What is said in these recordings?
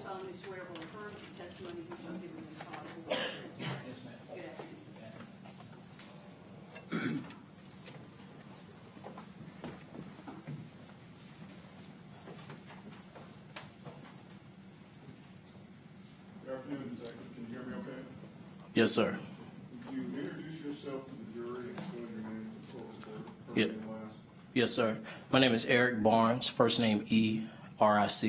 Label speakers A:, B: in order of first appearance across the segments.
A: solemnly swear or affirm that the testimony you shall give in this trial will be true.
B: Yes, ma'am.
A: Good afternoon.
C: Good afternoon, Detective. Can you hear me okay?
B: Yes, sir.
C: Would you introduce yourself to the jury and spell your name to the court reporter, first
B: Yeah.
C: and last?
B: Yes, sir. My name is Eric Barnes. First name ERICBARNES.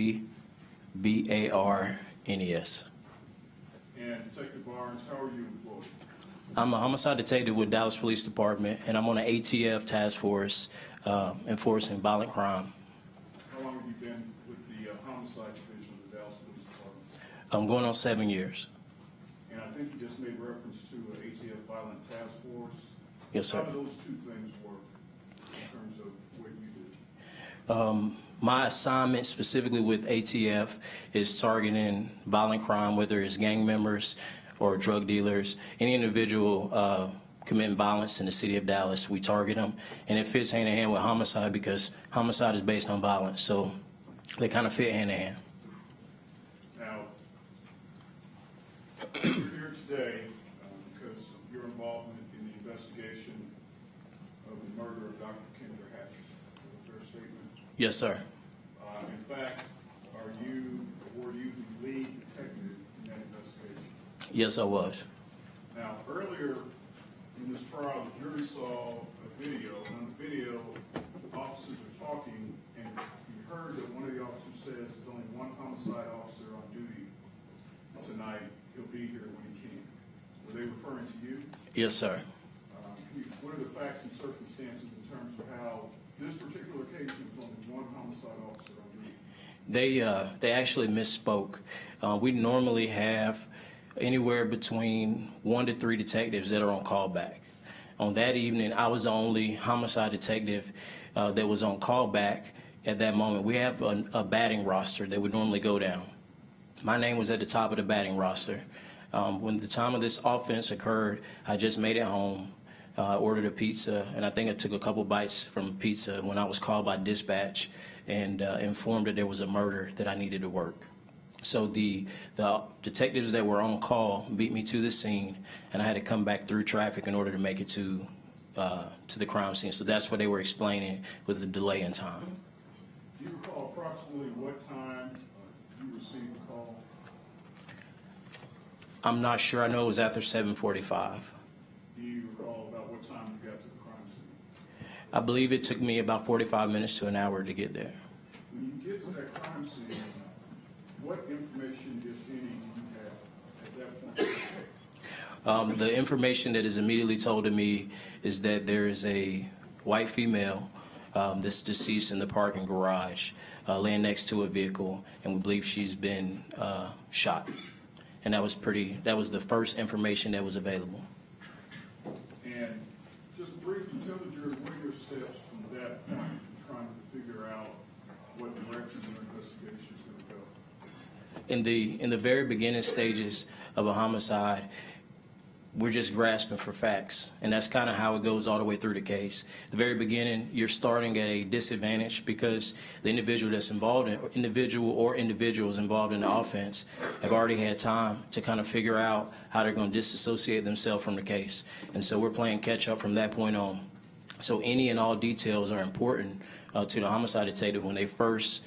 C: And Detective Barnes, how are you employed?
B: I'm a homicide detective with Dallas Police Department, and I'm on an ATF task force enforcing violent crime.
C: How long have you been with the homicide division of the Dallas Police Department?
B: I'm going on 7 years.
C: And I think you just made reference to an ATF violent task force.
B: Yes, sir.
C: How do those two things work in terms of what you do?
B: My assignment specifically with ATF is targeting violent crime, whether it's gang members or drug dealers, any individual committing violence in the city of Dallas, we target them. And it fits hand in hand with homicide because homicide is based on violence. So they kind of fit hand in hand.
C: Now, you're here today because of your involvement in the investigation of the murder of Dr. Kendra Hatcher. Is that a fair statement?
B: Yes, sir.
C: In fact, were you the lead detective in that investigation?
B: Yes, I was.
C: Now, earlier in this trial, the jury saw a video, and on the video, officers are talking, and you heard that one of the officers says there's only one homicide officer on duty tonight. He'll be here when he can. Were they referring to you?
B: Yes, sir.
C: What are the facts and circumstances in terms of how this particular case was only one homicide officer on duty?
B: They actually misspoke. We normally have anywhere between 1 to 3 detectives that are on callback. On that evening, I was the only homicide detective that was on callback at that moment. We have a batting roster that would normally go down. My name was at the top of the batting roster. When the time of this offense occurred, I just made it home, ordered a pizza, and I think I took a couple bites from pizza when I was called by dispatch and informed that there was a murder that I needed to work. So the detectives that were on call beat me to the scene, and I had to come back through traffic in order to make it to the crime scene. So that's what they were explaining with the delay in time.
C: Do you recall approximately what time you received the call?
B: I'm not sure. I know it was after 7:45.
C: Do you recall about what time you got to the crime scene?
B: I believe it took me about 45 minutes to an hour to get there.
C: When you get to that crime scene, what information, if any, do you have at that point?
B: The information that is immediately told to me is that there is a white female that's deceased in the parking garage, laying next to a vehicle, and we believe she's been shot. And that was the first information that was available.
C: And just briefly tell the jury, what are your steps from that point in trying to figure out what direction your investigation is going to go?
B: In the very beginning stages of a homicide, we're just grasping for facts, and that's kind of how it goes all the way through the case. The very beginning, you're starting at a disadvantage because the individual that's involved in, individuals involved in the offense have already had time to kind of figure out how they're going to disassociate themselves from the case. And so we're playing catch up from that point on. So any and all details are important to the homicide detective when they first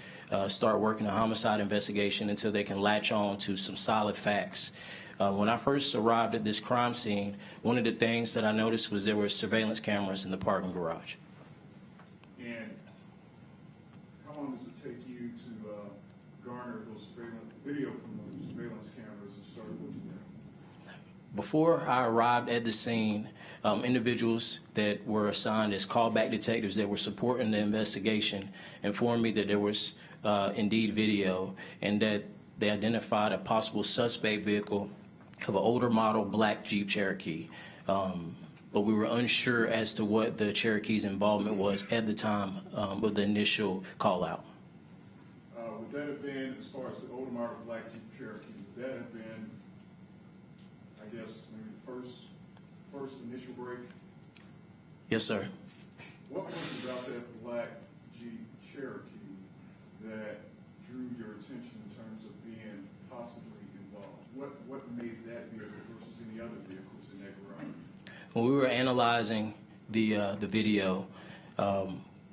B: start working a homicide investigation until they can latch on to some solid facts. When I first arrived at this crime scene, one of the things that I noticed was there were surveillance cameras in the parking garage.
C: And how long does it take you to garner those video from those surveillance cameras and start looking at them?
B: Before I arrived at the scene, individuals that were assigned as callback detectives that were supporting the investigation informed me that there was indeed video and that they identified a possible suspect vehicle of an older model black Jeep Cherokee. But we were unsure as to what the Cherokee's involvement was at the time of the initial call out.
C: Would that have been, as far as the older model black Jeep Cherokee, would that have been, I guess, maybe the first initial break?
B: Yes, sir.
C: What was it about that black Jeep Cherokee that drew your attention in terms of being possibly involved? What made that vehicle versus any other vehicles in that garage?
B: When we were analyzing the video,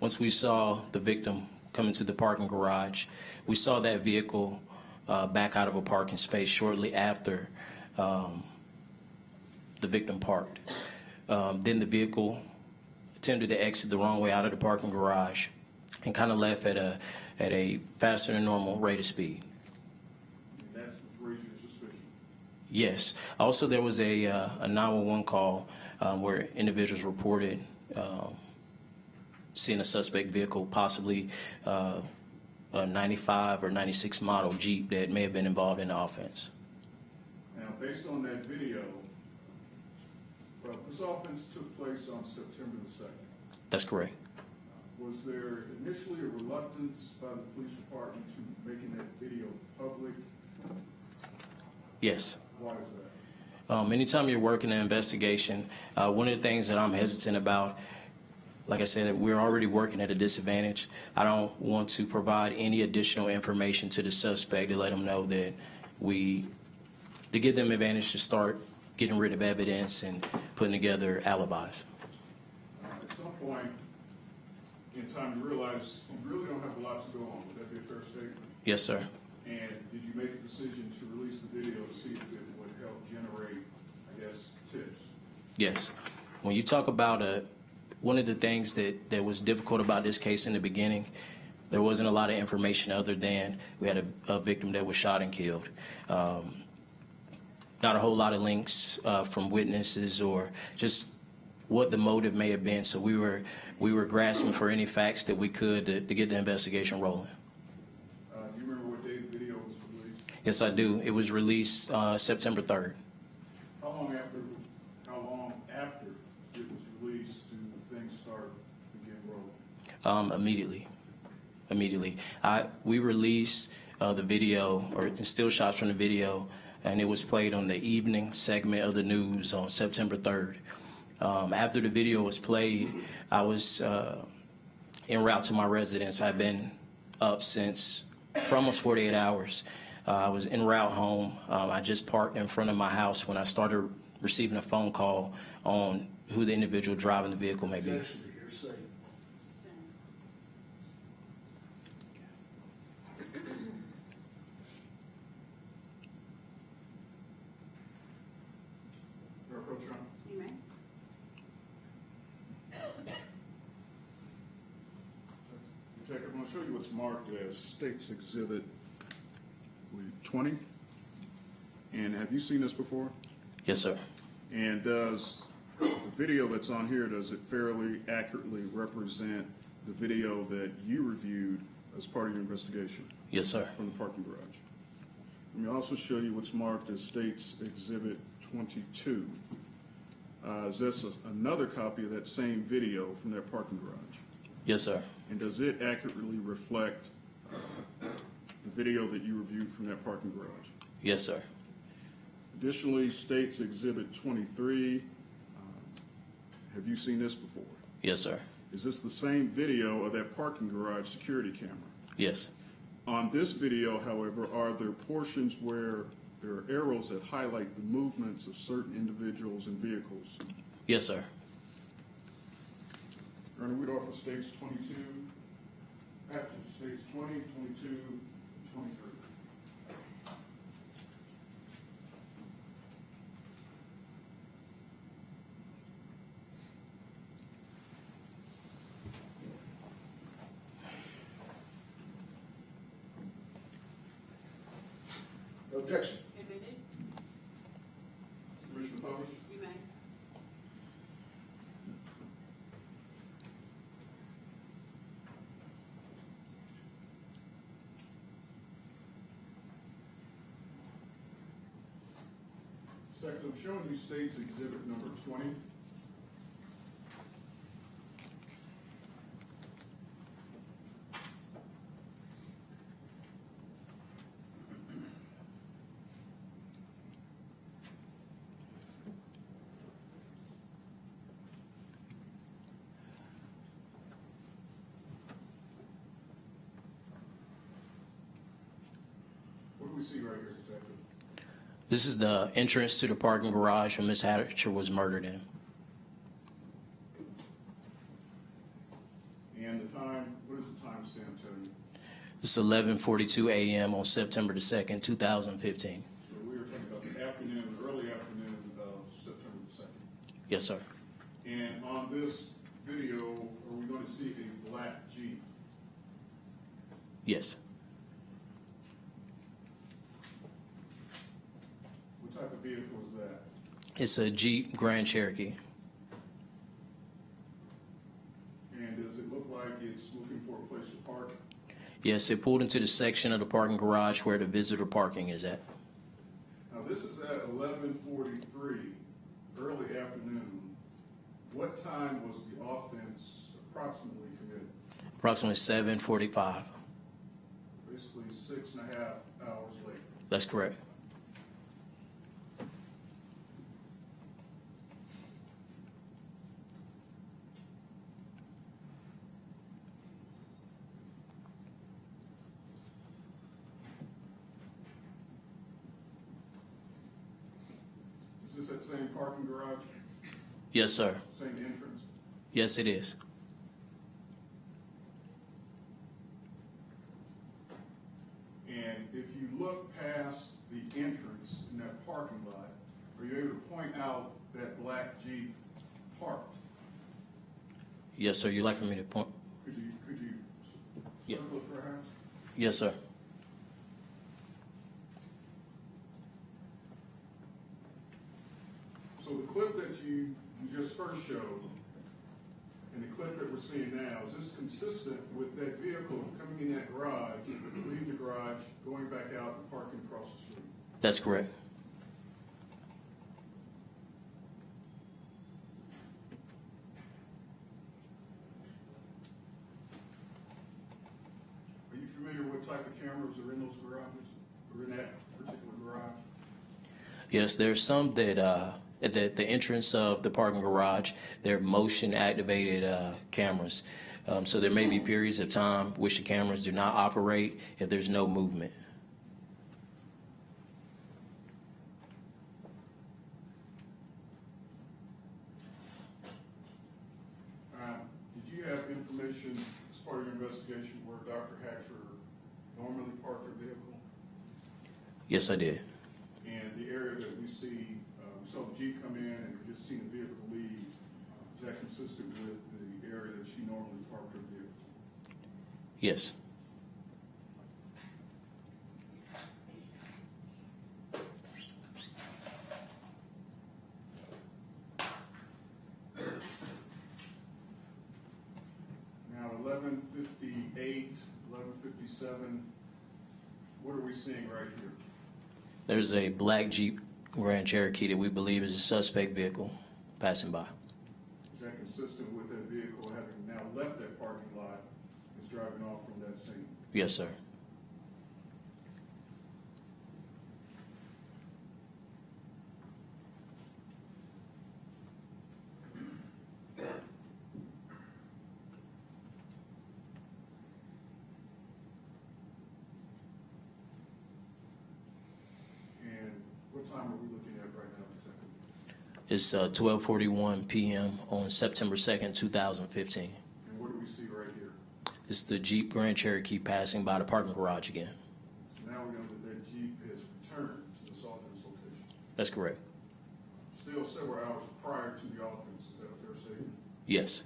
B: once we saw the victim come into the parking garage, we saw that vehicle back out of a parking space shortly after the victim parked. Then the vehicle attempted to exit the wrong way out of the parking garage and kind of left at a faster than normal rate of speed.
C: And that's what raised your suspicion?
B: Yes. Also, there was a 911 call where individuals reported seeing a suspect vehicle, possibly a 95 or 96 model Jeep that may have been involved in the offense.
C: Now, based on that video, this offense took place on September the 2nd.
B: That's correct.
C: Was there initially a reluctance by the police department to making that video public?
B: Yes.
C: Why is that?
B: Anytime you're working an investigation, one of the things that I'm hesitant about, like I said, we're already working at a disadvantage. I don't want to provide any additional information to the suspect to let them know that to give them advantage to start getting rid of evidence and putting together alibis.
C: At some point in time, you realize you really don't have a lot to go on. Would that be a fair statement?
B: Yes, sir.
C: And did you make a decision to release the video to see if it would help generate, I guess, tips?
B: Yes. When you talk about one of the things that was difficult about this case in the beginning, there wasn't a lot of information other than we had a victim that was shot and killed. Not a whole lot of links from witnesses or just what the motive may have been. So we were grasping for any facts that we could to get the investigation rolling.
C: Do you remember what day the video was released?
B: Yes, I do. It was released September 3rd.
C: How long after it was released do things start to begin rolling?
B: Immediately. We released the video, or still shots from the video, and it was played on the evening segment of the news on September 3rd. After the video was played, I was en route to my residence. I've been up for almost 48 hours. I was en route home. I just parked in front of my house when I started receiving a phone call on who the individual driving the vehicle may be.
A: You may.
C: Detective, I'm going to show you what's marked as State's Exhibit 20. And have you seen this before?
B: Yes, sir.
C: And does the video that's on here, does it fairly accurately represent the video that you reviewed as part of your investigation?
B: Yes, sir.
C: From the parking garage. Let me also show you what's marked as State's Exhibit 22. Is this another copy of that same video from that parking garage?
B: Yes, sir.
C: And does it accurately reflect the video that you reviewed from that parking garage?
B: Yes, sir.
C: Additionally, State's Exhibit 23. Have you seen this before?
B: Yes, sir.
C: Is this the same video of that parking garage security camera?
B: Yes.
C: On this video, however, are there portions where there are arrows that highlight the movements of certain individuals and vehicles?
B: Yes, sir.
C: Your Honor, we'd offer States 22, Hatcher, States 20, 22, 23.
D: No objection.
A: Admitted.
C: Permission to publish?
A: You may.
C: Detective, I'm showing you State's Exhibit number 20. What we see right here, Detective?
B: This is the entrance to the parking garage where Ms. Hatcher was murdered in.
C: And the time, what does the timestamp tell you?
B: It's 11:42 a.m. on September the 2nd, 2015.
C: So we were talking about the afternoon, early afternoon of September the 2nd.
B: Yes, sir.
C: And on this video, are we going to see a black Jeep?
B: Yes.
C: What type of vehicle is that?
B: It's a Jeep Grand Cherokee.
C: And does it look like it's looking for a place to park?
B: Yes, it pulled into the section of the parking garage where the visitor parking is at.
C: Now, this is at 11:43, early afternoon. What time was the offense approximately committed?
B: Approximately 7:45.
C: Basically 6.5 hours later.
B: That's correct.
C: Is this that same parking garage?
B: Yes, sir.
C: Same entrance?
B: Yes, it is.
C: And if you look past the entrance in that parking lot, are you able to point out that black Jeep parked?
B: Yes, sir. You'd like for me to point?
C: Could you
B: Yeah.
C: circle it perhaps?
B: Yes, sir.
C: So the clip that you just first showed and the clip that we're seeing now, is this consistent with that vehicle coming in that garage, leaving the garage, going back out and parking across the street?
B: That's correct.
C: Are you familiar with what type of cameras are in those garages, or in that particular garage?
B: Yes, there's some that at the entrance of the parking garage, they're motion activated cameras. So there may be periods of time which the cameras do not operate if there's no movement.
C: Did you have information as part of your investigation where Dr. Hatcher normally parked her vehicle?
B: Yes, I did.
C: And the area that we see, we saw the Jeep come in and we just seen the vehicle leave, is that consistent with the area that she normally parked her vehicle?
B: Yes.
C: Now, 11:58, 11:57, what are we seeing right here?
B: There's a black Jeep Grand Cherokee that we believe is a suspect vehicle passing by.
C: Is that consistent with that vehicle having now left that parking lot, is driving off from that scene?
B: Yes, sir.
C: And what time are we looking at right now, Detective?
B: It's 12:41 p.m. on September 2nd, 2015.
C: And what do we see right here?
B: It's the Jeep Grand Cherokee passing by the parking garage again.
C: So now we know that that Jeep has returned to the offense location.
B: That's correct.
C: Still several hours prior to the offense, is that a fair statement?
B: Yes.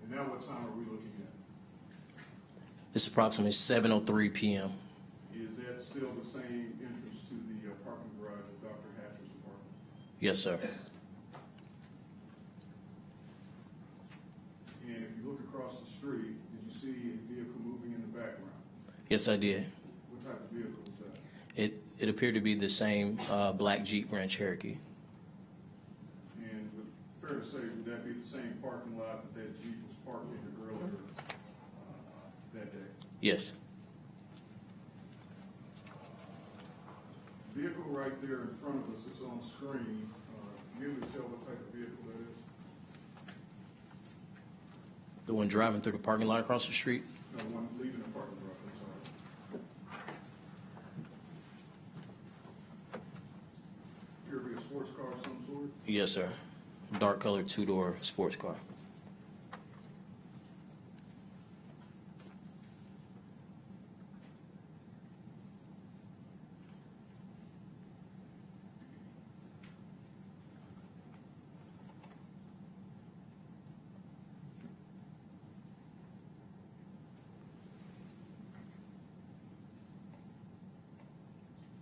C: And now what time are we looking at?
B: It's approximately 7:03 p.m.
C: Is that still the same entrance to the parking garage of Dr. Hatcher's apartment?
B: Yes, sir.
C: And if you look across the street, did you see a vehicle moving in the background?
B: Yes, I did.
C: What type of vehicle was that?
B: It appeared to be the same black Jeep Grand Cherokee.
C: And fair to say, would that be the same parking lot that that Jeep was parked in earlier that day?
B: Yes.
C: vehicle right there in front of us, it's on screen. You able to tell what type of vehicle that is?
B: The one driving through the parking lot across the street?
C: No, one leaving the parking lot, I'm sorry. Appear to be a sports car of some sort?
B: Yes, sir. Dark colored two-door sports car.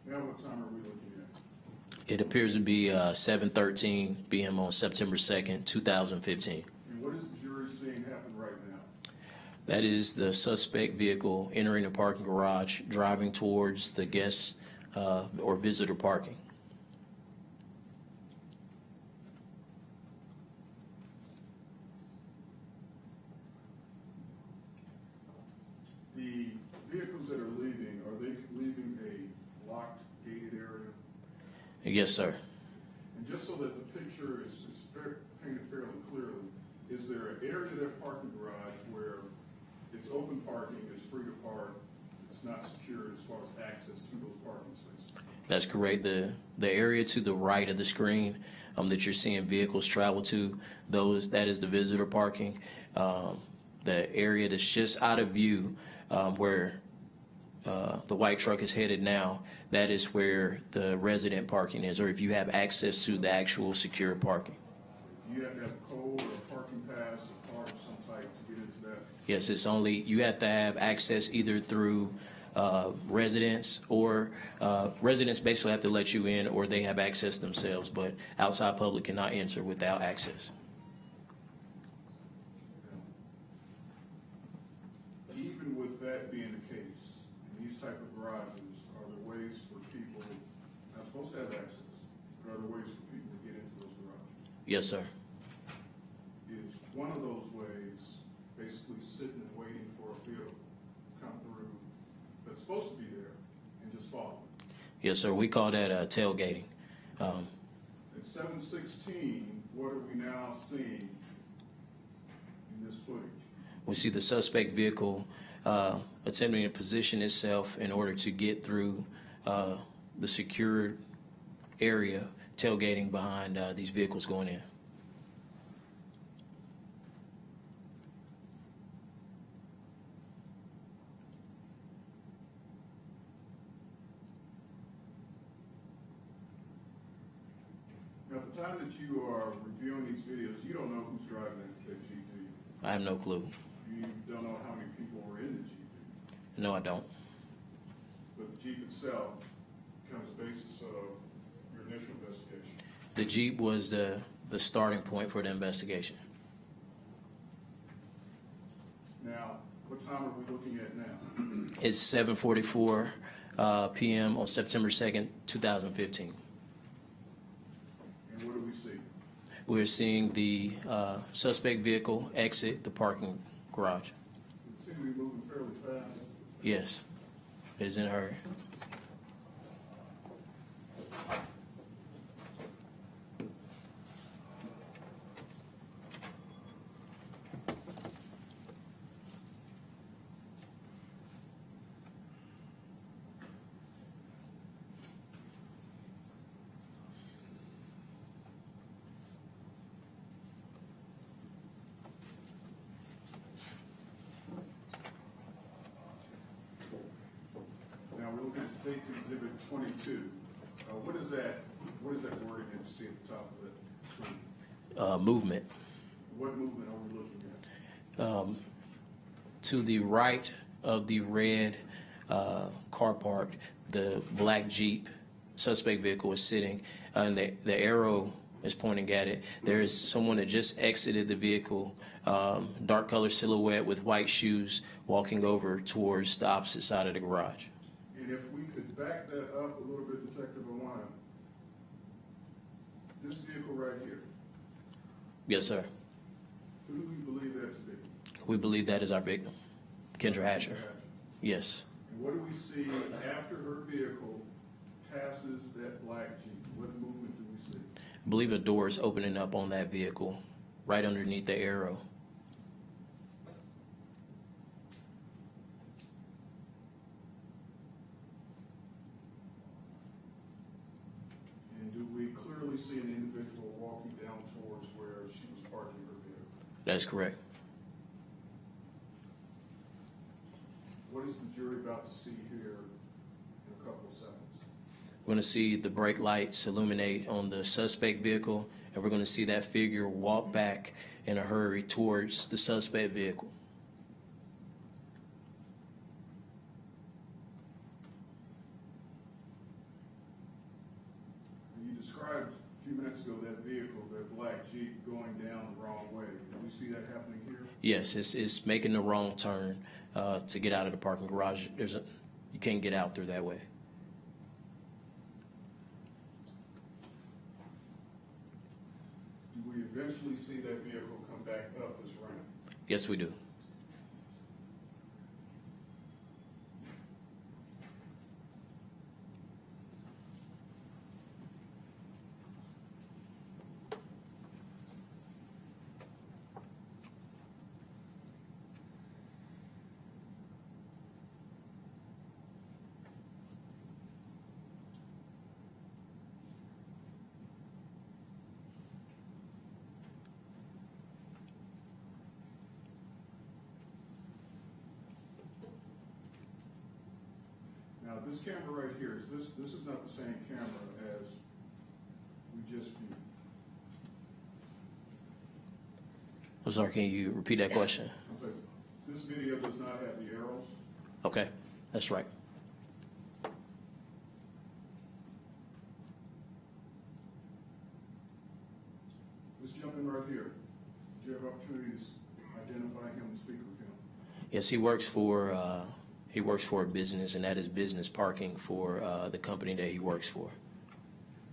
C: Now what time are we looking at?
B: It appears to be 7:13 p.m. on September 2nd, 2015.
C: And what is the jury seeing happen right now?
B: That is the suspect vehicle entering the parking garage, driving towards the guest or visitor parking.
C: The vehicles that are they leaving a locked, gated area?
B: Yes, sir.
C: And just so that the picture is painted fairly clearly, is there an area of that parking garage where it's open parking, it's free to park, it's not secured as far as access to those parking spaces?
B: That's correct. The area to the right of the screen that you're seeing vehicles travel to, that is the visitor parking. The area that's just out of view where the white truck is headed now, that is where the resident parking is, or if you have access to the actual secure parking.
C: Do you have to have a code or a parking pass or card of some type to get into that?
B: Yes, you have to have access either through residents, or residents basically have to let you in, or they have access themselves, but outside public cannot enter without access.
C: Even with that being the case, in these type of garages, are there ways for people, not supposed to have access, but are there ways for people to get into those garages?
B: Yes, sir.
C: Is one of those ways basically sitting and waiting for a vehicle to come through that's supposed to be there and just follow?
B: Yes, sir. We call that tailgating.
C: At 7:16, what are we now seeing in this footage?
B: We see the suspect vehicle attempting to position itself in order to get through the secured area, tailgating behind these vehicles going in.
C: Now, at the time that you are reviewing these videos, you don't know who's driving that Jeep, do you?
B: I have no clue.
C: You don't know how many people were in the Jeep, do you?
B: No, I don't.
C: But the Jeep itself becomes the basis of your initial investigation.
B: The Jeep was the starting point for the investigation.
C: Now, what time are we looking at now?
B: It's 7:44 p.m. on September 2nd, 2015.
C: And what do we see?
B: We're seeing the suspect vehicle exit the parking garage.
C: It seems to be moving fairly fast.
B: Yes, it is in a hurry.
C: Now, we're looking at State's Exhibit 22. What is that wording that you see at the top of the screen?
B: Movement.
C: What movement are we looking at?
B: To the right of the red car park, the black Jeep suspect vehicle is sitting, and the arrow is pointing at it. There is someone that just exited the vehicle, dark color silhouette with white shoes, walking over towards the opposite side of the garage.
C: And if we could back that up a little bit, Detective Owana, this vehicle right here,
B: Yes, sir.
C: who do we believe that to be?
B: We believe that is our victim, Kendra Hatcher. Yes.
C: And what do we see after her vehicle passes black Jeep. What movement do we see?
B: I believe a door is opening up on that vehicle, right underneath the arrow.
C: And do we clearly see an individual walking down towards where she was parking her vehicle?
B: That's correct.
C: What is the jury about to see here in a couple of seconds?
B: We're going to see the brake lights illuminate on the suspect vehicle, and we're going to see that figure walk back in a hurry towards the suspect vehicle.
C: You described a few minutes ago that vehicle, that black Jeep, going down the wrong way. Do we see that happening here?
B: Yes, it's making the wrong turn to get out of the parking garage. You can't get out through that way.
C: Do we eventually see that vehicle come back up this ramp?
B: Yes, we do.
C: Now, this camera right here, this is not the same camera as we just viewed.
B: I'm sorry, can you repeat that question?
C: Okay. This video does not have the arrows.
B: Okay, that's right.
C: This gentleman right here, did you have opportunity to identify him and speak with him?
B: Yes, he works for a business, and that is business parking for the company that he works for.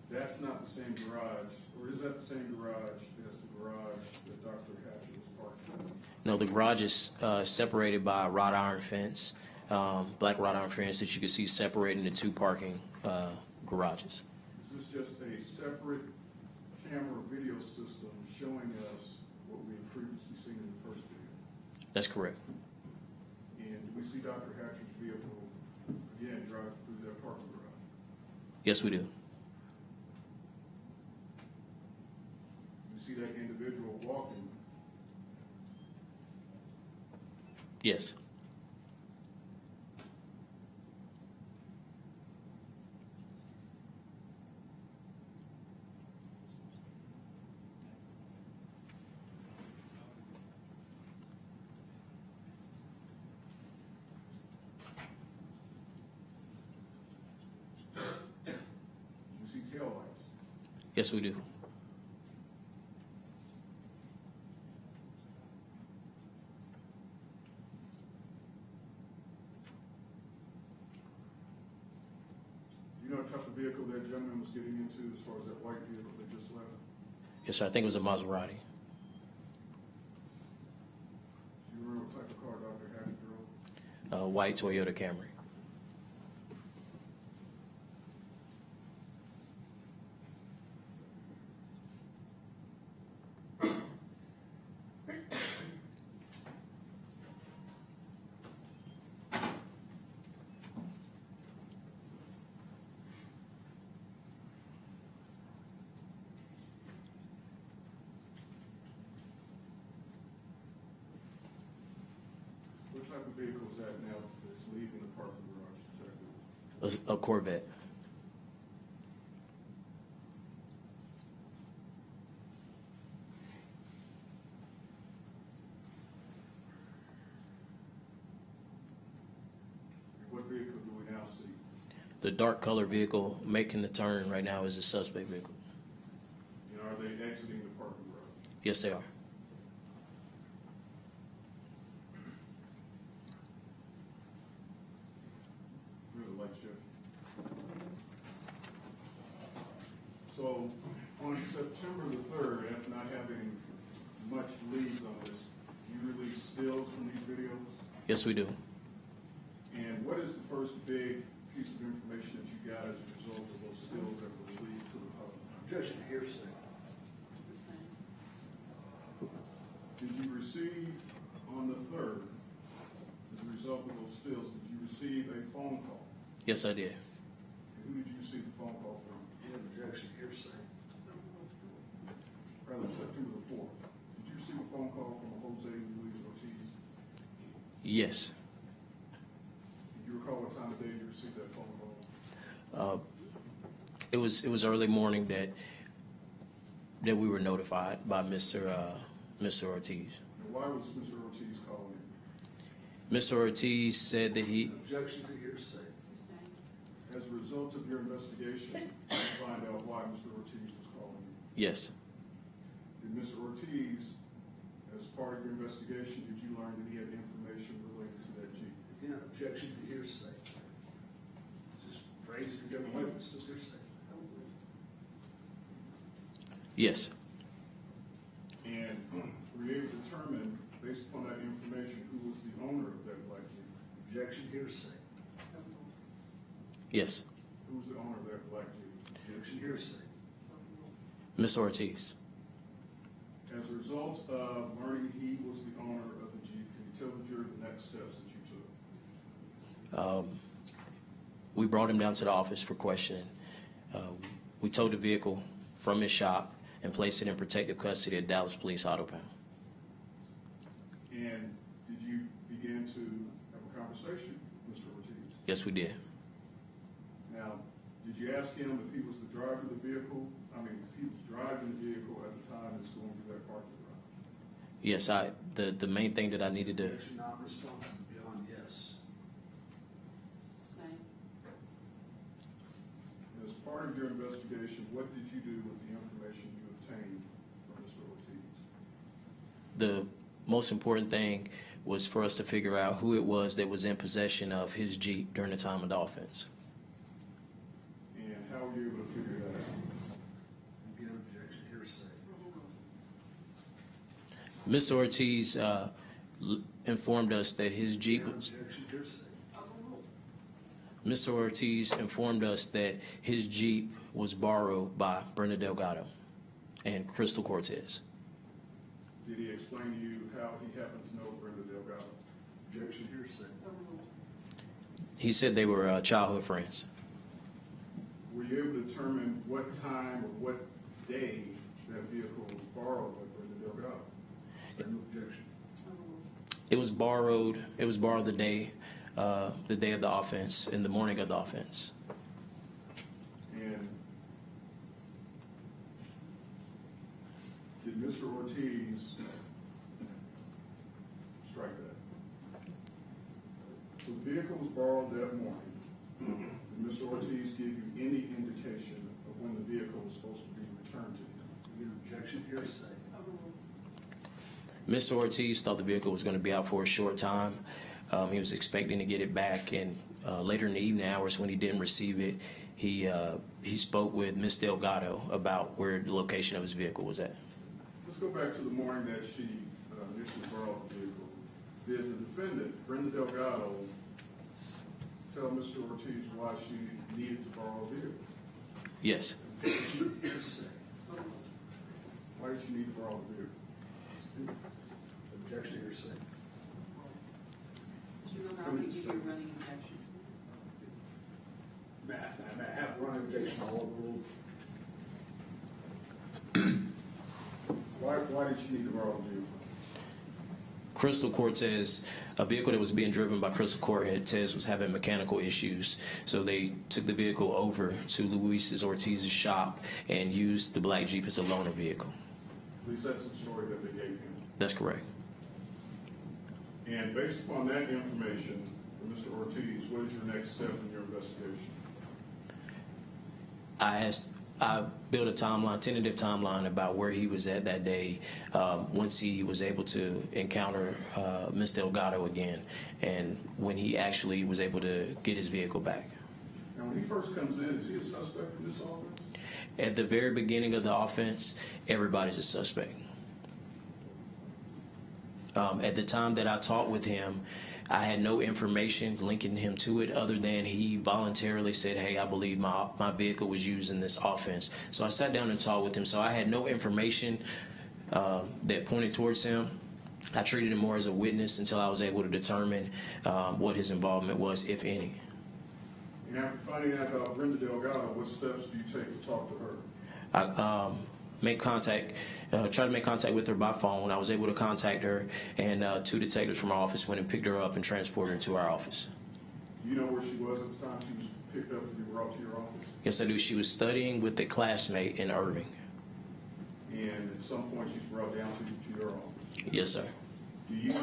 C: That's not the same garage, or is that the same garage as the garage that Dr. Hatcher was parked in?
B: No, the garage is separated by a wrought iron fence, black wrought iron fence that you can see separating the two parking garages.
C: Is this just a separate camera video system showing us what we had previously seen in the first video?
B: That's correct.
C: And do we see Dr. Hatcher's vehicle again drive through that parking garage?
B: Yes, we do.
C: We see that individual walking.
B: Yes.
C: We see taillights.
B: Yes, we do.
C: Do you know what type of vehicle that gentleman was getting into as far as that white vehicle that just left?
B: Yes, sir. I think it was a Maserati.
C: Do you remember what type of car Dr. Hatcher drove?
B: White Toyota Camry.
C: What type of vehicle is that now that's leaving the parking garage? Detective?
B: A Corvette.
C: What vehicle do we now see?
B: The dark color vehicle making the turn right now is a suspect vehicle.
C: And are they exiting the parking garage?
B: Yes, they are.
C: Where's the light shift? So on September the 3rd, after not having much leads on this, you release stills from these videos?
B: Yes, we do.
C: And what is the first big piece of information that you got as a result of those stills that were released?
D: Objection to hearsay.
A: It's the same.
C: Did you receive on the 3rd, as a result of those stills, did you receive a phone call?
B: Yes, I did.
C: And who did you receive the phone call from?
D: Objection to hearsay.
C: Rather, September the 4th. Did you receive a phone call from Jose Luis Ortiz?
B: Yes.
C: Do you recall what time of day you received that phone call?
B: It was early morning that we were notified by Mr. Ortiz.
C: And why was Mr. Ortiz calling you?
B: Mr. Ortiz said that he.
D: Objection to hearsay.
A: It's the same.
C: As a result of your investigation, did you find out why Mr. Ortiz was calling you?
B: Yes.
C: Did Mr. Ortiz, as part of your investigation, did you learn that he had information related to that Jeep?
D: Again, objection to hearsay. Just phrase the government witness as hearsay.
B: Yes.
C: And were you able to determine, based upon that information, who was the owner of that black Jeep?
D: Objection to hearsay.
B: Yes.
C: Who was the owner of that black Jeep?
D: Objection to hearsay.
B: Mr. Ortiz.
C: As a result of learning he was the owner of the Jeep, can you tell the jury the next steps that you took?
B: We brought him down to the office for questioning. We towed the vehicle from his shop and placed it in protective custody at Dallas Police Auto Pound.
C: And did you begin to have a conversation with Mr. Ortiz?
B: Yes, we did.
C: Now, did you ask him if he was the driver of the vehicle? I mean, if he was driving the vehicle at the time it's going through that parking lot?
B: Yes, the main thing that I needed to.
D: Objection not responsive beyond yes.
A: It's the same.
C: As part of your investigation, what did you do with the information you obtained from Mr. Ortiz?
B: The most important thing was for us to figure out who it was that was in possession of his Jeep during the time of the offense.
C: And how were you able to figure that out?
D: Again, objection to hearsay.
B: Mr. Ortiz informed us that his Jeep
D: Again,
B: was.
D: objection to hearsay.
B: Mr. Ortiz informed us that his Jeep was borrowed by Brenda Delgado and Crystal Cortes.
C: Did he explain to you how he happened to know Brenda Delgado?
D: Objection to hearsay.
B: He said they were childhood friends.
C: Were you able to determine what time or what day that vehicle was borrowed by Brenda Delgado?
D: Same objection.
B: It was borrowed the day of the offense, in the morning of the offense.
C: And did Mr. Ortiz strike that? So the vehicle was borrowed that morning. Did Mr. Ortiz give you any indication of when the vehicle was supposed to be returned to him?
D: Again, objection to hearsay.
B: Mr. Ortiz thought the vehicle was going to be out for a short time. He was expecting to get it back, and later in the evening hours when he didn't receive it, he spoke with Ms. Delgado about where the location of his vehicle was at.
C: Let's go back to the morning that she initially borrowed the vehicle. Did the defendant, Brenda Delgado, tell Mr. Ortiz why she needed to borrow a vehicle?
B: Yes.
D: Objection to hearsay.
C: Why did she need to borrow the vehicle?
D: Objection to hearsay.
A: Mr. Miller, I'm going to give you a running objection.
D: May I have one objection all overruled?
C: Why did she need to borrow the vehicle?
B: Crystal Cortes, a vehicle that was being driven by Crystal Cortes, was having mechanical issues. So they took the vehicle over to Luis Ortiz's shop and used the black Jeep as a loaner vehicle.
C: At least that's the story that they gave him.
B: That's correct.
C: And based upon that information, Mr. Ortiz, what is your next step in your investigation?
B: I built a timeline, tentative timeline about where he was at that day once he was able to encounter Ms. Delgado again, and when he actually was able to get his vehicle back.
C: Now, when he first comes in, is he a suspect in this offense?
B: At the very beginning of the offense, everybody's a suspect. At the time that I talked with him, I had no information linking him to it other than he voluntarily said, hey, I believe my vehicle was used in this offense. So I sat down and talked with him. So I had no information that pointed towards him. I treated him more as a witness until I was able to determine what his involvement was, if any.
C: And after finding out about Brenda Delgado, what steps do you take to talk to her?
B: I tried to make contact with her by phone. I was able to contact her, and 2 detectives from our office went and picked her up and transported her to our office.
C: Do you know where she was at the time she was picked up and you brought to your office?
B: Yes, I do. She was studying with a classmate in Irving.
C: And at some point she's brought down to your office?
B: Yes, sir.
C: Do you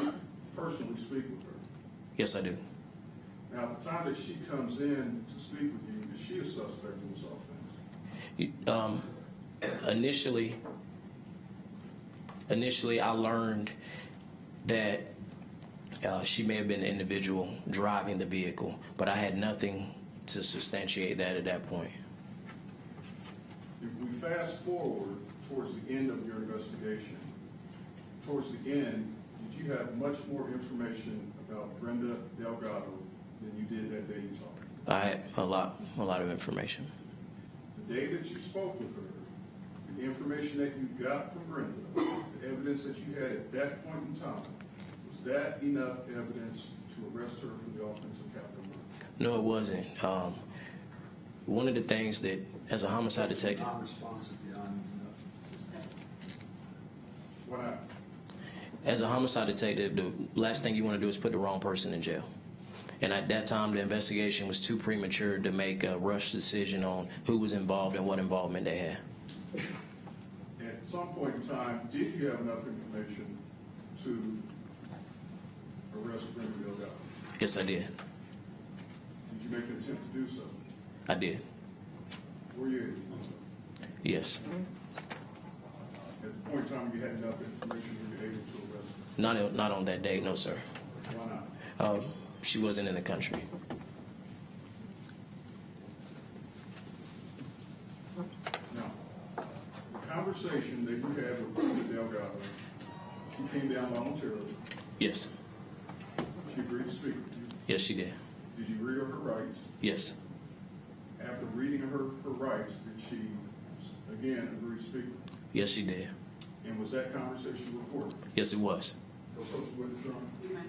C: personally speak with her?
B: Yes, I do.
C: Now, at the time that she comes in to speak with you, is she a suspect in this offense?
B: Initially, I learned that she may have been the individual driving the vehicle, but I had nothing to substantiate that at that point.
C: If we fast forward towards the end of your investigation, towards the end, did you have much more information about Brenda Delgado than you did that day you talked?
B: I had a lot of information.
C: The day that you spoke with her, the information that you got from Brenda, the evidence that you had at that point in time, was that enough evidence to arrest her for the offense of capital murder?
B: No, it wasn't. One of the things that, as a homicide detective,
D: Not responsive beyond
A: Suspect.
C: Why not?
B: as a homicide detective, the last thing you want to do is put the wrong person in jail. And at that time, the investigation was too premature to make a rush decision on who was involved and what involvement they had.
C: At some point in time, did you have enough information to arrest Brenda Delgado?
B: Yes, I did.
C: Did you make an attempt to do so?
B: I did.
C: Were you able to do so?
B: Yes.
C: At the point in time you had enough information, were you able to arrest her?
B: Not on that date, no, sir.
C: Why not?
B: She wasn't in the country.
C: Now, the conversation that you had with Brenda Delgado, she came down voluntarily.
B: Yes.
C: She agreed to speak with you.
B: Yes, she did.
C: Did you read her rights?
B: Yes.
C: After reading her rights, did she, again, agree to speak with you?
B: Yes, she did.
C: And was that conversation recorded?
B: Yes, it was.
C: Go close to witness, Shawnee.
A: You may.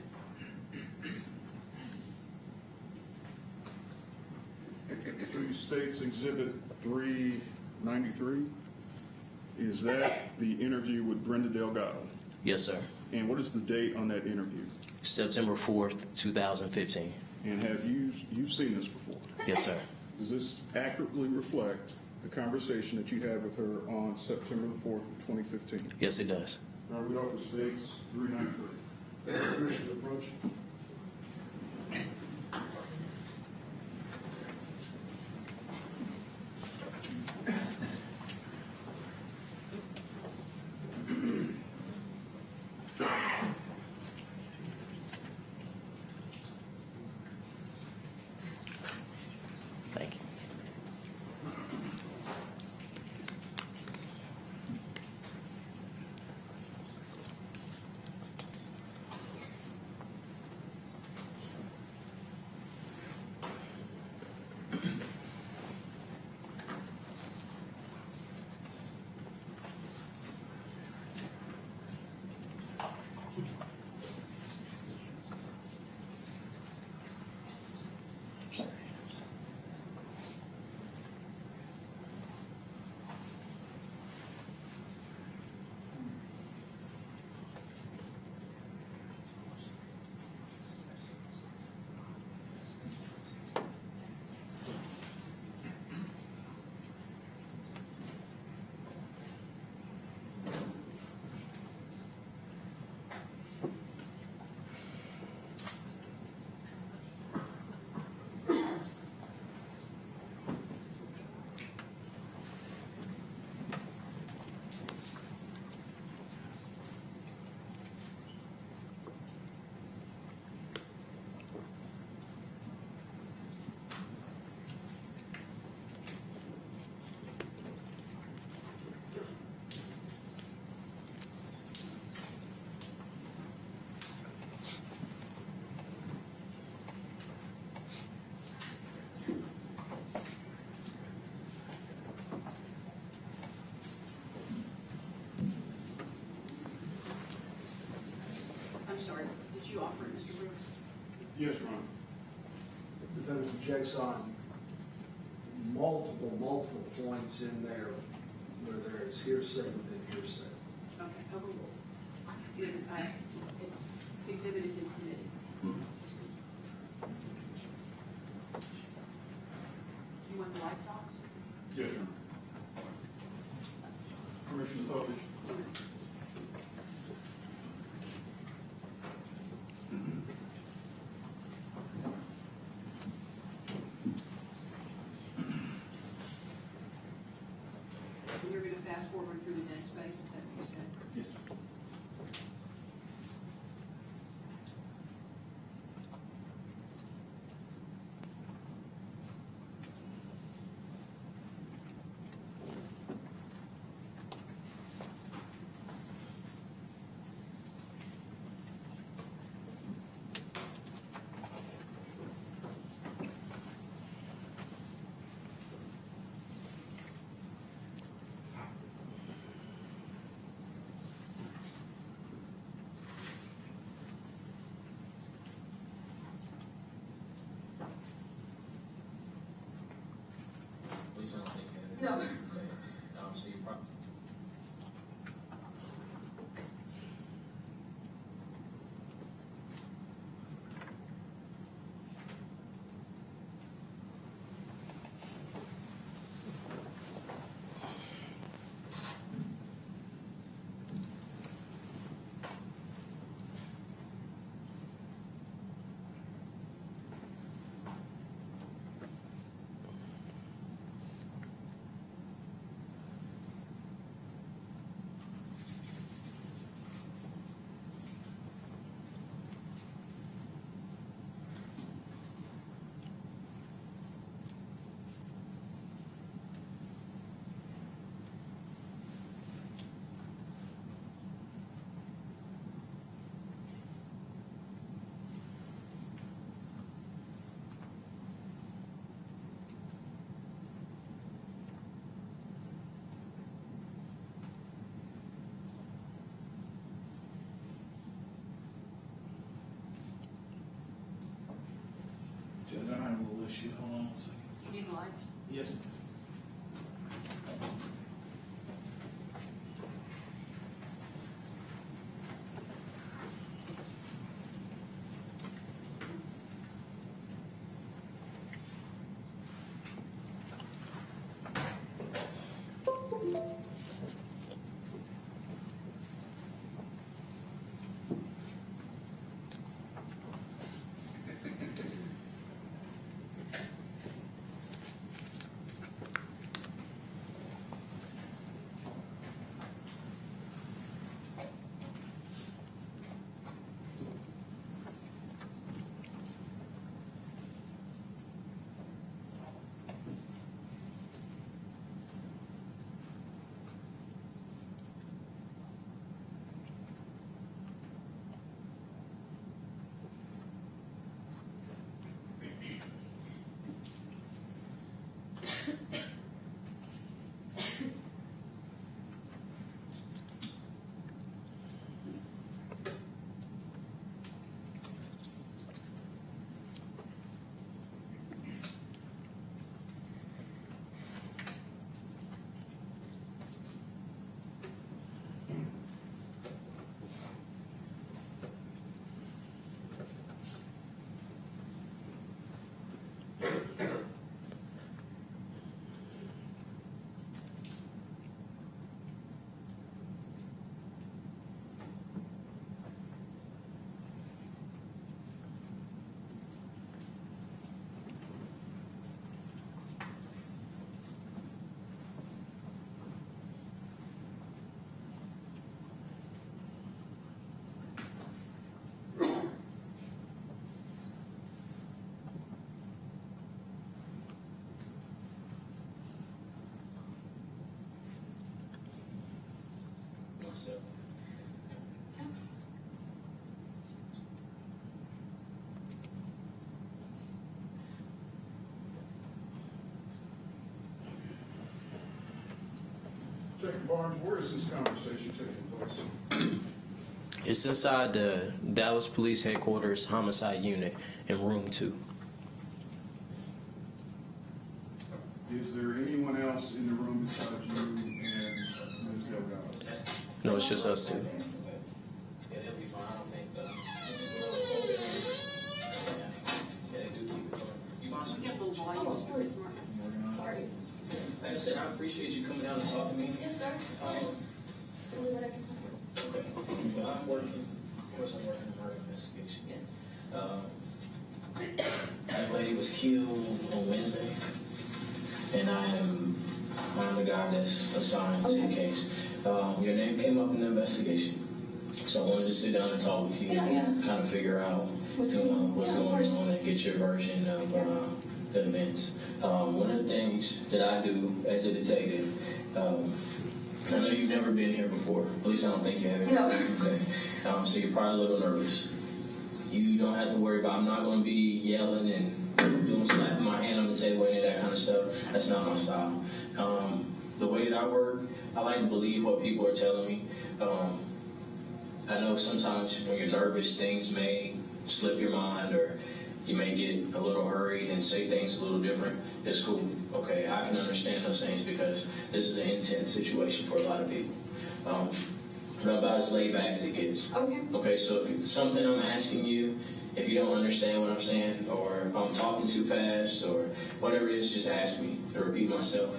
C: So you states Exhibit 393. Is that the interview with Brenda Delgado?
B: Yes, sir.
C: And what is the date on that interview?
B: September 4th, 2015.
C: And have you've seen this before?
B: Yes, sir.
C: Does this accurately reflect the conversation that you had with her on September the 4th, 2015?
B: Yes, it does.
C: Now read off the states 393.
D: Permission to approach.
B: Thank you.
C: Yes, Your Honor.
D: The defendant objects on multiple points in there where there is hearsay within hearsay.
A: Okay, overruled. Exhibit is in committee. You want the White Sox?
C: Yes, Your Honor. Permission to publish.
A: And you're going to fast forward through the next page, is that what you said?
C: Yes.
B: Please don't take it.
A: No.
B: So you probably.
E: Judge, I will list you. Hold on one second.
A: You need the lights?
E: Yes, ma'am.
C: Secretary Barnes, where is this conversation taking place?
B: It's inside the Dallas Police Headquarters Homicide Unit in room 2.
C: Is there anyone else in the room besides you and Ms. Delgado?
B: No, it's just us two.
A: You get a little volume, it's pretty smart.
B: Sorry. Like I said, I appreciate you coming down and talking to me.
F: Yes, sir.
B: I'm working. Of course, I'm working on murder investigation.
F: Yes.
B: That lady was killed on Wednesday, and I'm the guy that's assigned to the case. Your name came up in the investigation, so I wanted to sit down and talk with you, and kind of figure out what's going on and get your version of the events. One of the things that I do as a detective, I know you've never been here before. At least I don't think you have.
F: No.
B: Okay. So you're probably a little nervous. You don't have to worry about, I'm not going to be yelling and slapping my hand on the table, any of that kind of stuff. That's not my style. The way that I work, I like to believe what people are telling me. I know sometimes when you're nervous, things may slip your mind, or you may get a little hurried and say things a little different. It's cool. Okay, I can understand those things because this is an intense situation for a lot of people. But I'm about as laid back as it gets.
F: Okay.
B: Okay, so if it's something I'm asking you, if you don't understand what I'm saying, or if I'm talking too fast, or whatever it is, just ask me to repeat myself.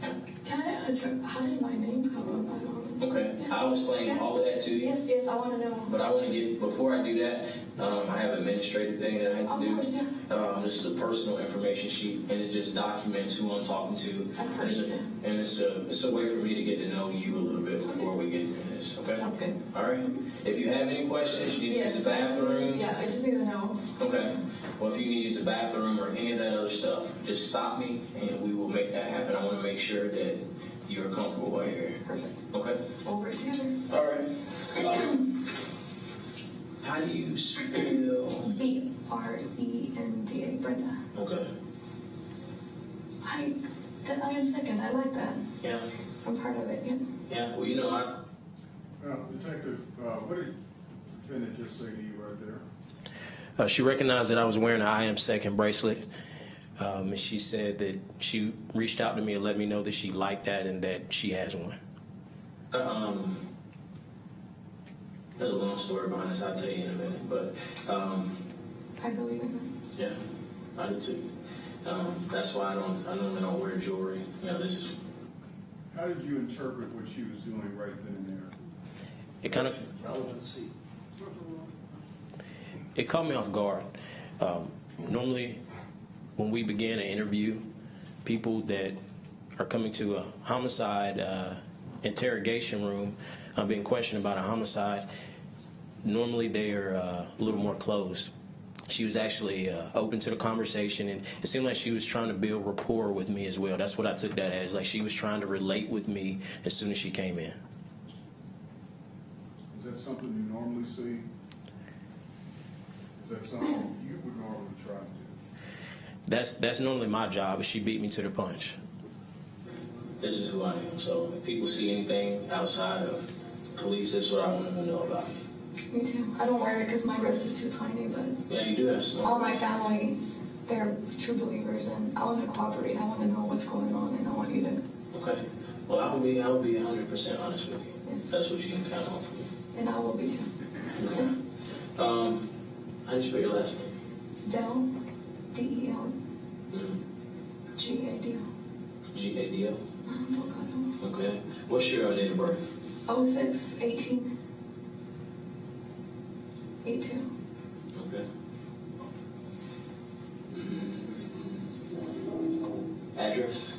F: Can I address, how did my name come up? I don't know.
B: Okay, I'll explain all of that to you.
F: Yes, I want to know.
B: But I want to get, before I do that, I have an administrative thing that I have to do.
F: Of course, yeah.
B: This is a personal information sheet, and it just documents who I'm talking to.
F: Of course, yeah.
B: And it's a way for me to get to know you a little bit before we get into this, okay?
F: Sounds good.
B: All right. If you have any questions, you need to use the bathroom.
F: Yeah, I just need to know.
B: Okay. Well, if you need to use the bathroom or any of that other stuff, just stop me, and we will make that happen. I want to make sure that you're comfortable while you're here.
F: Perfect.
B: Okay?
F: We'll work together.
B: All right. How do you spell?
F: Brenda. Brenda.
B: Okay.
F: I am second. I like that.
B: Yeah.
F: I'm part of it. Yeah.
B: Yeah. Well, you know,
C: Detective, what did the defendant just say to you right there?
B: she recognized that I was wearing an I am second bracelet. And she said that she reached out to me and let me know that she liked that and that she has one. There's a long story behind this. I'll tell you in a minute. But
F: I believe in
B: yeah, I do too. That's why I normally don't wear jewelry. You know, this is.
C: How did you interpret what she was doing right then and there?
B: It kind of.
D: Relevancy.
B: It caught me off guard. Normally, when we begin an interview, people that are coming to a homicide interrogation room, being questioned about a homicide, normally they are a little more closed. She was actually open to the conversation, and it seemed like she was trying to build rapport with me as well. That's what I took that as. Like she was trying to relate with me as soon as she came in.
C: Is that something you normally see? Is that something you would normally try to do?
B: That's normally my job, but she beat me to the punch. This is who I am. So if people see anything outside of police, that's what I want them to know about me.
F: Me too. I don't wear it because my wrist is too tiny, but
B: Yeah, you do have some.
F: all my family, they're true believers, and I want to cooperate. I want to know what's going on, and I want you to.
B: Okay. Well, I will be 100% honest with you.
F: Yes.
B: That's what you can count on from me.
F: And I will be too.
B: Okay. How do you spell your last name?
F: Del, D-E-L,
B: Mm-hmm.
F: G-A-D-O.
B: G-A-D-O.
F: Delgado.
B: Okay. What's your date of birth?
F: 06-18. 82.
B: Okay. Address?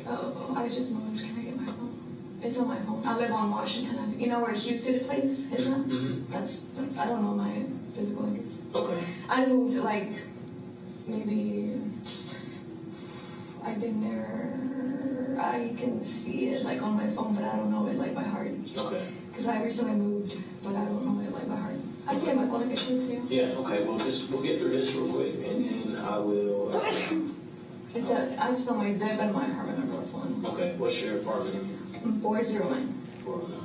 F: Oh, I just moved. Can I get my phone? It's on my phone. I live on Washington. You know where Houston place is that?
B: Mm-hmm.
F: That's I don't know my physical address.
B: Okay.
F: I moved like maybe I've been there. I can see it like on my phone, but I don't know it like by heart.
B: Okay.
F: Because I recently moved, but I don't know it like by heart. I can get my phone. I can show it to you.
B: Yeah. Okay. Well, we'll get through this real quick, and then I will.
F: I just know my zip and my apartment number. That's one.
B: Okay. What's your apartment number?
F: 409.
B: 409.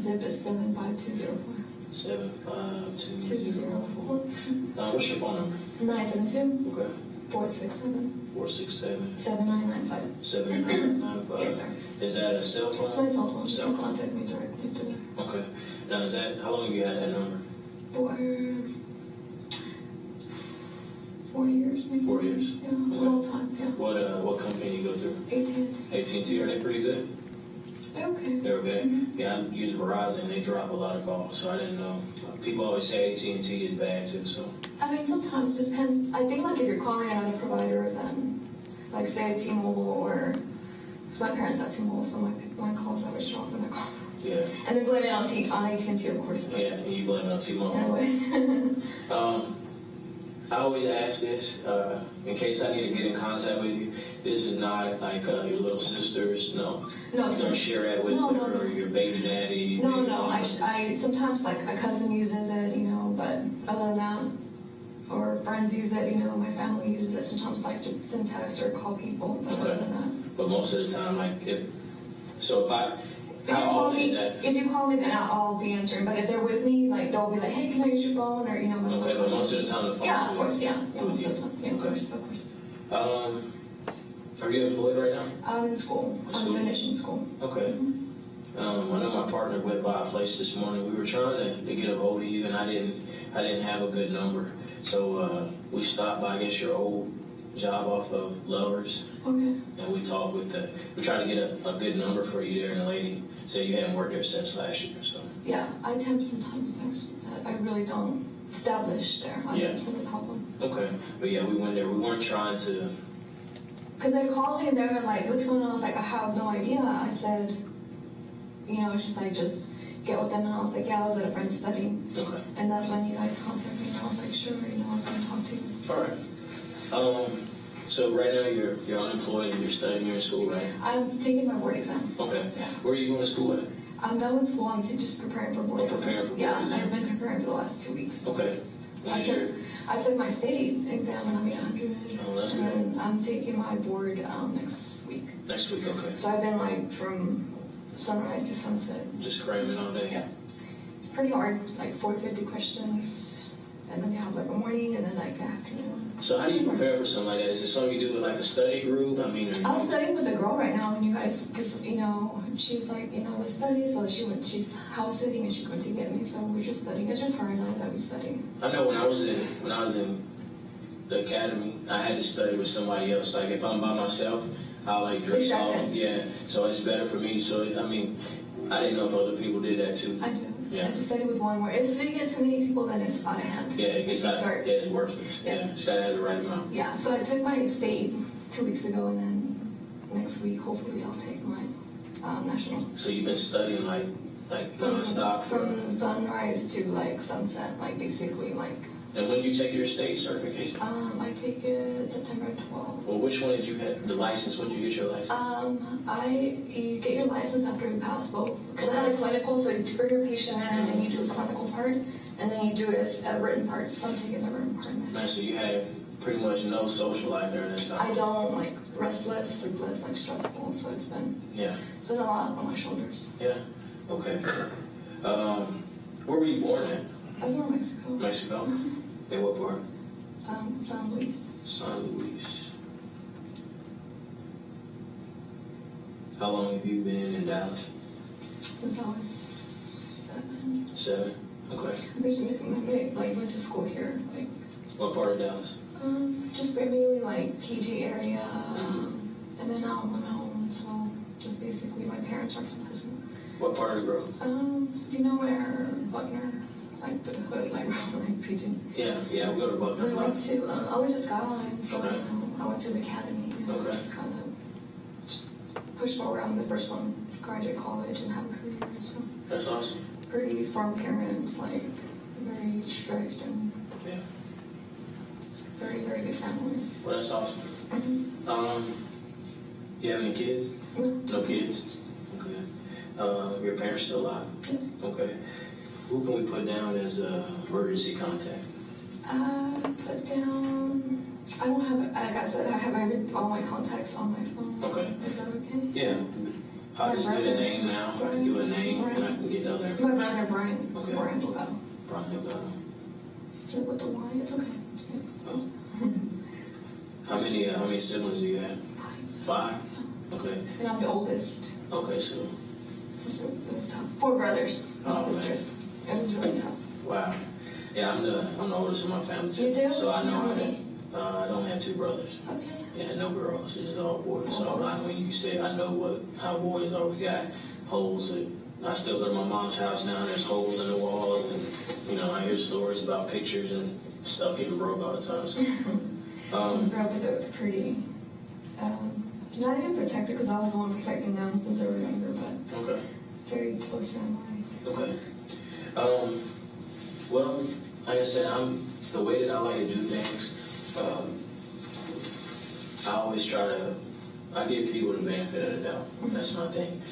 F: zip is 75204.
B: 75204. What's your phone number?
F: 972
B: Okay.
F: 467
B: 467
F: 7995.
B: 7995.
F: Yes, sir.
B: Is that a cell phone?
F: It's my cell phone. You
B: Cell
F: can
B: phone.
F: contact me directly through there.
B: Okay. Now, is that, how long have you had that number?
F: For 4 years, maybe.
B: 4 years?
F: Yeah, a long time, yeah.
B: What company do you go through?
F: 18.
B: AT&T, are they pretty good?
F: They're okay.
B: They're okay? Yeah, I use Verizon, they drop a lot of calls, so I didn't know. People always say AT&T is bad too, so.
F: I mean, sometimes it depends. I think, like, if you're calling another provider, then, like, say a T-Mobile, or if my parents have T-Mobile, so my calls always drop when they're calling.
B: Yeah.
F: And then blame it on AT&T, of course.
B: Yeah, and you blame it on T-Mobile.
F: Anyway.
B: I always ask this, in case I need to get in contact with you. This is not like your little sisters, no.
F: No,
B: You
F: sir.
B: don't share that with
F: No,
B: her,
F: no, no.
B: or your baby daddy.
F: No,
B: baby
F: no.
B: mama.
F: I sometimes, like, a cousin uses it, you know, but other than that, or friends use it, you know, my family uses it. Sometimes, like, to send text or call people, but other than that.
B: But most of the time, like, how
F: If you call
B: often
F: me,
B: is that?
F: if you call me, then I'll be answering. But if they're with me, like, they'll be like, "Hey, can I use your phone?" Or, you know,
B: Okay, but most of the time the phone.
F: yeah, of course, yeah,
B: With
F: most
B: you.
F: of the time, yeah, of
B: Okay.
F: course, of course.
B: Are you employed right now?
F: I'm in school. I'm
B: School?
F: finishing school.
B: Okay. I know my partner went by a place this morning. We were trying to get a hold of you, and I didn't have a good number. So we stopped by, I guess, your old job off of Lovers,
F: Okay.
B: and we talked we tried to get a good number for you there, and the lady said you hadn't worked there since last year. So
F: Yeah, I temp sometimes there. So I really don't establish there. I
B: Yeah.
F: temp some of the help them.
B: okay, but yeah, we went there. We weren't trying to.
F: Because they called me and they were like, "What's going on?" I was like, "I have no idea." I said, you know, it's just like, just get with them. And I was like, "Yeah, I was at a friend's study."
B: Okay.
F: And that's when you guys contacted me. And I was like, "Sure, you know, I'm going to talk to you."
B: All right. So right now you're unemployed and you're studying. You're in school, right?
F: I'm taking my board exam.
B: Okay.
F: Yeah.
B: Where are you going to school at?
F: I'm done with school. I'm just preparing for board exam.
B: Preparing for board
F: Yeah,
B: exam.
F: I've been preparing for the last 2 weeks.
B: Okay.
F: I took my state exam and I made 100.
B: Oh, that's
F: and
B: good.
F: then I'm taking my board next week.
B: Next week, okay.
F: So I've been like from sunrise to sunset.
B: Just cramming all day.
F: Yeah. It's pretty hard, like 450 questions, and then you have like a morning and then like an afternoon.
B: So how do you prepare for something like that? Is it something you do with like a study group? I mean,
F: I was studying with a girl right now, and you guys, because you know, she's like, you know, let's study. So she's house sitting, and she's going to get me. So we're just studying. It's just her and I that we study.
B: I know when I was in the academy, I had to study with somebody else. Like if I'm by myself, I'll like drift off.
F: Exactly.
B: Yeah. So it's better for me. So I mean, I didn't know if other people did that too.
F: I do.
B: Yeah.
F: I just study with one more. If you get too many people, then it's out of hand.
B: Yeah, it gets
F: You
B: out.
F: start-
B: Yeah, it's worthless.
F: Yeah.
B: Yeah. Just gotta have the right amount.
F: Yeah, so I took my state 2 weeks ago, and then next week, hopefully, I'll take my national.
B: So you've been studying like nonstop
F: From sunrise to like sunset, like basically like.
B: And when did you take your state certification?
F: I take it September 12th.
B: Well, which one did you have the license? When did you get your license?
F: You get your license after you pass both. Because I had a clinical, so you bring your patient in and then you do a clinical part, and then you do a written part. So I'm taking the written part.
B: Man, so you had pretty much no social life during this time.
F: I don't like restless, sleepless, like stressful. So it's been
B: Yeah.
F: a lot on my shoulders.
B: Yeah. Okay. Where were you born at?
F: I was born in Mexico.
B: Mexico. In what part?
F: San Luis.
B: San Luis. How long have you been in Dallas?
F: Since I was 7.
B: 7. Okay.
F: Went to school here. Like,
B: What part of Dallas?
F: just mainly like PG area. And then now I'm on my own. So just basically my parents are from Husband.
B: What part of the grove?
F: Do you know where Buckner? Like the hood, like PG.
B: Yeah, we go to
F: I
B: Buckner.
F: went to I went to Skyline, so
B: Okay.
F: I went to the academy.
B: Okay.
F: Just kind of just pushed forward. I'm the first one to graduate college and have a career. So
B: That's awesome.
F: pretty firm parents, like very strict and
B: Yeah.
F: very very good family.
B: Well, that's awesome. You have any kids? No kids? Okay. Your parents still alive?
F: Yes.
B: Okay. Who can we put down as emergency contact?
F: Put down. I don't have. Like I said, I have all my contacts on my phone.
B: Okay.
F: Is that okay?
B: Yeah. I'll just get a name now. I can give a name and I can get the other.
F: My brother, Brian.
B: Okay.
F: Brian Delgado.
B: Brian Delgado.
F: With the Y, it's okay.
B: Oh. How many siblings do you have? 5? Okay.
F: And I'm the oldest.
B: Okay, so.
F: It was tough. 4 brothers, no sisters. Man. It was really tough.
B: Wow. Yeah, I'm the oldest in my family too.
F: You do?
B: So I know
F: How many?
B: I don't have 2 brothers.
F: Okay.
B: Yeah, no girls. It's just all boys.
F: All
B: So
F: boys.
B: when you say I know how boys are, we got holes. I still go to my mom's house now. And there's holes in the walls, and I hear stories about pictures and stuff getting broke all the time. So.
F: I grew up with a pretty, not even protected because I was the one protecting them since they were younger, but
B: Okay.
F: very close family.
B: Okay. Well, like I said, the way that I like to do things. I always I give people the benefit of the doubt. That's my thing.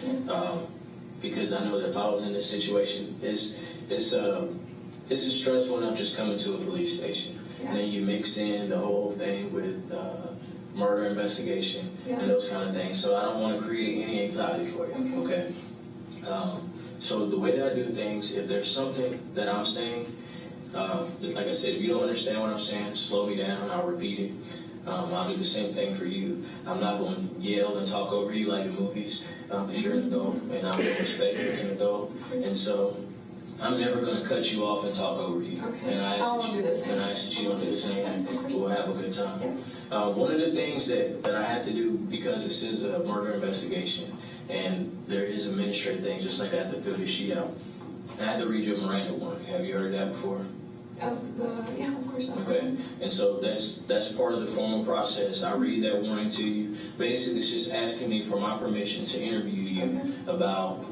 B: Because I know that if I was in this situation, it's just stressful enough just coming to a police station.
F: Yeah.
B: And then you mix in the whole thing with murder investigation and those kind of things. So I don't want to create any anxiety for you, okay? So the way that I do things, if there's something that I'm saying, like I said, if you don't understand what I'm saying, slow me down, I'll repeat it. I'll do the same thing for you. I'm not going to yell and talk over you like in movies, because you're an adult, and I'm going to respect you as an adult. And so I'm never going to cut you off and talk over you.
F: Okay.
B: And I ask that you don't do the same. We'll have a good time. One of the things that I had to do, because this is a murder investigation, and there is administrative things, just like I have to fill this sheet out, I have to read you a Miranda warning. Have you heard that before?
F: Yeah, of course.
B: Okay, and so that's part of the formal process. I read that warning to you. Basically, it's just asking me for my permission to interview you about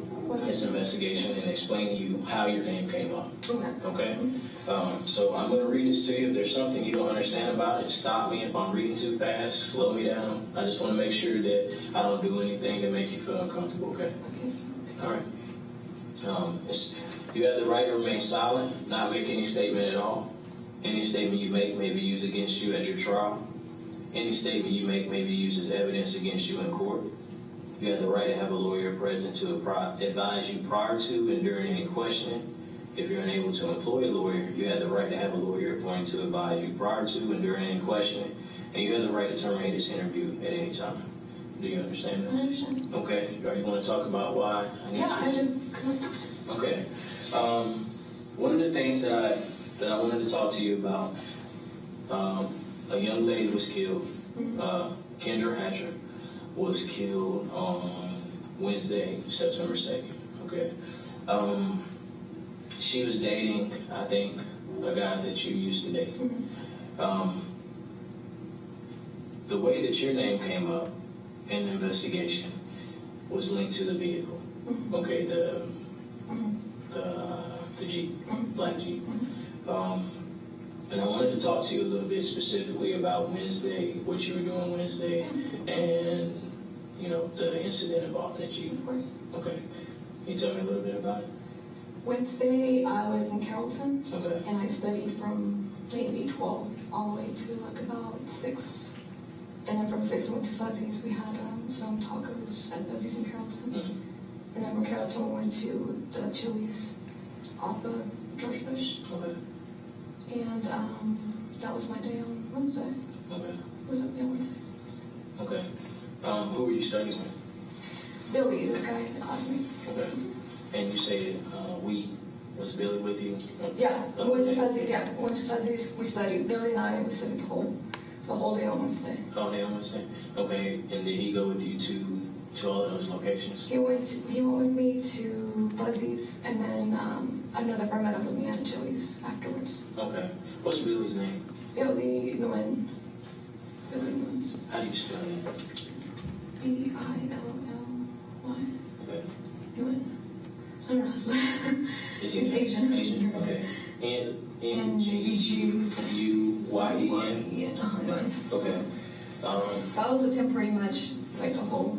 B: this investigation and explain to you how your name came up. Okay? So I'm going to read this to you. If there's something you don't understand about it, stop me. If I'm reading too fast, slow me down. I just want to make sure that I don't do anything to make you feel uncomfortable, okay? All right. You have the right to remain silent, not make any statement at all. Any statement you make may be used against you at your trial. Any statement you make may be used as evidence against you in court. You have the right to have a lawyer present to advise you prior to and during any questioning. If you're unable to employ a lawyer, you have the right to have a lawyer appointed to advise you prior to and during any questioning. And you have the right to terminate this interview at any time. Do you understand that?
F: I understand.
B: Okay. Are you going to talk about why?
F: I do.
B: Okay. One of the things that I wanted to talk to you about, a young lady was killed. Kendra Hatcher was killed on Wednesday, September 2nd. Okay. She was dating, I think, a guy that you used to date. The way that your name came up in the investigation was linked to the vehicle. Okay, the Jeep, black Jeep. And I wanted to talk to you a little bit specifically about Wednesday, what you were doing Wednesday, and, the incident involved in the Jeep.
F: Of course.
B: Okay. Can you tell me a little bit about it?
F: Wednesday, I was in Carrollton,
B: Okay.
F: and I studied from maybe 12 all the way to about 6. And then from 6 we went to Fuzzy's. We had some tacos at Fuzzy's in Carrollton. And then from Carrollton we went to the Chili's off of George Bush.
B: Okay.
F: And that was my day on Wednesday.
B: Okay.
F: Was it Wednesday?
B: Okay. Who were you studying with?
F: Billy, this guy, the classmate.
B: Okay. And you said was Billy with you?
F: Yeah, we went to Fuzzy's. Yeah, we went to Fuzzy's. We studied. Billy and I, we studied the whole day on Wednesday.
B: All day on Wednesday. Okay. And did he go with you to all of those locations?
F: He went with me to Fuzzy's, and then another friend met up with me at Chili's afterwards.
B: Okay. What's Billy's name?
F: Billy Nguyen. Billy Nguyen.
B: How do you spell that?
F: Billy.
B: Okay.
F: Nguyen. I don't know how to spell it.
B: Is
F: He's
B: he
F: Asian.
B: Asian. Okay. Nguyen.
F: Nguyen.
B: Okay.
F: So I was with him pretty much like the whole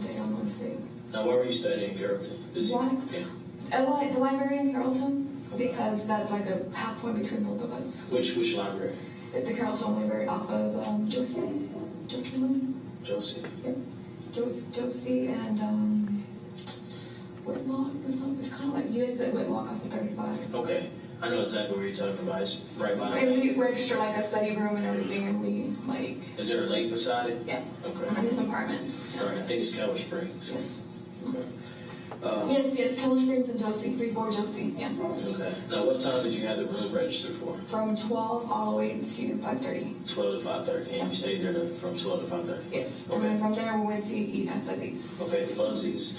F: day on Wednesday.
B: Now, where were you studying in Carrollton?
F: Why?
B: Yeah.
F: The library in Carrollton, because that's like the half point between both of us.
B: Which library?
F: At the Carrollton Library off of Josie.
B: Josie.
F: Yep. Josie and Whitlock. It's kind of like you exit Whitlock off of 35.
B: Okay. I know exactly where you're talking about. It's right behind.
F: And we register like a study room and everything, and we like.
B: Is there a lake beside it?
F: Yeah.
B: Okay.
F: And there's apartments.
B: All right. I think it's Keller Springs.
F: Yes.
B: Okay.
F: Yes, Keller Springs and Josie, 34 Josie, yeah.
B: Okay. Now, what time did you have the room registered for?
F: From 12 all the way to 5:30.
B: 12 to 5:30, and you stayed there from 12 to 5:30?
F: Yes.
B: Okay.
F: And then from there we went to eat at Fuzzy's.
B: Okay, Fuzzy's.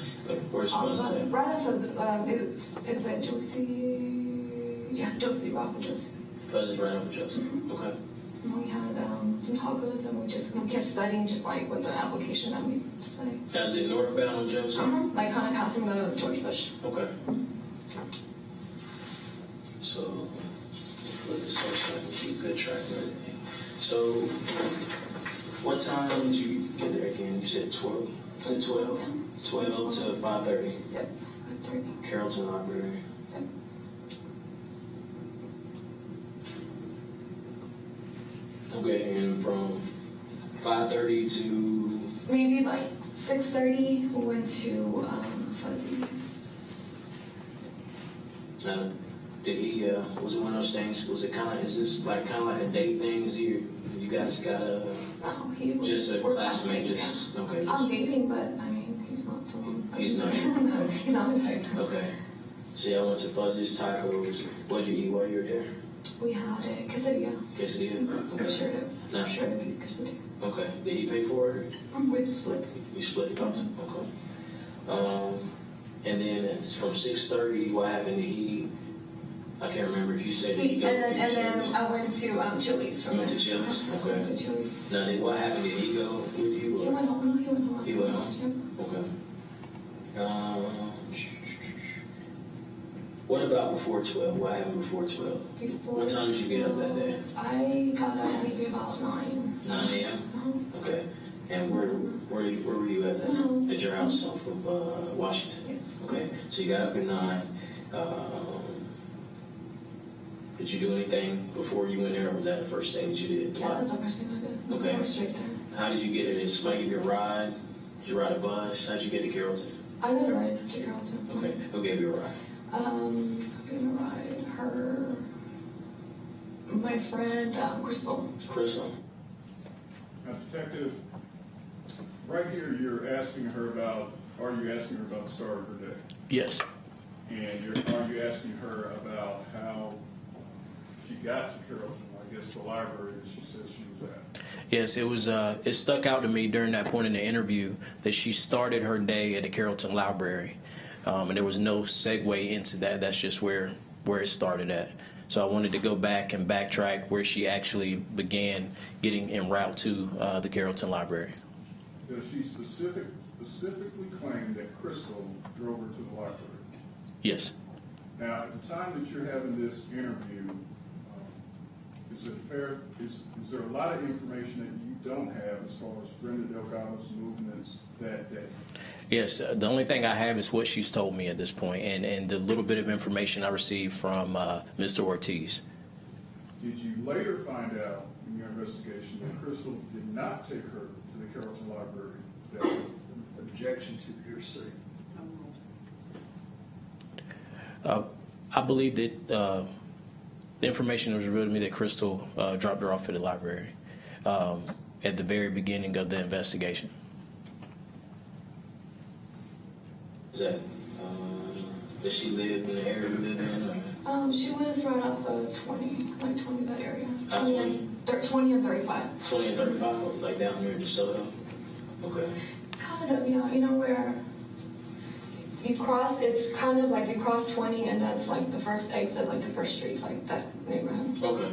B: Where's Fuzzy's at?
F: Right after, it's at Josie, yeah, Josie, right after Josie.
B: Fuzzy's right after Joseph.
F: Mm-hmm.
B: Okay.
F: And we had some tacos, and we kept studying just like with the application that we studied.
B: Now, is it northbound on Joseph?
F: Like kind of passing the George Bush.
B: Okay. So, look at this so I can keep good track of everything. So, what time did you get there again? You said 12? You said 12? 12 to 5:30?
F: Yep, 5:30.
B: Carrollton Library.
F: Yep.
B: Okay, and from 5:30 to...
F: Maybe like 6:30, we went to Fuzzy's.
B: Did he, was it one of those things, was it kind of, is this like kind of like a date thing? Is he, you guys got a,
F: No, he was
B: just a
F: we're
B: classmate,
F: classmates,
B: just,
F: yeah.
B: okay.
F: I'm dating, but I mean, he's not someone.
B: He's not.
F: No, he's not my type.
B: Okay. So y'all went to Fuzzy's Tacos. What'd you eat while you were there?
F: We had a quesadilla.
B: Quesadilla?
F: I'm
B: Okay.
F: sure
B: No.
F: to be quesadilla.
B: Okay. Did he pay for it?
F: We split.
B: You split the cost? Okay. And then it's from 6:30, what happened? Did he, I can't remember if you said did he go
F: And then
B: to
F: I went to Chili's from
B: You went
F: there.
B: to Chili's?
F: I
B: Okay.
F: went to Chili's.
B: Now, what happened? Did he go with you?
F: He
B: Or?
F: went home. No, he went home.
B: He went home?
F: Yeah.
B: Okay. What about before 12? What happened before 12?
F: Before
B: What time did you get up that day?
F: I got up maybe about 9.
B: 9 a.m.?
F: Uh-huh.
B: Okay. And where were you at that?
F: My house.
B: At your house off of Washington?
F: Yes.
B: Okay. So you got up at 9. Did you do anything before you went there, or was that the first thing that you did?
F: Yeah, that's the first thing I did.
B: Okay.
F: I went straight there.
B: How did you get it? Did somebody give you a ride? Did you ride a bus? How did you get to Carrollton?
F: I got a ride to Carrollton.
B: Okay. Who gave you a ride?
F: I'm gonna ride her, my friend, Crystal.
B: Crystal.
C: Now, Detective, right here, you're asking her about, are you asking her about the start of her day?
B: Yes.
C: And are you asking her about how she got to Carrollton, I guess the library that she says she was at?
B: Yes, it was. It stuck out to me during that point in the interview that she started her day at the Carrollton Library, and there was no segue into that. That's just where it started at. So I wanted to go back and backtrack where she actually began getting en route to the Carrollton Library.
C: Does she specifically claim that Crystal drove her to the library?
B: Yes.
C: Now, at the time that you're having this interview, is there a lot of information that you don't have as far as Brenda Delgado's movements that day?
B: Yes, the only thing I have is what she's told me at this point, and the little bit of information I received from Mr. Ortiz.
C: Did you later find out in your investigation that Crystal did not take her to the Carrollton Library that day?
D: Objection to hearsay.
B: I believe that the information that was revealed to me that Crystal dropped her off at the library at the very beginning of the investigation. Is that, does she live in the area you live in? Or?
F: She lives right off of 20, like 20, that area.
B: 20
F: and 35.
B: 20 and 35, like down here in DeSoto? Okay.
F: Kind of, yeah. You know where you cross, it's kind of like you cross 20 and that's like the first exit, like the first streets, like that neighborhood.
B: Okay.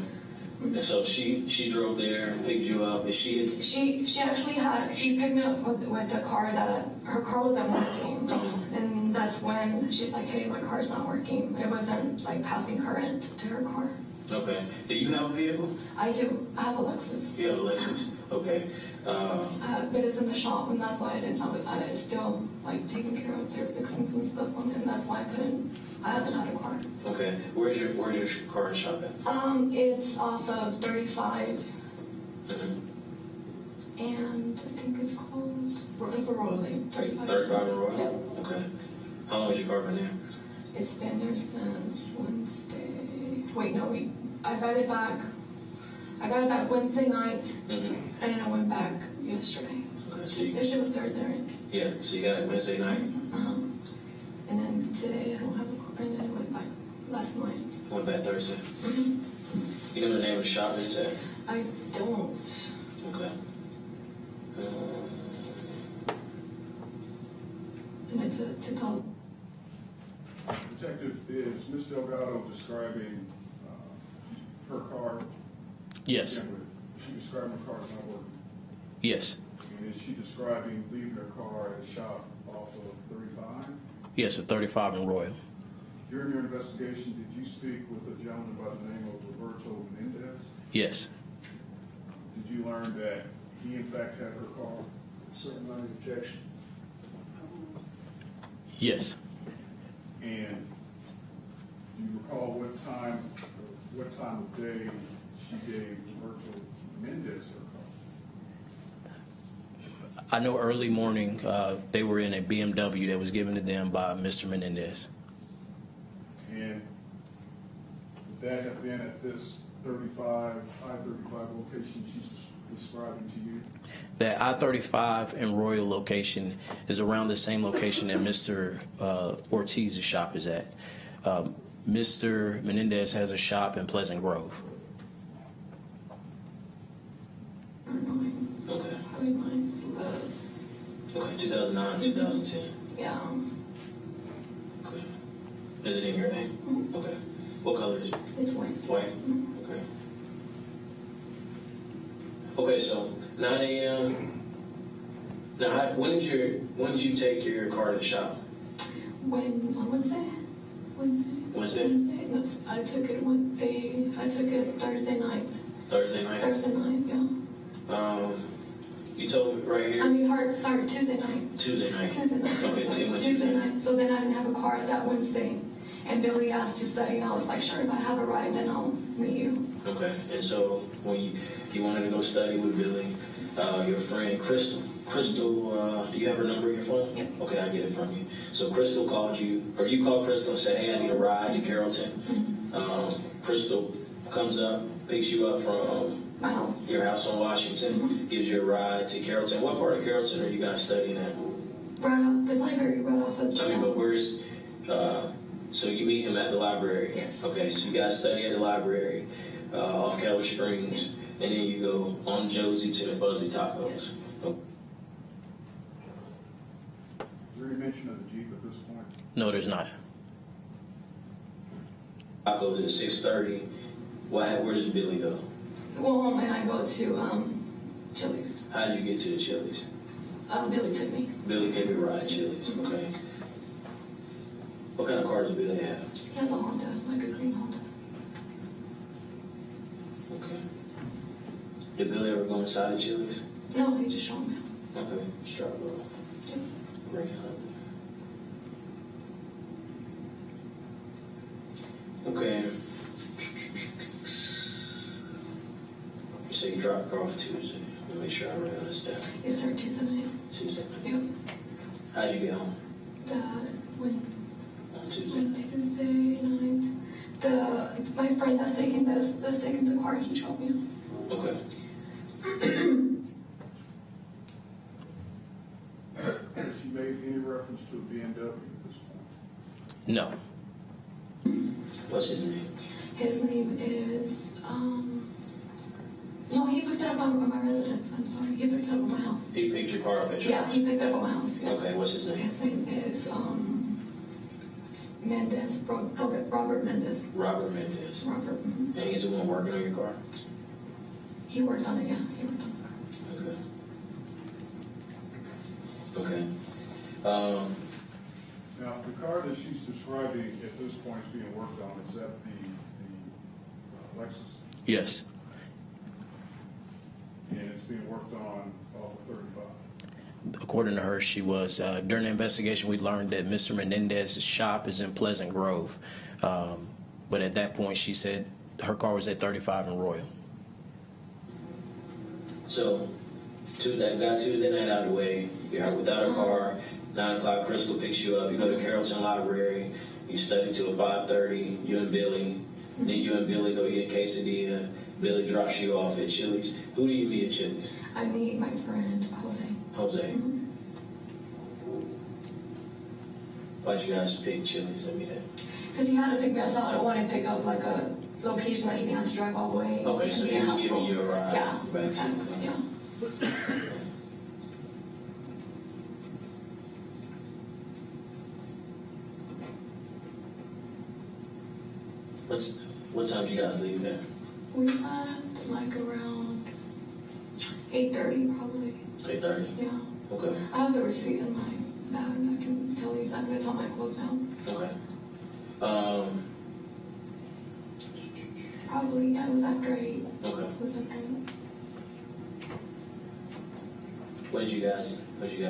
B: And so she drove there, picked you up. Is she
F: She picked me up with the car that, her car wasn't working. And that's when she's like, hey, my car's not working. It wasn't like passing current to her car.
B: Okay. Do you have a vehicle?
F: I do. I have a Lexus.
B: You have a Lexus? Okay.
F: But it's in the shop, and that's why I didn't have it. I was still like taking care of their fixings and stuff on it, and that's why I haven't had a car.
B: Okay. Where's your car and shop at?
F: It's off of 35,
B: Mm-hmm.
F: and I think it's called Royal Lane, 35.
B: 35 and Royal?
F: Yeah.
B: Okay.
G: How long has your car been there?
F: It's been there since Wednesday. Wait, no, I got it back. I got it back Wednesday night, and then I went back yesterday.
G: Okay, so you,
F: This shit was Thursday, right?
G: yeah, so you got it Wednesday night?
F: And then today I don't have a car, and then I went back last night.
G: Went back Thursday? You know the name of the shop it's at?
F: I don't.
G: Okay.
F: And it's a 2000.
C: Detective, is Ms. Delgado describing her car?
B: Yes.
C: Is she describing her car as not working?
B: Yes.
C: And is she describing leaving her car at a shop off of 35?
B: Yes, at 35 in Royal.
C: During your investigation, did you speak with a gentleman by the name of Roberto Menendez?
B: Yes.
C: Did you learn that he in fact had her car?
D: Second line of objection.
B: Yes.
C: And do you recall what time of day she gave Roberto Menendez her car?
B: I know early morning they were in a BMW that was given to them by Mr. Menendez.
C: And would that have been at this 535 location she's describing to you?
B: That I-35 and Royal location is around the same location that Mr. Ortiz's shop is at. Mr. Menendez has a shop in Pleasant Grove.
G: Okay.
F: I mean, mine.
G: Okay, 2009, 2010.
F: Yeah.
G: Okay. Is it in your name? Okay. What color is it?
F: It's white.
G: White? Okay. Okay, so 9 a.m. Now, when did you take your car to the shop?
F: On Wednesday?
G: Wednesday?
F: No, I took it Thursday night.
G: Thursday night?
F: Thursday night, yeah.
G: You told me right here?
F: I mean, sorry, Tuesday night.
G: Tuesday night.
F: Tuesday night.
G: Okay,
F: Sorry,
G: so you went
F: Tuesday night. So then I didn't have a car that Wednesday. And Billy asked to study, and I was like, sure, if I have a ride, then I'll meet you.
G: Okay, and so when you wanted to go study with Billy, your friend Crystal, do you have her number in your phone?
F: Yep.
G: Okay, I get it from you. So Crystal called you, or you called Crystal and said, hey, I need a ride to Carrollton. Crystal comes up, picks you up from
F: My house.
G: your house on Washington, gives you a ride to Carrollton. What part of Carrollton are you guys studying at?
F: Right off the library, right off of
G: I mean, but where's, so you meet him at the library?
F: Yes.
G: Okay, so you guys study at the library off Keller Springs,
F: Yes.
G: and then you go on Josie to the Fuzzy Tacos.
F: Yes.
G: Okay.
C: Is there any mention of the Jeep at this point?
B: No, there's not.
G: Tacos at 6:30. Where does Billy go?
F: Well, and I go to Chili's.
G: How did you get to the Chili's?
F: Billy took me.
G: Billy gave you a ride to Chili's. Okay. What kind of car does Billy have?
F: He has a Honda, like a green Honda.
G: Okay. Did Billy ever go inside the Chili's?
F: No, he just showed me.
G: Okay. Start with
F: Yes.
G: green Honda. Okay. So you dropped the car on Tuesday. Let me make sure I write this down.
F: Yes, sir, Tuesday night.
G: Tuesday.
F: Yep.
G: How'd you get home
F: When
G: on Tuesday?
F: Tuesday night, my friend that's taking the car, he dropped me off.
G: Okay.
C: Has she made any reference to a BMW at this point?
B: No.
G: What's his name?
F: His name is, no, he picked it up at my residence. I'm sorry, he picked it up at my house.
G: He picked your car up at your
F: Yeah,
G: house?
F: he picked it up at my house. Yeah.
G: Okay, what's his name?
F: His name is Mendez, Robert Mendez.
G: Robert Mendez.
F: Robert.
G: And he's the one working on your car?
F: He worked on it, yeah. He worked on the car.
G: Okay.
C: Now, the car that she's describing at this point is being worked on, is that the Lexus?
B: Yes.
C: And it's being worked on off of 35?
B: According to her, she was. During the investigation, we learned that Mr. Menendez's shop is in Pleasant Grove. But at that point, she said her car was at 35 in Royal.
G: So, Tuesday night out of the way, you're out without a car, 9 o'clock, Crystal picks you up. You go to Carrollton Library. You study till 5:30. You and Billy. Then you and Billy go eat a quesadilla. Billy drops you off at Chili's. Who do you meet at Chili's?
F: I meet my friend, Jose.
G: Jose. Why'd you guys pick Chili's? I mean,
F: Because he had to pick me up, so I don't want to pick up like a location that he didn't have to drive all the way.
G: okay, so he was giving you a ride.
F: Yeah,
G: Back
F: exactly,
G: to
F: yeah.
G: What time did you guys leave there?
F: We left like around 8:30 probably.
G: 8:30?
F: Yeah.
G: Okay.
F: I have the receipt in my bag. I can tell you exactly. It's on my clothes now.
G: Okay.
F: Probably, yeah, it was after 8.
G: Okay.
F: It was after 8.
G: What did you guys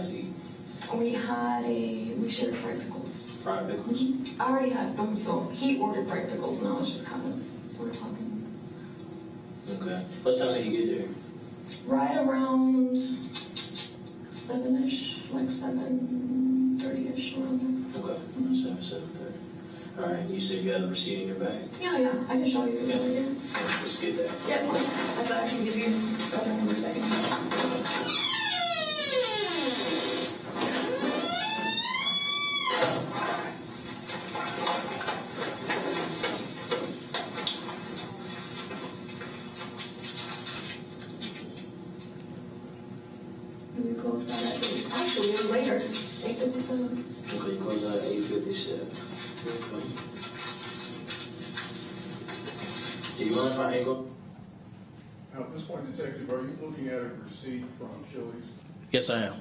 G: eat?
F: We shared fried pickles.
G: Fried pickles?
F: I already had them, so he ordered fried pickles, and I was just kind of, we were talking.
G: Okay. What time did you get there?
F: Right around 7-ish, like 7:30-ish, around there.
G: Okay. 7:30. All right. You said you had a receipt in your bag?
F: Yeah, I can show you
G: Yeah.
F: later.
G: Let's get that.
F: Yeah, of course. I thought I can give you other numbers I can have. We closed out at 8. Actually, we're later. 8:57.
G: Okay, you close out at 8:57. Okay. Do you mind if I hang up?
C: Now, at this point, Detective, are you looking at a receipt from Chili's?
B: Yes, I am.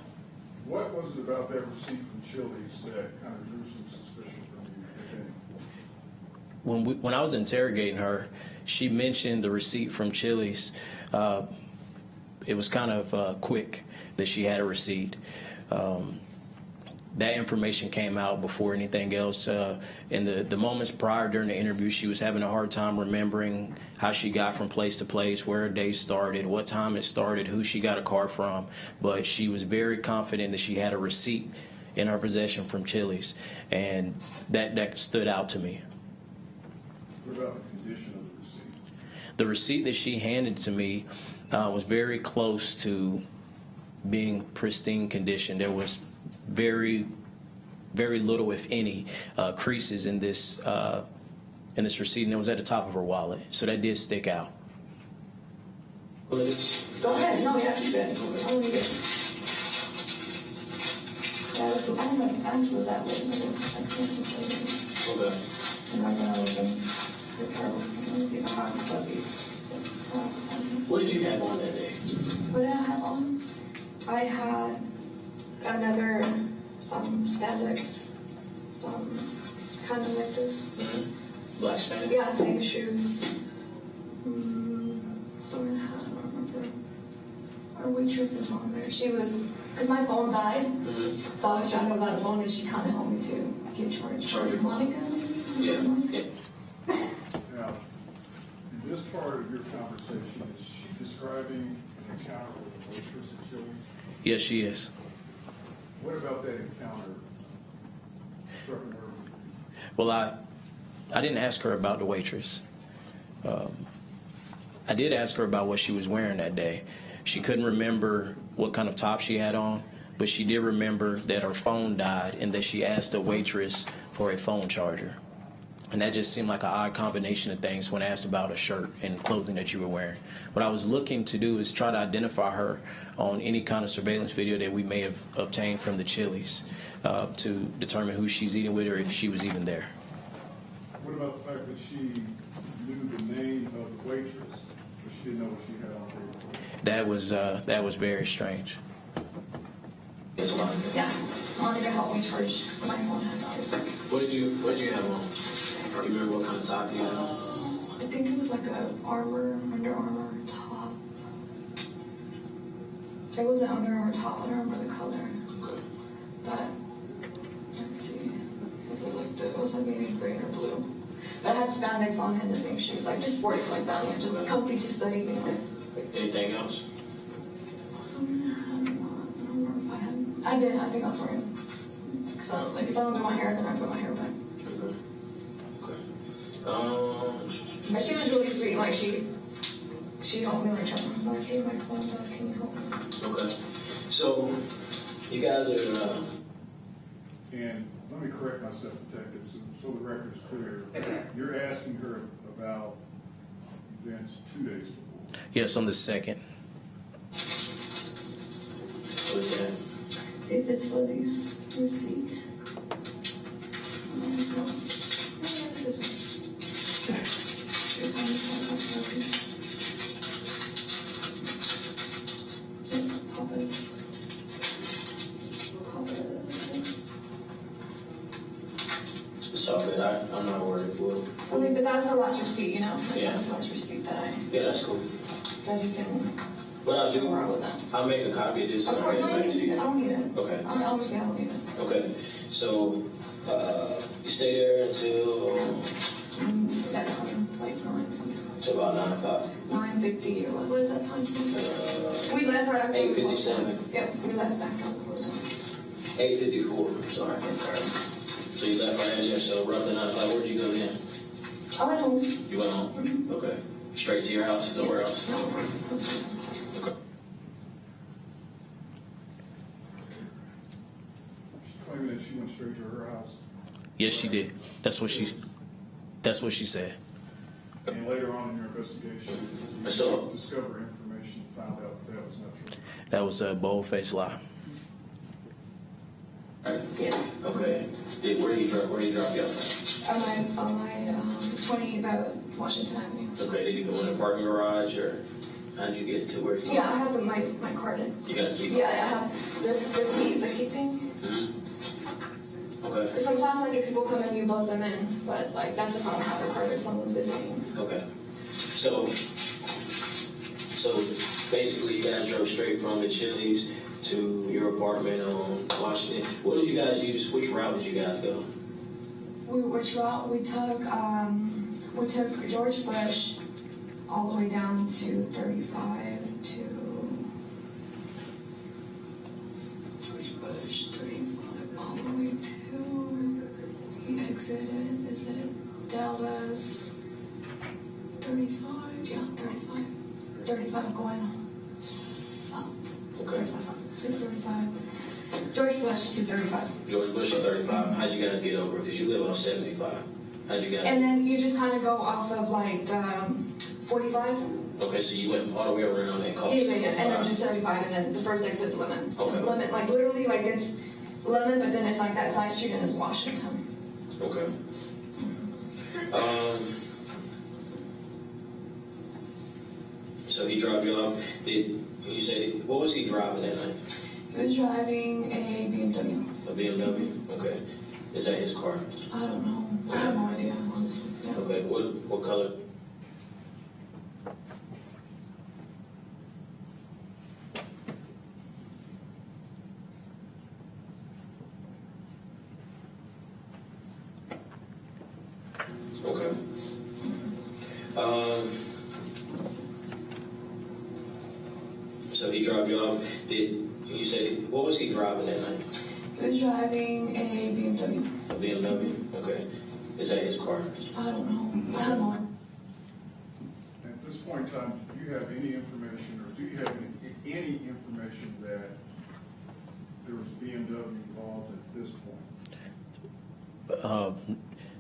C: What was it about that receipt from Chili's that kind of drew some suspicion from you, if any?
B: When I was interrogating her, she mentioned the receipt from Chili's. It was kind of quick that she had a receipt. That information came out before anything else. In the moments prior during the interview, she was having a hard time remembering how she got from place to place, where her day started, what time it started, who she got a car from. But she was very confident that she had a receipt in her possession from Chili's, and that stood out to me.
C: What about the condition of the receipt?
B: The receipt that she handed to me was very close to being pristine condition. There was very little, if any, creases in this receipt, and it was at the top of her wallet, so that did stick out.
F: Go ahead. No, yeah, keep it. I'll leave it. Yeah, I don't know if Ange was that late, but it was, I can't just say it.
G: Okay.
F: And that's when I was in Ricardo. Let me see if I have the fuzzies.
G: What did you have on that day?
F: What did I have on? I had another spandex, kind of like this.
G: Mm-hmm. Black spandex?
F: Yeah, same shoes. Someone had, I don't remember. Our waitress is on there. She was, because my phone died, so I was trying to go without a phone, and she kind of helped me to get charged. Monica, maybe?
G: Yeah.
C: Now, in this part of your conversation, is she describing an encounter with a waitress at Chili's?
B: Yes, she is.
C: What about that encounter struck a nerve with you?
B: Well, I didn't ask her about the waitress. I did ask her about what she was wearing that day. She couldn't remember what kind of top she had on, but she did remember that her phone died and that she asked the waitress for a phone charger. And that just seemed like an odd combination of things when asked about a shirt and clothing that you were wearing. What I was looking to do is try to identify her on any kind of surveillance video that we may have obtained from the Chili's to determine who she's eating with or if she was even there.
C: What about the fact that she knew the name of the waitress, but she didn't know what she had on her?
B: That was very strange.
F: Yeah, Monica helped me charge because my phone had died.
G: What did you have on? Do you remember what kind of top you had on?
F: I think it was like a Under Armour top. It wasn't Under Armour top, I don't remember the color.
G: Okay.
F: But, let's see. It was like maybe green or blue. But I had spandex on and the same shoes, like just sports like that, yeah, just comfy to study, you know.
G: Anything else?
F: I don't remember if I had. I did, I think I was wearing So, like, if I don't do my hair, then I put my hair back.
G: Okay.
F: But she was really sweet. Like, she helped me, like, try to, like, hey, my phone, can you help me?
G: Okay. So, you guys are,
C: And let me correct myself, Detective, so the record is clear. You're asking her about events 2 days before.
B: Yes, on the 2nd.
G: what is that?
F: See if it's Fuzzy's receipt. No, it's not. Yeah, this is. Papa's.
G: It's all good. I'm not worried. Well,
F: I mean, but that's the last receipt, you know? Like,
G: Yeah.
F: that's the last receipt that
G: that's cool.
F: you can
G: What I'll
F: show where I
G: do,
F: was at.
G: I'll make a copy of this and
F: Of
G: I'll
F: course,
G: get it
F: no,
G: back to you.
F: I don't need it.
G: Okay.
F: I mean, obviously, I don't need it.
G: Okay. So, you stay there until
F: That time, like 9 something.
G: it's about 9 o'clock.
F: 9:50 or what is that time? We left right after.
G: 8:57.
F: Yep, we left back on the close time.
G: 8:54. Sorry.
F: Yes, sir.
G: So you left right there. So roughly 9 o'clock. Where'd you go then?
F: I went home.
G: You went home. Okay. Straight to your house. Nowhere else.
F: No, it's
G: Okay.
C: She's claiming that she went straight to her house,
B: Yes, she did. That's what she said.
C: and later on in your investigation, you
G: So-
C: discovered information, found out that was not true.
B: That was a bold-faced lie.
F: Yeah.
G: Okay. Where do you drop you off
F: On my 20, the Washington Avenue.
G: at? Okay. Did you go in the parking garage or how'd you get to where you?
F: Yeah, I have my card in.
G: You got a key?
F: Yeah, I have the key thing.
G: Mm-hmm. Okay.
F: Because sometimes, like, if people come in, you buzz them in. But, like, that's if I don't have a card or someone's visiting.
G: Okay. So basically, you guys drove straight from the Chili's to your apartment on Washington. What did you guys use? Which route did you guys go?
F: Which route? We took George Bush all the way down to 35 to George Bush 35 all the way to he exited. Is it Dallas 35? Yeah, 35 going south.
G: Okay.
F: 635. George Bush to 35.
G: George Bush at 35. How'd you guys get over? Because you live on 75. How'd you guys?
F: And then you just kind of go off of like the 45.
G: Okay, so you went all the way around and called.
F: Yeah. And then just 35, and then the first exit Lemon.
G: Okay.
F: Lemon, like literally, like it's Lemon, but then it's like that side street and it's Washington.
G: Okay. So he dropped you off. You said what was he driving that night?
F: He was driving a BMW.
G: A BMW. Okay. Is that his car?
F: I don't know. I have no idea, honestly. Yeah.
G: Okay. What color? Okay. So he dropped you off. You said what was he driving that night?
F: He was driving a BMW.
G: A BMW. Okay. Is that his car?
F: I don't know. I have no idea.
C: At this point in time, do you have any information, or do you have any information that there was a BMW involved at this point?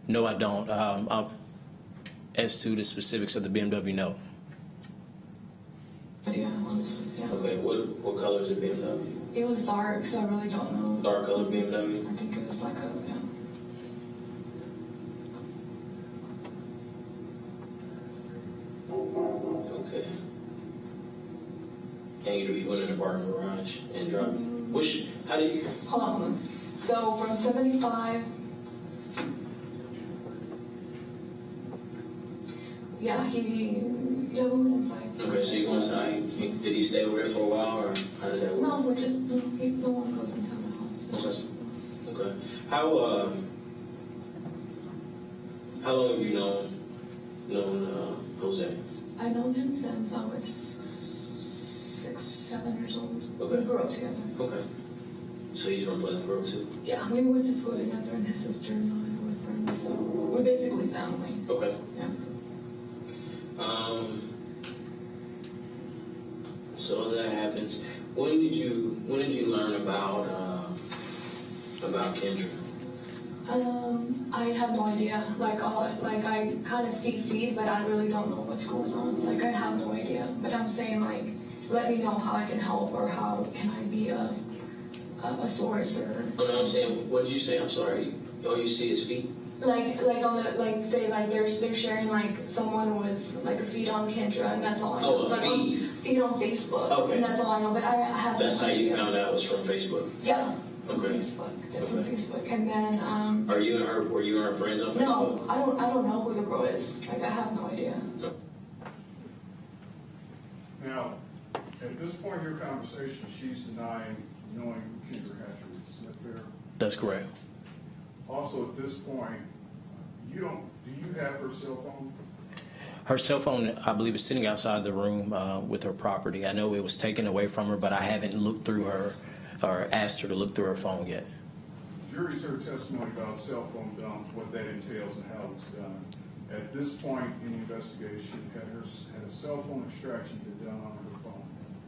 B: No, I don't. As to the specifics of the BMW, no.
F: Yeah, honestly. Yeah.
G: Okay. What color is the BMW?
F: It was dark, so I really don't know.
G: Dark colored BMW.
F: I think it was like a, yeah.
G: Okay. And you went in the parking garage and dropped. How did you?
F: Hold on. So from 75, yeah, he went inside.
G: Okay, so you go inside. Did he stay over there for a while, or how did that work?
F: No, we just, no one goes inside my house. We just-
G: Okay. How long have you known Jose?
F: I've known him since I was 6, 7 years old.
G: Okay.
F: We grew up together.
G: Okay. So he's from Pleasant Grove too?
F: Yeah, we went to school together, and his sister and I were friends, so we're basically family.
G: Okay.
F: Yeah.
G: So that happens. When did you learn about Kendra?
F: I have no idea. I kind of see feed, but I really don't know what's going on. Like, I have no idea. But I'm saying, like, let me know how I can help, or how can I be a source, or.
G: Oh, no, I'm saying, what did you say? I'm sorry. All you see is feet?
F: Like on the, like, say, like, they're sharing, like, someone was, like, a feed on Kendra, and that's all I know.
G: Oh, a feed?
F: Feed on Facebook,
G: Okay.
F: and that's all I know, but I have
G: That's
F: no
G: how you
F: idea.
G: found out it was from Facebook?
F: Yeah.
G: Okay.
F: Facebook, definitely
G: Okay.
F: Facebook. And then,
G: Were you and her friends on Facebook?
F: no, I don't know who the girl is. Like, I have no idea.
G: No.
C: Now, at this point in your conversation, she's denying knowing who Kendra Hatcher is. Is that fair?
B: That's correct.
C: Also, at this point, do you have her cell phone?
B: Her cell phone, I believe, is sitting outside the room with her property. I know it was taken away from her, but I haven't looked through her or asked her to look through her phone yet.
C: Jury's heard testimony about cell phone dump, what that entails and how it's done. At this point in the investigation, had a cell phone extraction been done on her phone?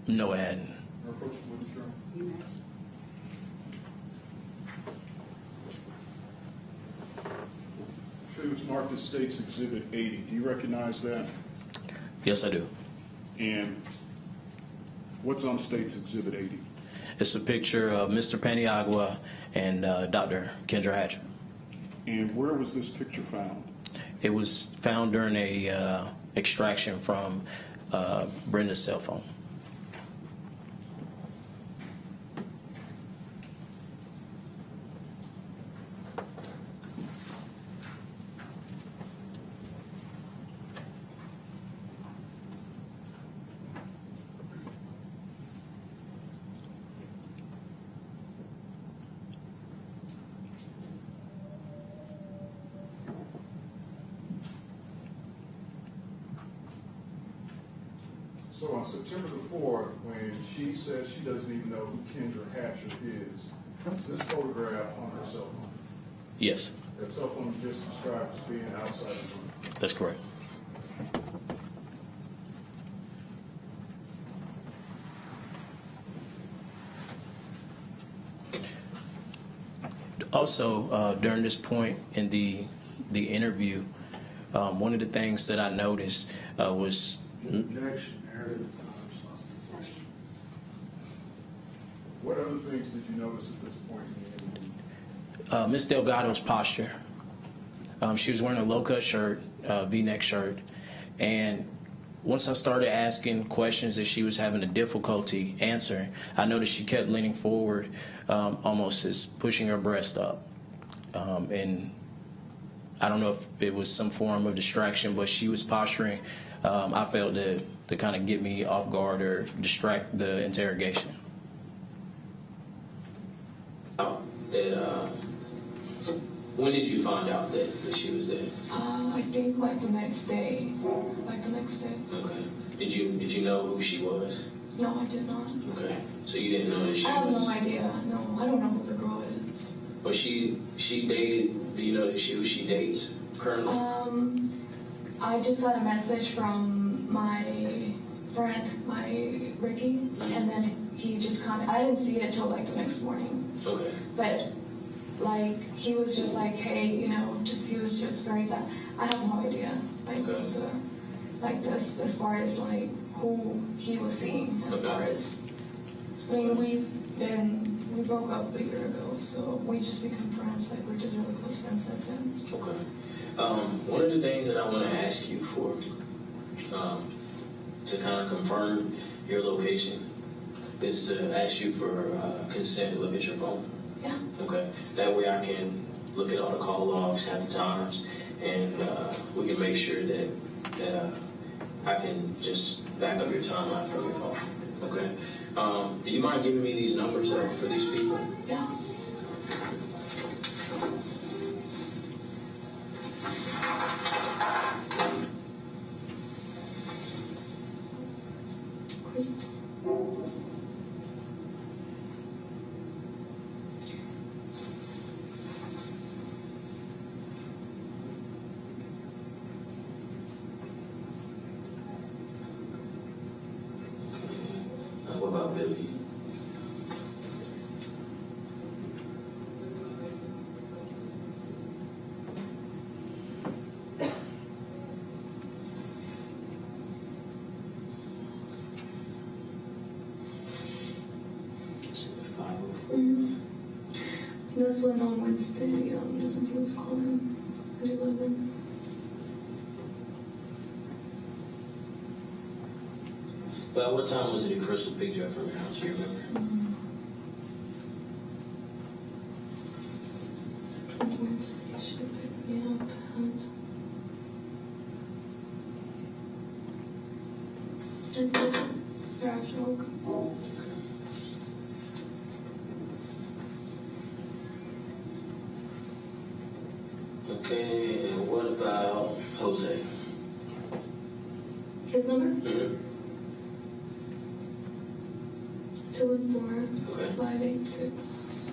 B: No, it hadn't.
C: Her approach was sure.
A: You may.
C: Sure, it's marked as State's Exhibit 80. Do you recognize that?
B: Yes, I do.
C: And what's on State's Exhibit 80?
B: It's a picture of Mr. Paniagua and Dr. Kendra Hatcher.
C: And where was this picture found?
B: It was found during a extraction from Brenda's cell phone.
C: So on September the 4th, when she says she doesn't even know who Kendra Hatcher is this photograph on her cell phone?
B: Yes,
C: That cell phone you just described as being outside the room.
B: that's correct. Also, during this point in the interview, one of the things that I noticed was
D: Objection, evidence, and other responses.
C: What other things did you notice at this point in the interview?
B: Ms. Delgado's posture. She was wearing a low-cut shirt, V-neck shirt, and once I started asking questions that she was having a difficulty answering, I noticed she kept leaning forward, almost as pushing her breast up. And I don't know if it was some form of distraction, but she was posturing, I felt, to kind of get me off guard or distract the interrogation.
G: When did you find out that she was there?
F: I think like the next day.
G: Okay. Did you know who she was?
F: No, I did not.
G: Okay. So you didn't know that she
F: I have
G: was?
F: no idea. No, I don't know who the girl is.
G: But she dated. Do you know who she dates currently?
F: I just got a message from my friend, my Ricky, and then he just kind of, I didn't see it till like the next morning.
G: Okay.
F: But like, he was just like, hey, you know, he was just very sad. I have no idea, like,
G: Okay.
F: as far as like who he was seeing, as
G: Okay.
F: far as, I mean, we broke up a year ago, so we just become friends, like, we're just really close friends since then.
G: Okay. One of the things that I want to ask you for, to kind of confirm your location, is to ask you for consent to look at your phone.
F: Yeah.
G: Okay. That way I can look at all the call logs, have the times, and we can make sure that I can just back up your timeline from your phone. Okay. Do you mind giving me these numbers for these people?
F: Yeah. That's when on Wednesday, that's when he was calling at 11.
G: About what time was it that Crystal picked you up from your house? You remember?
F: Wednesday, she picked me up and Garage Oak.
G: Okay, and what about Jose?
F: His number?
G: Mm-hmm.
F: 214
G: Okay.
F: 586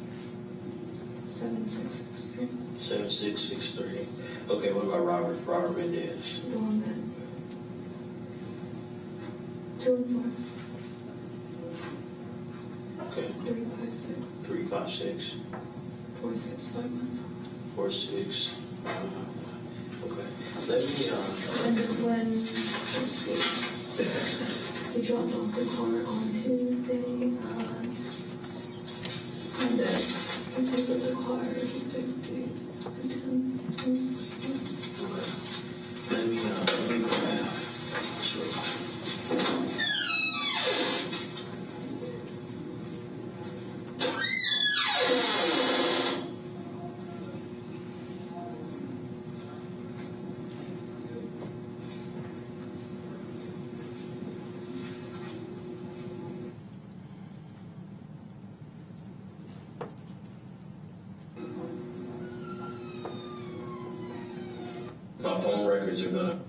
F: 7663.
G: 7663. Okay, what about Robert? Robert Mendez.
F: The one that 214
G: Okay.
F: 356
G: 356
F: 4651.
G: 46. Okay. Let me,
F: And this one, let's see. He dropped off the car on Tuesday. And this, he picked up the car. He picked it at 10.
G: okay. Let me grab. Sure. My phone records are gonna.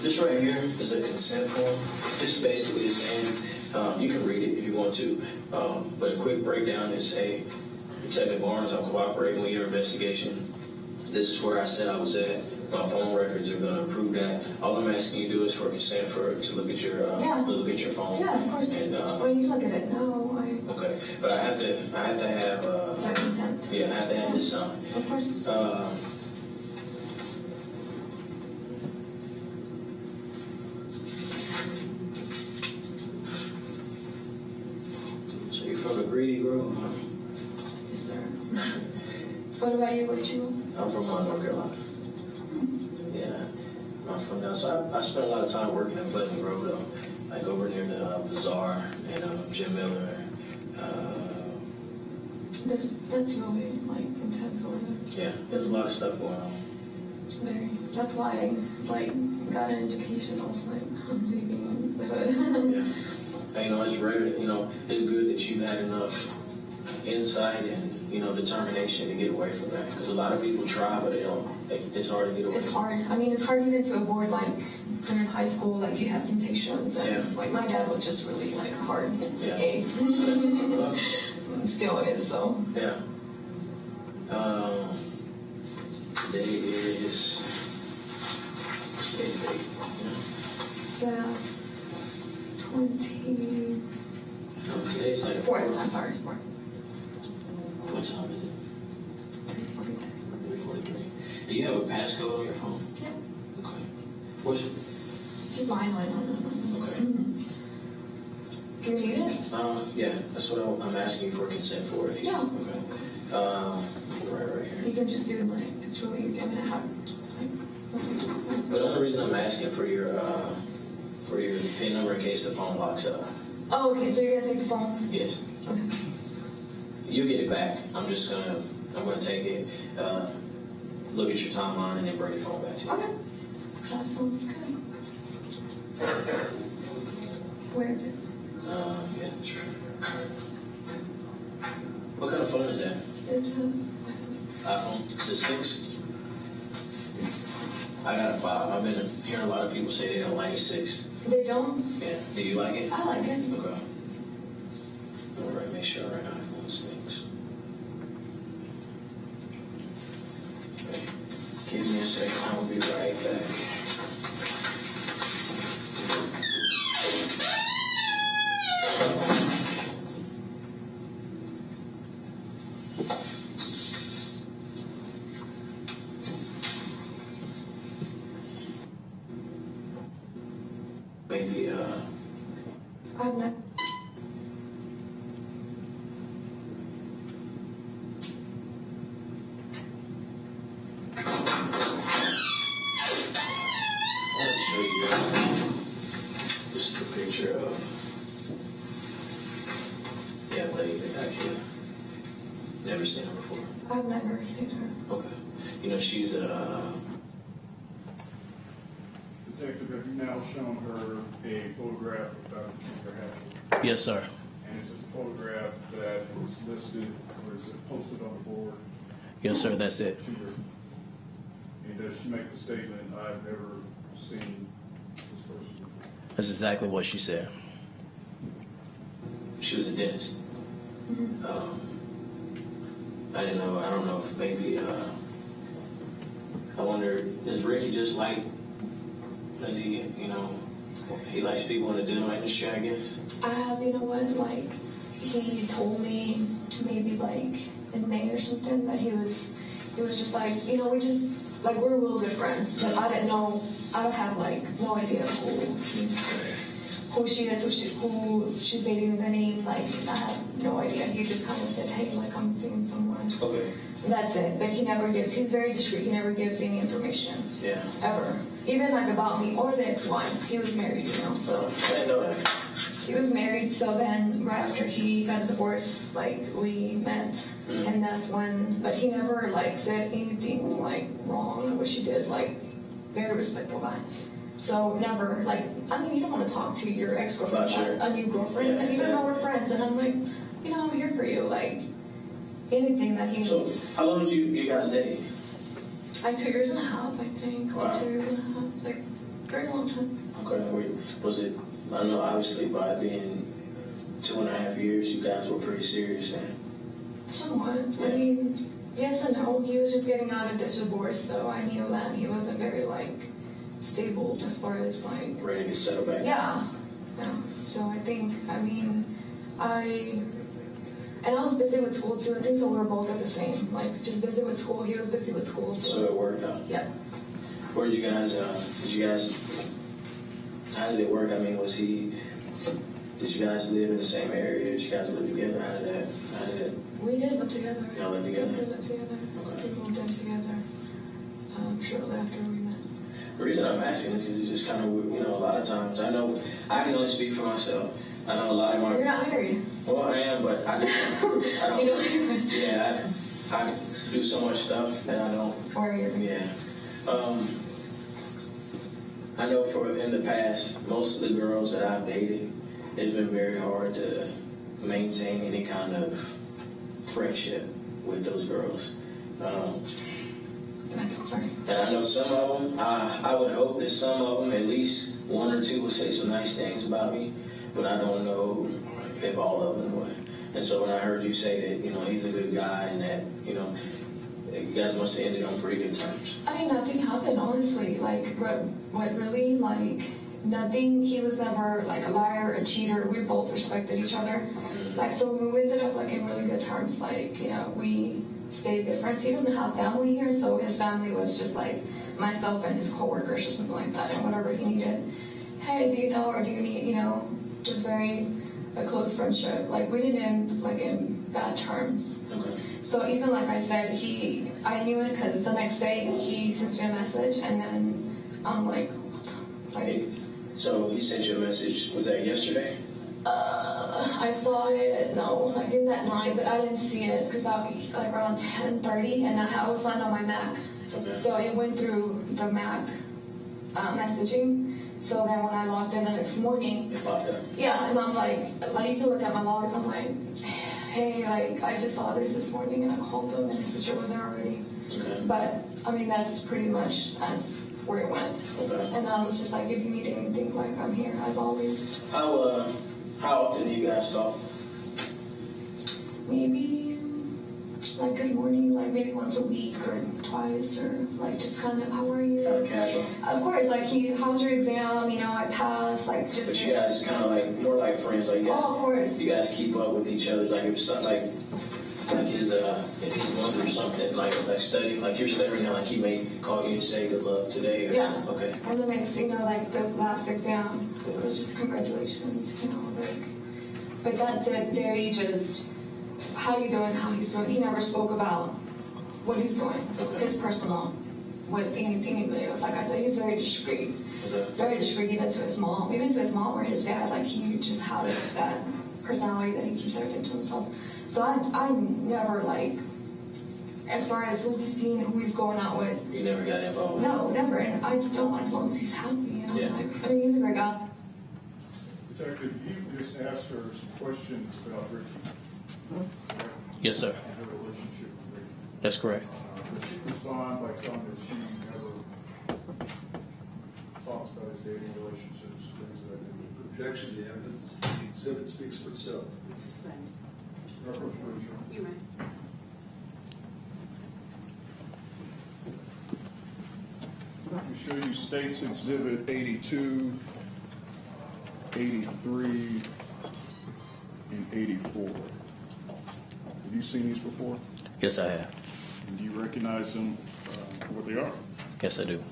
G: This right here is a consent form. This is basically saying, you can read it if you want to, but a quick breakdown is, hey, Detective Barnes, I'm cooperating with your investigation. This is where I said I was at. My phone records are going to prove that. All I'm asking you to do is for consent to look at your look at your phone.
F: Yeah, of course.
G: And,
F: Well, you can look at it now.
G: okay, but I have to have.
F: That consent.
G: Yeah, I have to have this signed.
F: Of course.
G: So you're from the Greedy Grove, huh?
F: Yes, sir. What about you? Where'd you go?
G: I'm from North Carolina. Yeah, I'm from down. So I spent a lot of time working in Pleasant Grove, though, like over near the Bazaar and Jim Miller.
F: That's really like intense over there.
G: Yeah, there's a lot of stuff going on.
F: Very. That's why I got an education. I was like, I'm leaving the hood.
G: Yeah, and, it's rare. It's good that you've had enough insight and determination to get away from that. Because a lot of people try, but they don't. It's hard to get away.
F: It's hard. I mean, it's hard even to avoid during high school. Like you have temptations, and
G: Yeah.
F: my dad was just really hard.
G: Yeah.
F: A. Still is so.
G: Yeah. Today is today's date.
F: Yeah. 24th.
G: Today's like
F: I'm sorry. 4th.
G: What time is it?
F: 3:43.
G: 3:43. Do you have a passcode on your phone?
F: Yep.
G: Okay. What's it?
F: Just mine.
G: Okay.
F: Do you need it?
G: Yeah, that's what I'm asking you for consent for. If you,
F: Yeah.
G: Okay. Right here.
F: You can just do it's really easy. I'm gonna have
G: But the only reason I'm asking for your PIN number in case the phone locks up.
F: Oh, okay. So you're gonna take the phone?
G: Yes.
F: Okay.
G: You get it back. I'm gonna take it, look at your timeline, and then bring your phone back to you.
F: Okay. That sounds good. Where is it?
G: Yeah, sure. What kind of phone is that?
F: It's
G: iPhone? Is it 6? I got a 5. I've been hearing a lot of people say they don't like a 6.
F: They don't?
G: Yeah. Do you like it?
F: I like it.
G: Okay. All right, make sure I got iPhone 6. Okay. Give me a second. I will be right back. maybe,
F: I've never.
G: I'll show you this is a picture of that lady back here. Never seen her before.
F: I've never seen her.
G: Okay. You know, she's a
C: Detective, have you now shown her a photograph of Dr. Kendra Hatcher?
B: Yes, sir.
C: And is it a photograph that was listed or is it posted on the board
B: Yes, sir, that's it.
C: to her? And does she make the statement, I've never seen this person before?
B: That's exactly what she said.
G: she was a dentist. I didn't know. I don't know if maybe. I wonder, does Ricky just like? Does he? You know, he likes people in the dental industry, I guess.
F: You know what? Like, he told me maybe like in May or something that he was just like, you know, we just like we're real good friends, but I didn't know. I don't have like no idea who she is, who she's dating, the name. Like, I have no idea. He just kind of said, hey, like I'm seeing someone.
G: Okay.
F: That's it. But he never gives. He's very discreet. He never gives any information.
G: Yeah.
F: Ever. Even like about me or the ex-wife. He was married, you know. So.
G: I didn't know that.
F: He was married, so then right after he got divorced, like we met, and that's when. But he never like said anything like wrong. I wish he did. Like, very respectful guy. So never like. I mean, you don't want to talk to your ex-girlfriend about a new girlfriend,
G: Yeah,
F: and even though we're friends. And I'm like, you know, I'm here for you. Like anything that he needs.
G: So, how long did you guys date?
F: Like 2 years and a half, I think.
G: Wow.
F: 2 years and a half, like very long time.
G: Okay. Was it? I don't know. Obviously, by being 2.5 years, you guys were pretty serious then.
F: Somewhat.
G: Yeah.
F: I mean, yes and no. He was just getting out of this divorce, so I knew that he wasn't very like stable as far as like.
G: Ready to settle back.
F: Yeah. Yeah. So I think, I mean, I was busy with school too. I think so. We were both at the same. Like, just busy with school. He was busy with school.
G: So it worked out.
F: Yeah.
G: Where did you guys? How did it work? I mean, did you guys live in the same area? Did you guys live together? How did that?
F: We did live together.
G: Y'all lived together?
F: We lived together.
G: Okay.
F: We moved in together shortly after we met.
G: The reason I'm asking is because it's just kind of, you know, a lot of times, I know, I can only speak for myself. I know a lot of my...
F: You're not married.
G: Well, I am, but I don't...
F: You don't
G: Yeah, I do so much stuff that I don't...
F: Or you're...
G: Yeah. I know in the past, most of the girls that I've dated, it's been very hard to maintain any kind of friendship with those girls. And I know some of them, I would hope that some of them, at least one or two, will say some nice things about me, but I don't know if all of them would. And so when I heard you say that, you know, he's a good guy and that, you know, you guys must have ended on pretty good terms.
F: I mean, nothing happened, honestly. Like, what really, like, nothing. He was never, like, a liar, a cheater. We both respected each other. Like, so we ended up, like, in really good terms. Like, you know, we stayed good friends. He doesn't have family here, so his family was just, like, myself and his coworkers or something like that, and whatever he needed. Hey, do you know, or do you need, you know, just very a close friendship. Like, we didn't end, like, in bad terms.
G: Okay.
F: So even like I said, I knew it because the next day he sent me a message, and then I'm like,
G: So he sent you a message, was that yesterday?
F: I saw it, no, like in that night, but I didn't see it because I was like around 10:30, and I was signed on my Mac.
G: Okay.
F: So it went through the Mac messaging. So then when I logged in the next morning,
G: It popped up.
F: yeah, and I'm like you can look at my logs, I'm like, hey, like, I just saw this morning, and I called him, and his sister was there already.
G: Okay.
F: But, I mean, that's pretty much as where it went.
G: Okay.
F: And I was just like, if you need anything, like, I'm here, as always.
G: How often do you guys talk?
F: Maybe, like, good morning, like, maybe once a week or twice, or, like, just kind of, how are you?
G: Kind of casual.
F: Of course, like, how's your exam? You know, I passed, like, just...
G: But you guys kind of like, more like friends, like you guys,
F: Oh, of course.
G: you guys keep up with each other, like if something like, like if he's going through something like study, like you're studying, like he may call you and say good luck today or
F: Yeah.
G: something. Okay.
F: And the next, like the last exam, it was just congratulations, But that's it. Very just how you doing, how he's doing. He never spoke about what he's doing,
G: Okay.
F: his personal, with anybody else. Like I said, he's very discreet.
G: Okay.
F: Very discreet, even to his mom. Where his dad, like he just has that personality that he keeps everything to himself. So I'm never like, as far as who he's seen, who he's going out with.
G: You never got involved?
F: No, never. And I don't, as long as he's happy,
G: Yeah.
F: He's a great guy.
C: Detective, you just asked her some questions about Ricky.
B: Yes, sir.
C: And her relationship with Ricky.
B: That's correct.
C: Did she respond by telling that she never talks about his dating relationships, things of that nature?
D: Objection, the evidence, the exhibit speaks for itself.
A: Suspend.
C: Reference for insurance.
A: You may.
C: We show you States Exhibit 82, 83, and 84. Have you seen these before?
B: Yes, I have.
C: And do you recognize them for what they are?
B: Yes, I do.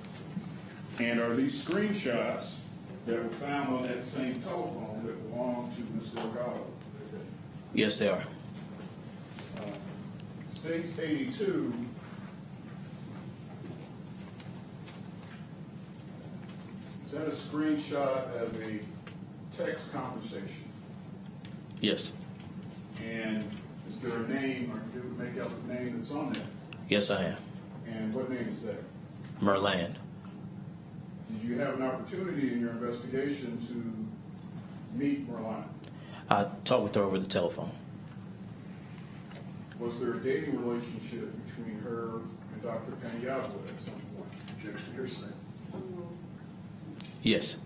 C: And are these screenshots that were found on that same telephone that belonged to Ms. Delgado?
B: Yes, they are.
C: States 82 is that a screenshot of a text conversation?
B: Yes.
C: And is there a name, or do we make out the name that's on there?
B: Yes, I am.
C: And what name is that?
B: Merland.
C: Did you have an opportunity in your investigation to meet Merlana?
B: I talked with her over the telephone.
C: Was there a dating relationship between her and Dr. Paniagua at some point?
D: Objection, hearsay.
B: Yes.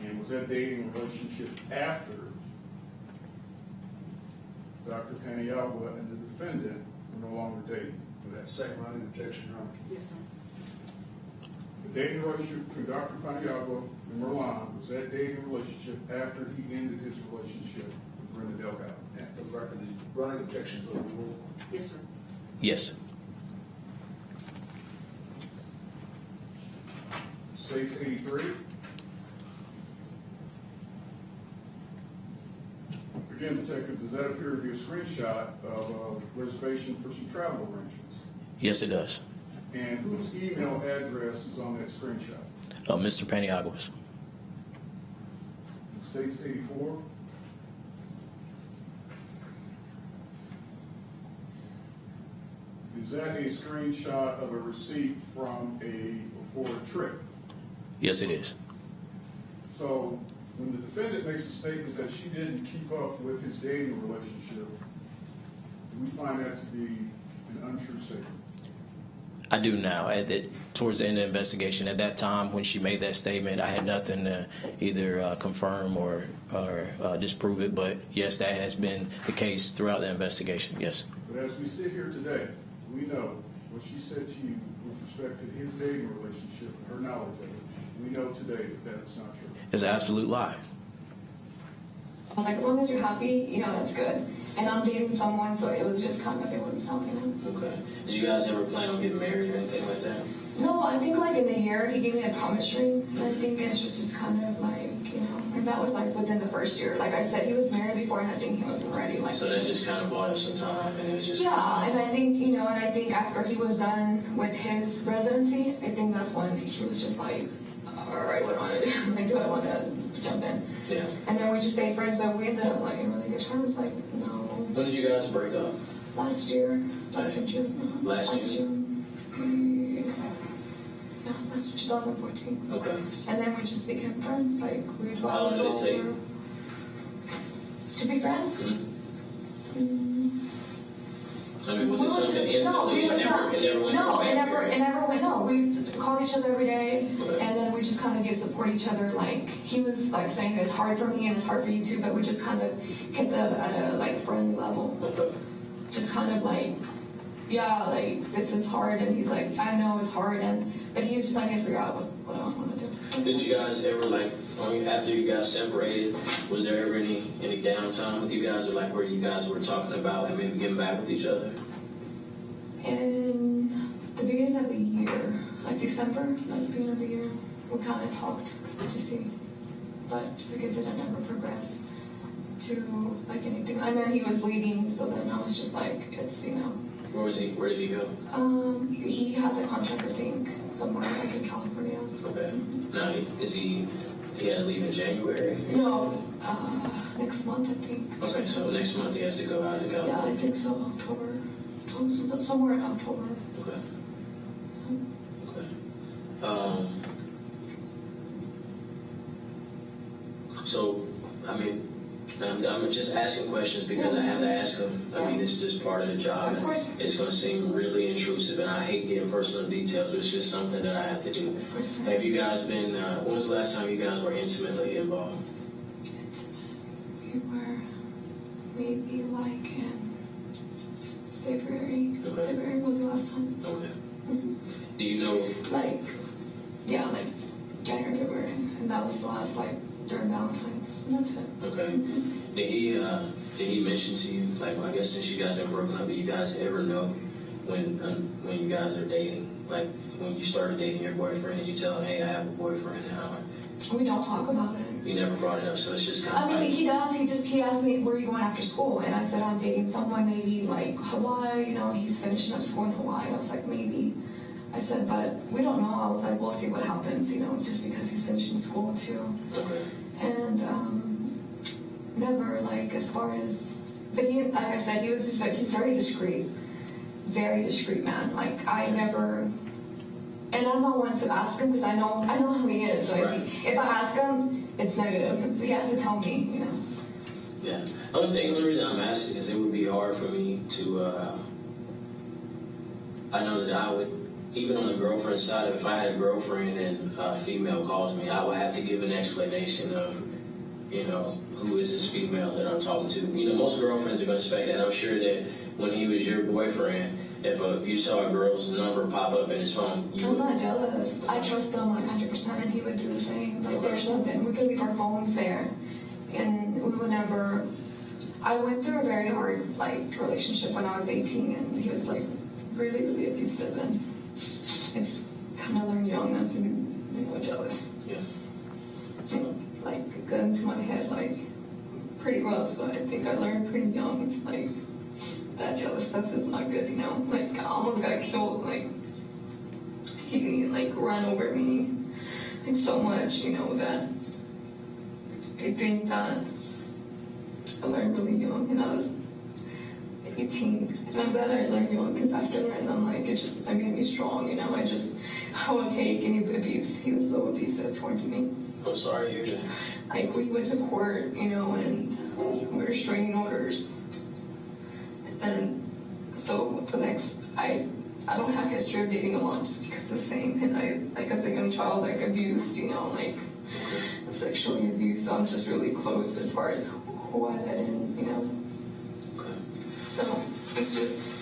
C: And was that dating relationship after Dr. Paniagua and the defendant were no longer dating?
D: With that second line of objection, Your Honor.
A: Yes, sir.
C: The dating relationship between Dr. Paniagua and Merlana, was that dating relationship after he ended his relationship with Brenda Delgado?
D: And for the record, the running objection is overruled.
A: Yes, sir.
B: Yes.
C: States 83. Again, Detective, does that appear to be a screenshot of a reservation for some travel arrangements?
B: Yes, it does.
C: And whose email address is on that screenshot?
B: Mr. Paniagua's.
C: States 84. Is that a screenshot of a receipt for a trip?
B: Yes, it is.
C: So when the defendant makes a statement that she didn't keep up with his dating relationship, do we find that to be an untrue statement?
B: I do now. Towards the end of the investigation, at that time when she made that statement, I had nothing to either confirm or disprove it. But yes, that has been the case throughout the investigation. Yes.
C: But as we sit here today, we know what she said to you with respect to his dating relationship and her knowledge of it. We know today that that's not true.
B: It's an absolute lie.
F: Like, as long as you're happy, that's good. And I'm dating someone, so it was just kind of, it wasn't something.
G: Okay. Did you guys ever plan on getting married or anything like that?
F: No, I think like in the year he gave me a promise ring. And I think it's just kind of like, and that was like within the first year. Like I said, he was married before, and I think he wasn't ready. Like,
G: So that just kind of bought us some time, and it was just...
F: yeah, and I think, and I think after he was done with his residency, I think that's when he was just like, all right, what do I want to do? Like, do I want to jump in?
G: Yeah.
F: And then we just stayed friends, but we ended up like in really good terms. Like,
G: When did you guys break up?
F: last year, like in June.
G: Last year?
F: Yeah, that's 2014.
G: Okay.
F: And then we just became friends. Like, we'd
G: How long did it take?
F: To be friends?
G: I mean, was it something instantly? It never went
F: No,
G: back
F: it never went. No, we called each other every day,
G: Okay.
F: and then we just kind of give support each other. Like, he was like saying it's hard for me and it's hard for you too, but we just kind of kept it at a like friendly level.
G: Okay.
F: Just kind of like, yeah, like this is hard, and he's like, I know it's hard, but he was just like, I figure out what I want to do.
G: Did you guys ever, like, after you guys separated, was there ever any downtime with you guys, or like where you guys were talking about like maybe getting back with each other?
F: In the beginning of the year, like December, like the beginning of the year, we kind of talked to see, but like it didn't ever progress to like anything. And then he was leaving, so then I was just like, it's, you know.
G: Where was he? Where did he go?
F: He has a contract, I think, somewhere like in California.
G: Okay. Now, he had to leave in January?
F: No, next month, I think.
G: Okay, so next month he has to go out to California?
F: Yeah, I think so, October. Somewhere in October.
G: Okay. Okay. So, I mean, I'm just asking questions because I have to ask them. I mean, it's just part of the job.
F: Of course.
G: It's going to seem really intrusive, and I hate getting personal details, but it's just something that I have to do.
F: Of course.
G: Have you guys been, when was the last time you guys were intimately involved?
F: We were maybe like in February.
G: Okay.
F: February was the last time.
G: Okay.
F: Mm-hmm.
G: Do you know?
F: Like January, February. And that was the last, like, during Valentine's. And that's it.
G: Okay. Did he mention to you, like, well, I guess since you guys are broken up, do you guys ever know when you guys are dating? Like, when you started dating your boyfriend, did you tell him, hey, I have a boyfriend now?
F: We don't talk about it.
G: You never brought it up, so it's just kind of
F: I mean,
G: like...
F: he does. He asked me, where are you going after school? And I said, I'm dating someone, maybe like Hawaii. You know, he's finishing up school in Hawaii. I was like, maybe. I said, but we don't know. I was like, we'll see what happens, you know, just because he's finishing school too.
G: Okay.
F: And never, like, as far as, but he, like I said, he was just like, he's very discreet man. Like, I never, and I'm not one to ask him because I know how he is. So
G: Right.
F: if I ask him, it's negative. So he has to tell me, you know.
G: Yeah. The only reason I'm asking is it would be hard for me to, I know that I would, even on the girlfriend side, if I had a girlfriend and a female calls me, I would have to give an explanation of, you know, who is this female that I'm talking to. You know, most girlfriends are going to expect that. I'm sure that when he was your boyfriend, if you saw a girl's number pop up in his phone, you
F: I'm
G: would...
F: not jealous. I trust him like 100%, and he would do the same. Like, there's nothing. We could leave our phones there, and we would never. I went through a very hard, like, relationship when I was 18, and he was, like, really, really abusive, and I just kind of learned young not to be, you know, jealous.
G: Yeah.
F: And, like, got into my head, like, pretty well, so I think I learned pretty young, like, that jealous stuff is not good, you know? Like, I almost got killed, like, he, like, ran over me, like, so much, you know, that I think that I learned really young, and I was 18, and I'm glad I learned young, because after learning, I'm like, it made me strong, you know? I won't take any abuse. He was so abusive towards me.
G: I'm sorry to hear that.
F: Like, we went to court, you know, and we were restraining orders. And so for the next, I don't have history of dating a lot just because of the same. And I, like, as a young child, like, abused, you know, like, sexually abused. So I'm just really close as far as who I let in, you know.
G: Okay.
F: So it's just,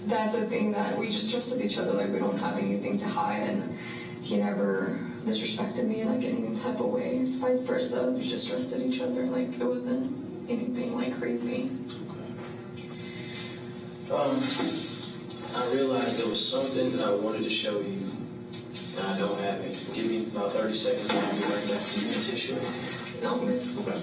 F: that's the thing, that we just trusted each other. Like, we don't have anything to hide, and he never disrespected me, like, in any type of way. It's vice versa. We just trusted each other. Like, it wasn't anything, like, crazy.
G: I realized there was something that I wanted to show you, and I don't have it. Give me about 30 seconds, and I'll be right back. Do you need a tissue?
F: No.
G: Okay.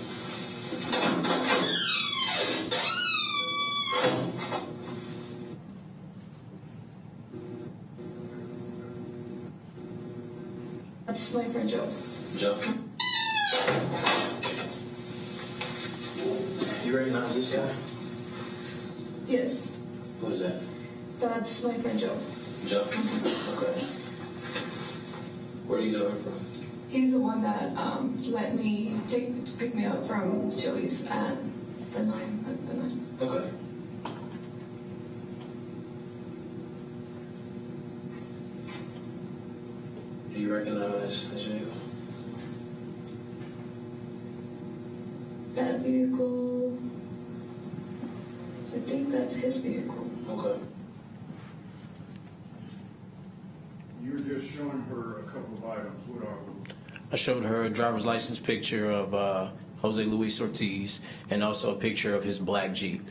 F: That's my friend Joe.
G: Joe? You recognize this guy?
F: Yes.
G: Who is that?
F: That's my friend Joe.
G: Joe? Okay. Where do you know him from?
F: He's the one that let me pick me up from Chili's at the 9.
G: Okay. Do you recognize his vehicle?
F: That vehicle, I think that's his vehicle.
G: Okay.
C: showing her a couple of items. What are those?
B: I showed her a driver's license picture of Jose Luis Ortiz and also a picture of his black Jeep.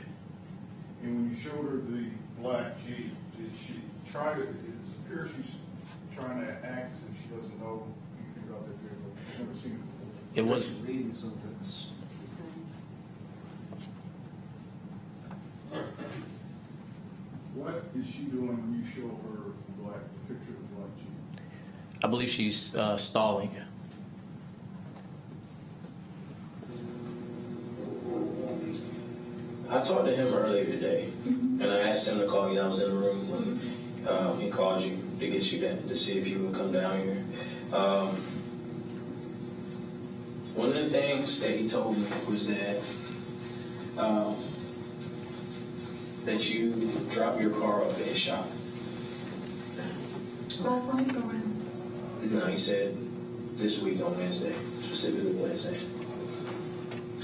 C: And when you showed her the black Jeep, did she try to, it appears she's trying to act as if she doesn't know anything about that vehicle. She's never seen it before.
B: It was
D: Leading some witness.
A: This is good.
C: What is she doing when you show her the picture of the black Jeep?
B: I believe she's stalling.
G: I talked to him earlier today, and I asked him to call you. I was in the room when he called you to get you that, to see if you would come down here. One of the things that he told me was that that you dropped your car off at his shop.
F: Last night or when?
G: No, he said this week on Wednesday, specifically Wednesday.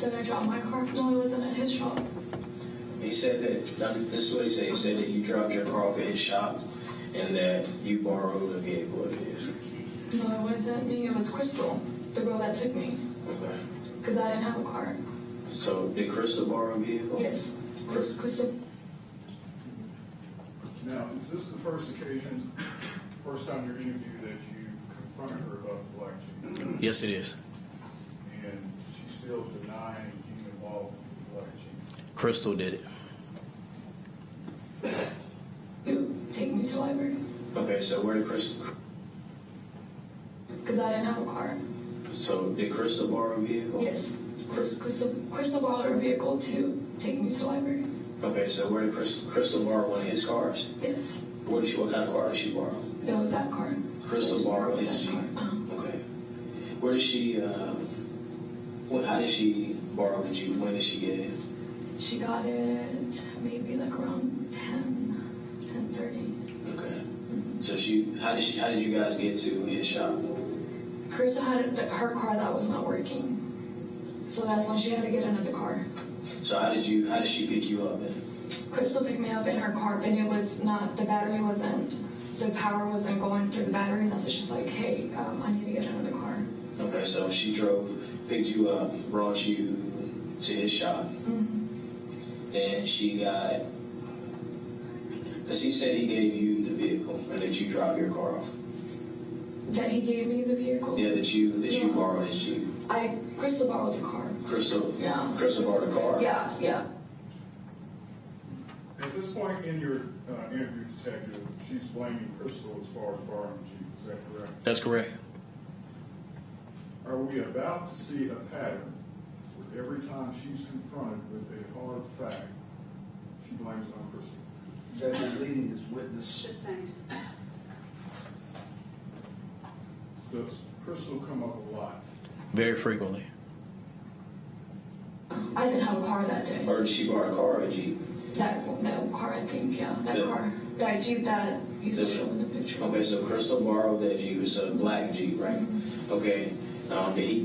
F: Did I drop my car? No, it wasn't at his shop.
G: He said that, this is what he said. He said that you dropped your car off at his shop and that you borrowed a vehicle of his.
F: No, it wasn't me. It was Crystal, the girl that took me.
G: Okay.
F: Because I didn't have a car.
G: So did Crystal borrow a vehicle?
F: Yes. Crystal.
C: Now, is this the first occasion, first time you're interviewed that you confronted her about the black Jeep?
B: Yes, it is.
C: And she's still denying being involved with the black Jeep.
B: Crystal did it.
F: You take me to the library.
G: Okay, so where did Crystal?
F: Because I didn't have a car.
G: So did Crystal borrow a vehicle?
F: Yes. Crystal borrowed her vehicle to take me to the library.
G: Okay, so where did Crystal borrow one of his cars?
F: Yes.
G: What kind of car did she borrow?
F: It was that car.
G: Crystal borrowed his
F: that
G: Jeep.
F: car.
G: Okay. Where did she? How did she borrow the Jeep? When did she get it?
F: She got it maybe like around 10:30.
G: Okay. So how did you guys get to his shop?
F: Crystal had her car that was not working. So that's when she had to get another car.
G: So how did she pick you up then?
F: Crystal picked me up in her car, and it was not, the power wasn't going through the battery, and that's why she's like, hey, I need to get another car.
G: Okay, so she picked you up, brought you to his shop, and she got, because he said he gave you the vehicle and that you dropped your car off.
F: That he gave me the vehicle?
G: Yeah, that you borrowed his Jeep.
F: Crystal borrowed the car.
G: Crystal?
F: Yeah.
G: Crystal borrowed the car?
F: Yeah.
C: At this point in your interview, detective, she's blaming Crystal as far as borrowing the Jeep. Is that correct?
B: That's correct.
C: Are we about to see a pattern where every time she's confronted with a hard fact, she blames it on Crystal?
D: Judge, you're leading as witness.
A: Sustained.
C: Does Crystal come up a lot?
B: Very frequently.
F: I didn't have a car that day.
G: Or did she borrow a car or a Jeep?
F: That car, I think, yeah. That car. That Jeep that you still show in the picture.
G: Okay, so Crystal borrowed that Jeep. It's a black Jeep, right?
F: Mm-hmm.
G: Okay.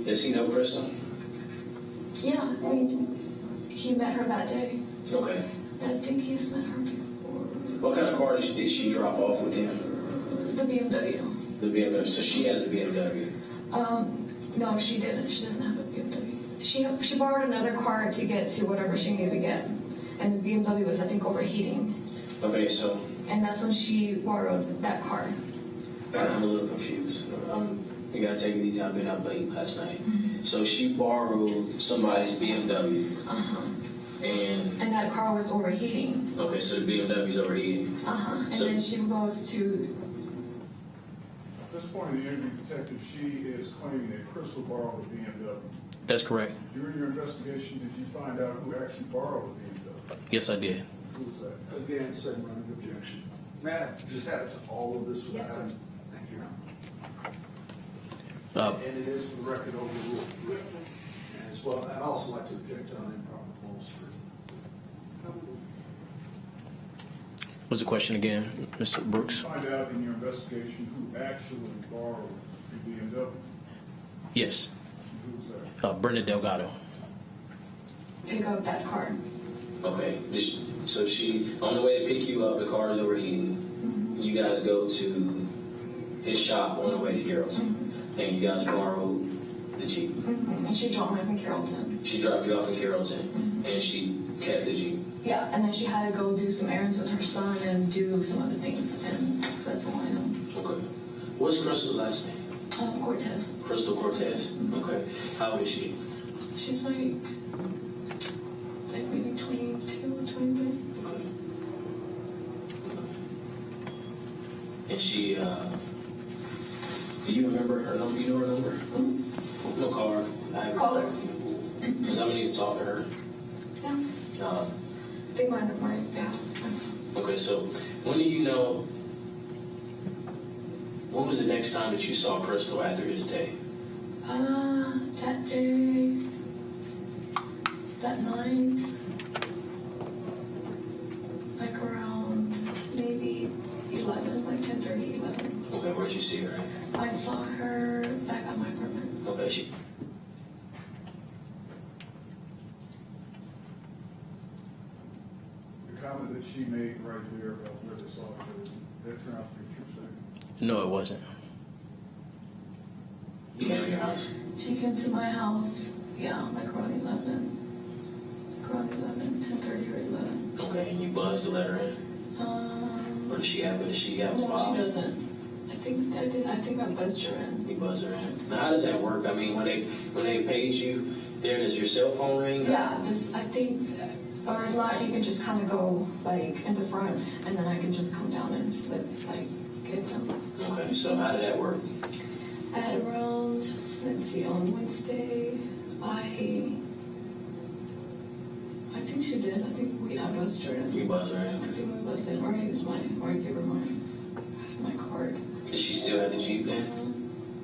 G: Does he know Crystal?
F: Yeah, I mean, he met her that day.
G: Okay.
F: I think he's met her before.
G: What kind of car did she drop off with him?
F: The BMW.
G: The BMW. So she has a BMW.
F: No, she didn't. She doesn't have a BMW. She borrowed another car to get to whatever she needed to get. And the BMW was, I think, overheating.
G: Okay, so
F: And that's when she borrowed that car.
G: I'm a little confused. You gotta take it easy. I've been up late last night.
F: Mm-hmm.
G: So she borrowed somebody's BMW.
F: Uh-huh.
G: And
F: that car was overheating.
G: okay, so the BMW's overheating.
F: Uh-huh. And
G: So-
F: then she goes to...
C: At this point in the interview, detective, she is claiming that Crystal borrowed a BMW.
B: That's correct.
C: During your investigation, did you find out who actually borrowed the BMW?
B: Yes, I did.
C: Who was that?
D: Again, second round of objection. Matt, just add to all of this.
A: Yes, sir.
D: Thank you.
B: Uh,
D: And it is for the record overruled.
A: Yes, sir.
D: And as well, I'd also like to object on improper bolster.
B: what's the question again, Mr. Brooks?
C: Did you find out in your investigation who actually borrowed the BMW?
B: Yes.
C: Who was that?
B: Brenda Delgado.
F: pick up that car.
G: Okay, so she on the way to pick you up, the car is overheating. You guys go to his shop on the way to Carrollton. And you guys borrowed the Jeep.
F: And she dropped me off in Carrollton.
G: She dropped you off in Carrollton, and she kept the Jeep.
F: Yeah, and then she had to go do some errands with her son and do some other things, and that's all I know.
G: Okay. What's Crystal's last name?
F: Cortes.
G: Crystal Cortes. Okay. How old is she?
F: She's like maybe 22 or 23.
G: Okay. And she, do you remember her number? You know her number? I'm gonna call her.
F: Call her.
G: Because I'm gonna need to talk to her.
F: Yeah. I think yeah.
G: Okay, so when do you know, when was the next time that you saw Crystal after this day?
F: That day, that night, like around maybe 11, like 10:30, 11.
G: Okay, where'd you see her at?
F: I saw her back at my apartment.
G: Okay, she.
C: The comment that she made right there about where they saw each other, that turned out to be a true statement.
B: No, it wasn't.
G: She came to your house?
F: She came to my house, yeah, like around 11. Around 11, 10:30 or 11.
G: Okay, and you buzzed to let her in? Or did she have
F: No, she doesn't. I think I did. I think I buzzed her in.
G: You buzz her in. Now, how does that work? I mean, when they paid you, there does your cell phone ring?
F: Yeah, I think, or if not, you can just kind of go like in the front, and then I can just come down and get them.
G: Okay, so how did that work?
F: At around, let's see, on Wednesday, I think she did. I think I buzzed her in.
G: You buzzed her in?
F: I think we buzzed in, or I used or I gave her my card.
G: Did she still have the Jeep then?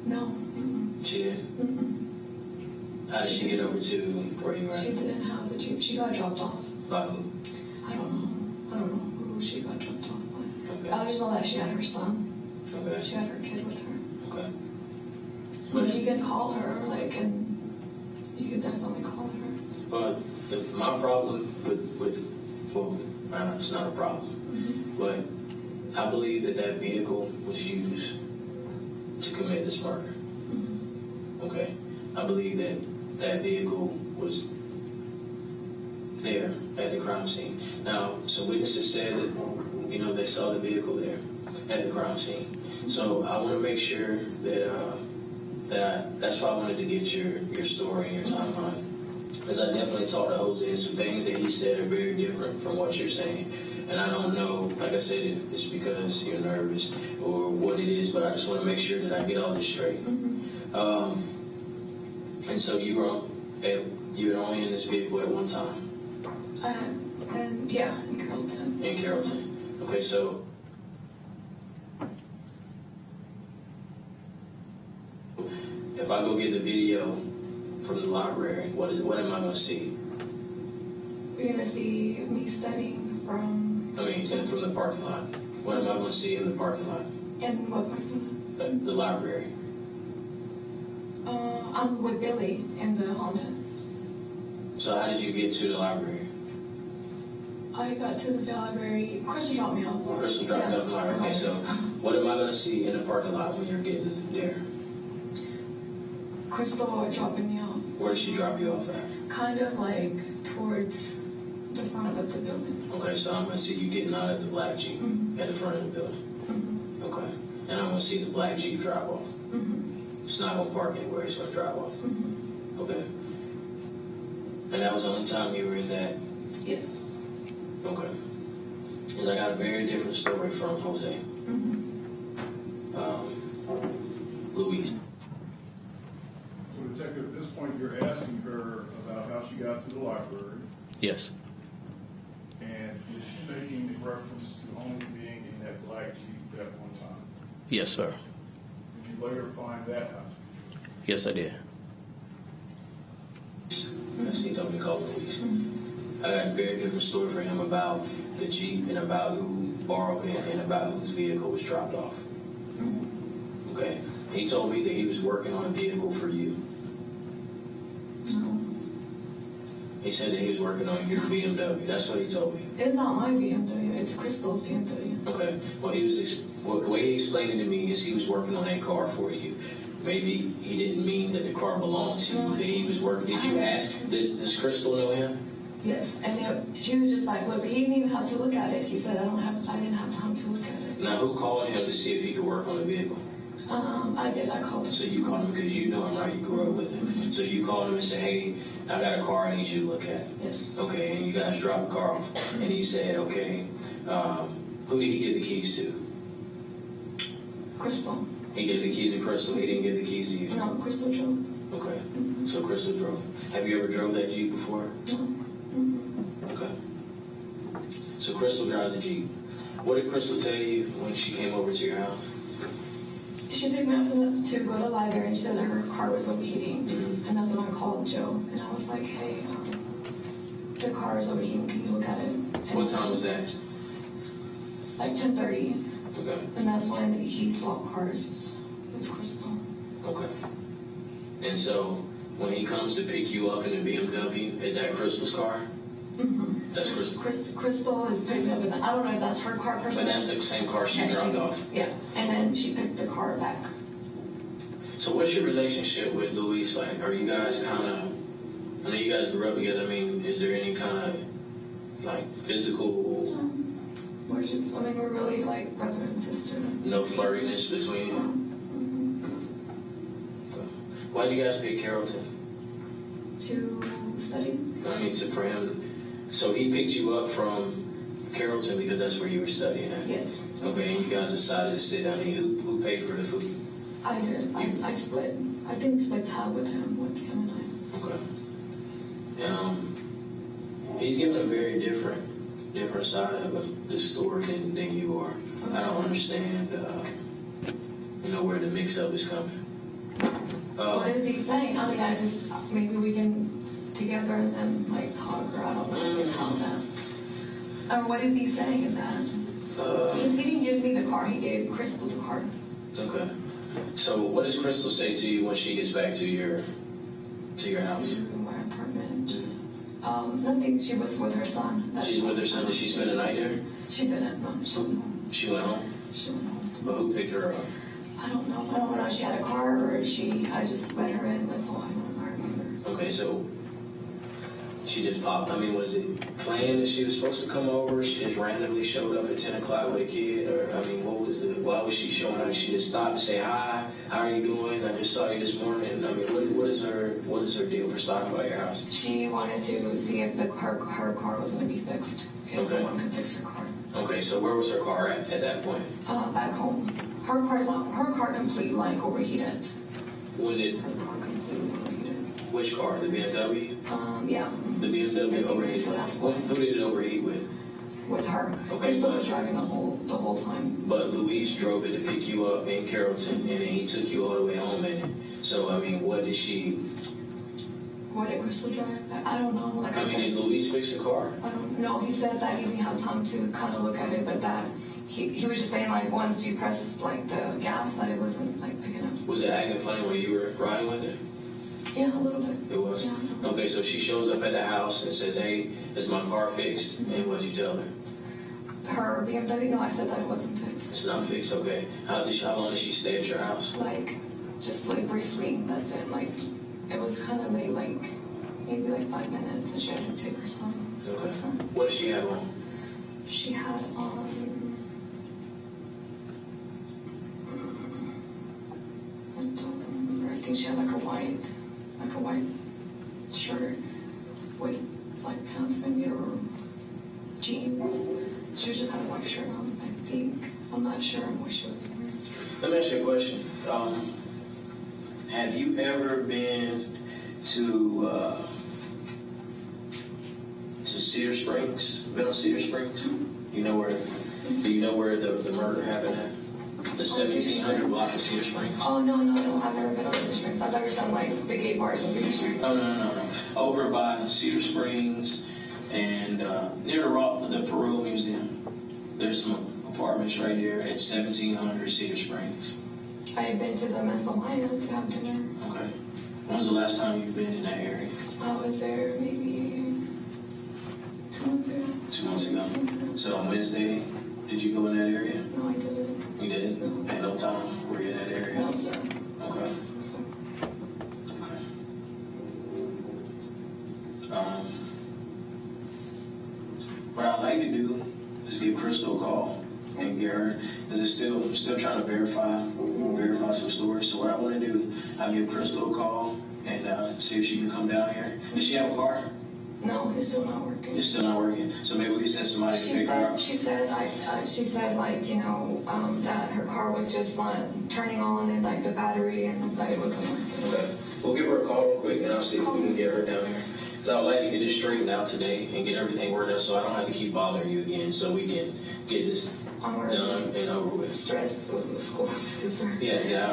F: No.
G: She did? How did she get over to where you were at?
F: She didn't have the Jeep. She got dropped off.
G: By who?
F: I don't know who she got dropped off by.
G: Okay.
F: I just know that she had her son.
G: Okay.
F: She had her kid with her.
G: Okay.
F: But you can call her, and you can definitely call her.
G: But my problem well, it's not a problem, but I believe that vehicle was used to commit this murder. Okay? I believe that vehicle was there at the crime scene. Now, some witnesses said that, they saw the vehicle there at the crime scene. So I want to make sure that's why I wanted to get your story and your timeline. Because I definitely talked to Jose, and some things that he said are very different from what you're saying. And I don't know, like I said, if it's because you're nervous or what it is, but I just want to make sure that I get all this straight. And so you were only in this vehicle at one time?
F: And yeah, in Carrollton.
G: In Carrollton. Okay, so if I go get the video from the library, what am I going to see?
F: You're going to see me studying from
G: the parking lot. What am I going to see in the parking lot?
F: In what parking lot?
G: The library.
F: I'm with Billy in the Honda.
G: So how did you get to the library?
F: I got to the library. Crystal dropped me off.
G: Crystal dropped me off in the library. Okay, so what am I going to see in the parking lot when you're getting there?
F: Crystal dropping me off.
G: Where did she drop you off at?
F: Kind of like towards the front of the building.
G: Okay, so I'm going to see you getting out of the black Jeep at the front of the building. Okay. And I'm going to see the black Jeep drive off. It's not going to park anywhere. It's going to drive off. Okay. And that was the only time you were in that?
F: Yes.
G: Okay. Because I got a very different story from Jose. Louise.
C: So, Detective, at this point, you're asking her about how she got to the library.
B: Yes.
C: And is she making reference to only being in that black Jeep at one time?
B: Yes, sir.
C: Did you later find that out?
B: Yes, I did.
G: He told me to call Louise. I got a very different story for him about the Jeep and about who borrowed it and about whose vehicle was dropped off. Okay. He told me that he was working on a vehicle for you.
F: No.
G: He He said that he was working on your BMW. That's what he told me.
F: It's not my BMW. It's Crystal's BMW.
G: Okay. Well, the way he explained it to me is he was working on that car for you. Maybe he didn't mean that the car belonged to you. That he was working. Did you ask? Does Crystal know him?
F: Yes, and she was just like, look, he didn't even have to look at it. He said, I didn't have time to look at it.
G: Now, who called him to see if he could work on the vehicle?
F: I did. I called him.
G: So you called him because you know him, right? You grew up with him. So you called him and said, hey, I got a car I need you to look at.
F: Yes.
G: Okay, and you guys dropped the car off. And he said, okay, who did he give the keys to?
F: Crystal.
G: He gave the keys to Crystal. He didn't give the keys to you.
F: No, Crystal drove.
G: Okay. So Crystal drove. Have you ever drove that Jeep before?
F: No.
G: Okay. So Crystal drives a Jeep. What did Crystal tell you when she came over to your house?
F: She picked me up to go to the library and she said that her car was overheating. And that's when I called Joe. And I was like, hey, the car is overheating. Can you look at it? And
G: What time was that?
F: Like 10:30.
G: Okay.
F: And that's when he swapped cars with Crystal.
G: Okay. And so when he comes to pick you up in the BMW, is that Crystal's car?
F: Mm-hmm.
G: That's Crystal.
F: Crystal is picked me up in I don't know if that's her car personally.
G: But that's the same car she dropped off.
F: Yeah. And then she picked the car back.
G: So what's your relationship with Luis like? Are you guys kind of, I know you guys grew up together. I mean, is there any kind of like physical?
F: We're really like brother and sister.
G: No flirtiness between you? Why'd you guys pick Carrollton?
F: To study.
G: I mean, for him. So he picked you up from Carrollton because that's where you were studying at?
F: Yes.
G: Okay, and you guys decided to sit down. And who paid for the food?
F: I did. I split. I think we split tab with him and I.
G: Okay. He's given a very different side of the story than you are. Okay. I don't understand, where the mix-up is coming.
F: What is he saying? I mean, maybe we can together and like talk, or I don't know how that. What is he saying in that? Because he didn't give me the car, he gave Crystal the car.
G: Okay. So what does Crystal say to you when she gets back to your house?
F: To my apartment. Nothing. She was with her son.
G: She's with her son. Did she spend the night there?
F: She didn't. No, she went home.
G: She went home?
F: She went home.
G: But who picked her up?
F: I don't know. I don't know if she had a car or if I just let her in. That's all I remember.
G: Okay, so she just popped. I mean, was it planned that she was supposed to come over? She just randomly showed up at 10 o'clock with a kid? Or, I mean, why was she showing up? She just stopped to say, hi, how are you doing? I just saw you this morning. I mean, what is her deal for stopping by your house?
F: She wanted to see if her car was going to be fixed. If someone could fix her car.
G: Okay, so where was her car at that point?
F: Back home. Her car completely like overheated.
G: When did?
F: Her car completely overheated.
G: Which car? The BMW?
F: Yeah.
G: The BMW overheated.
F: So that's why.
G: Who did it overheat with?
F: With her.
G: Okay,
F: Crystal was driving the whole time.
G: But Luis drove it to pick you up in Carrollton, and then he took you all the way home in it. So, I mean, what did
F: Crystal drive? I don't know. Like I said,
G: did Luis fix the car?
F: I don't know. He said that he didn't have time to kind of look at it, but that he was just saying like once you press like the gas that it wasn't like picking up.
G: Was it acting funny when you were riding with it?
F: Yeah, a little bit.
G: It was?
F: Yeah.
G: Okay, so she shows up at the house and says, hey, is my car fixed? And what did you tell her?
F: Her BMW? No, I said that it wasn't fixed.
G: It's not fixed, okay. How long did she stay at your house?
F: Just briefly, that's it. It was kind of late, maybe 5 minutes, and she had to take her son.
G: Okay. What did she have on?
F: She had I don't remember. I think she had a white shirt with black pants maybe, or jeans. She just had a white shirt on, I think. I'm not sure what she was wearing.
G: Let me ask you a question. Have you ever been to Cedar Springs? Been on Cedar Springs? Do you know where the murder happened at? The 1700 block of Cedar Springs.
F: Oh, no. I've never been on Cedar Springs. I thought you were saying the gay bars in Cedar Springs.
G: Oh, no. Over by Cedar Springs and near the Peru Museum. There's some apartments right here at 1700 Cedar Springs.
F: I've been to the Mesalaya to have dinner.
G: Okay. When was the last time you've been in that area?
F: I was there maybe 2 months ago.
G: 2 months ago. So on Wednesday, did you go in that area?
F: No, I didn't.
G: You didn't?
F: No.
G: At no time were you in that area?
F: No, sir.
G: Okay.
F: No, sir.
G: Okay. What I'd like to do is give Crystal a call and get her, because it's still trying to verify some stories. So what I want to do, I'll give Crystal a call and see if she can come down here. Does she have a car?
F: No, it's still not working.
G: It's still not working. So maybe we can send somebody to pick her up.
F: She said like, you know, that her car was just not turning on and like the battery and like it wasn't working.
G: Okay. We'll give her a call real quick and I'll see if we can get her down here. So I would like to get this straightened out today and get everything worked out so I don't have to keep bothering you again, so we can get this done and over with.
F: Stressed with the school.
G: Yeah,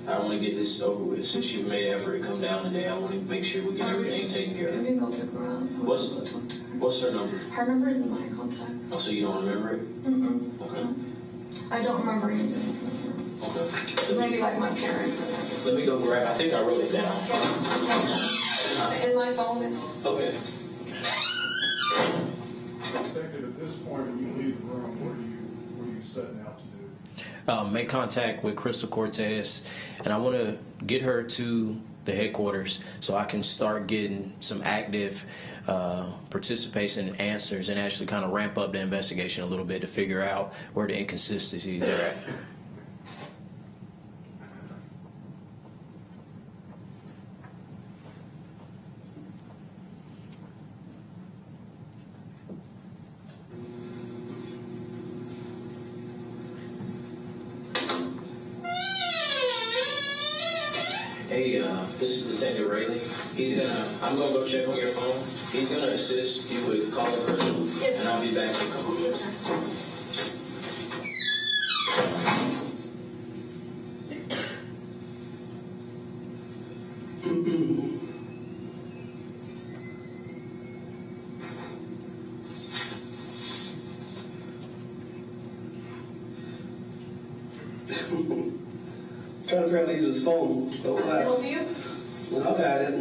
G: I don't want to get this over with. Since you made an effort to come down today, I want to make sure we get everything taken care
F: You
G: of.
F: can go pick her up.
G: What's her number?
F: Her number is in my contacts.
G: Oh, so you don't remember it? Okay.
F: I don't remember anybody's number.
G: Okay.
F: Maybe like my parents.
G: Let me go grab. I think I wrote it down.
F: In my phone is.
G: Okay.
C: Detective, at this point, when you leave the room, what are you setting out to do?
B: Make contact with Crystal Cortes, and I want to get her to the headquarters so I can start getting some active participation and answers and actually kind of ramp up the investigation a little bit to figure out where the inconsistencies are at.
G: Hey, this is Detective Rayleigh. I'm gonna go check on your phone. He's gonna assist you with calling Crystal,
F: Yes.
G: and I'll be back in a couple of minutes.
H: Trying to figure out how to use his phone. Don't laugh.
F: Help you?
H: No, I got it.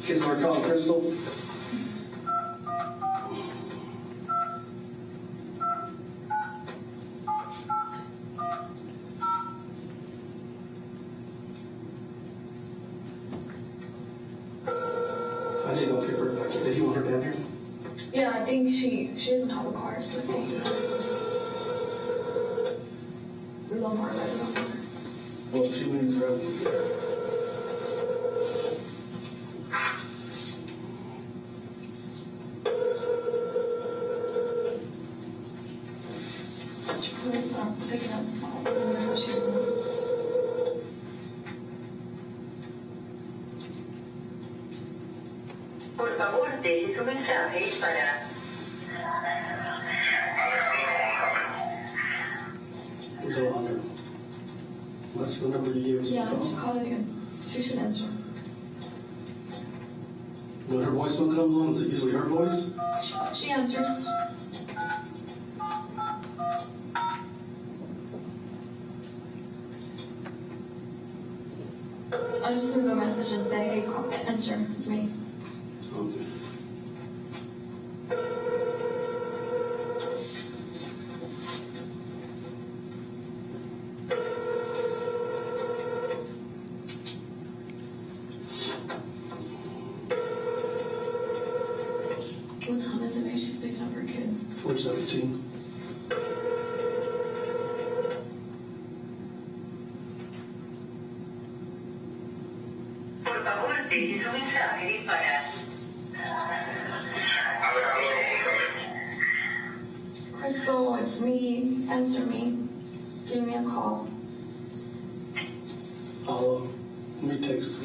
H: Kids are calling Crystal. I need to go pick her up. Did you want her down here?
F: Yeah, I think she doesn't have a car, so I think a little more right about her.
H: Well, 2 minutes around.
F: Picking up. She doesn't.
I: Por favor, deje su mensaje para...
H: Who's on her? What's the number you use?
F: Yeah, she called it again. She should answer.
H: When her voicemail comes on, is it usually her voice?
F: She answers. I'm just gonna leave a message and say, hey, answer. It's me.
H: Okay.
F: What time is it? Maybe she's picking up her kid.
H: 417.
I: Por favor, deje su mensaje para...
F: Crystal, it's me. Answer me. Give me a call.
H: I'll let me text her.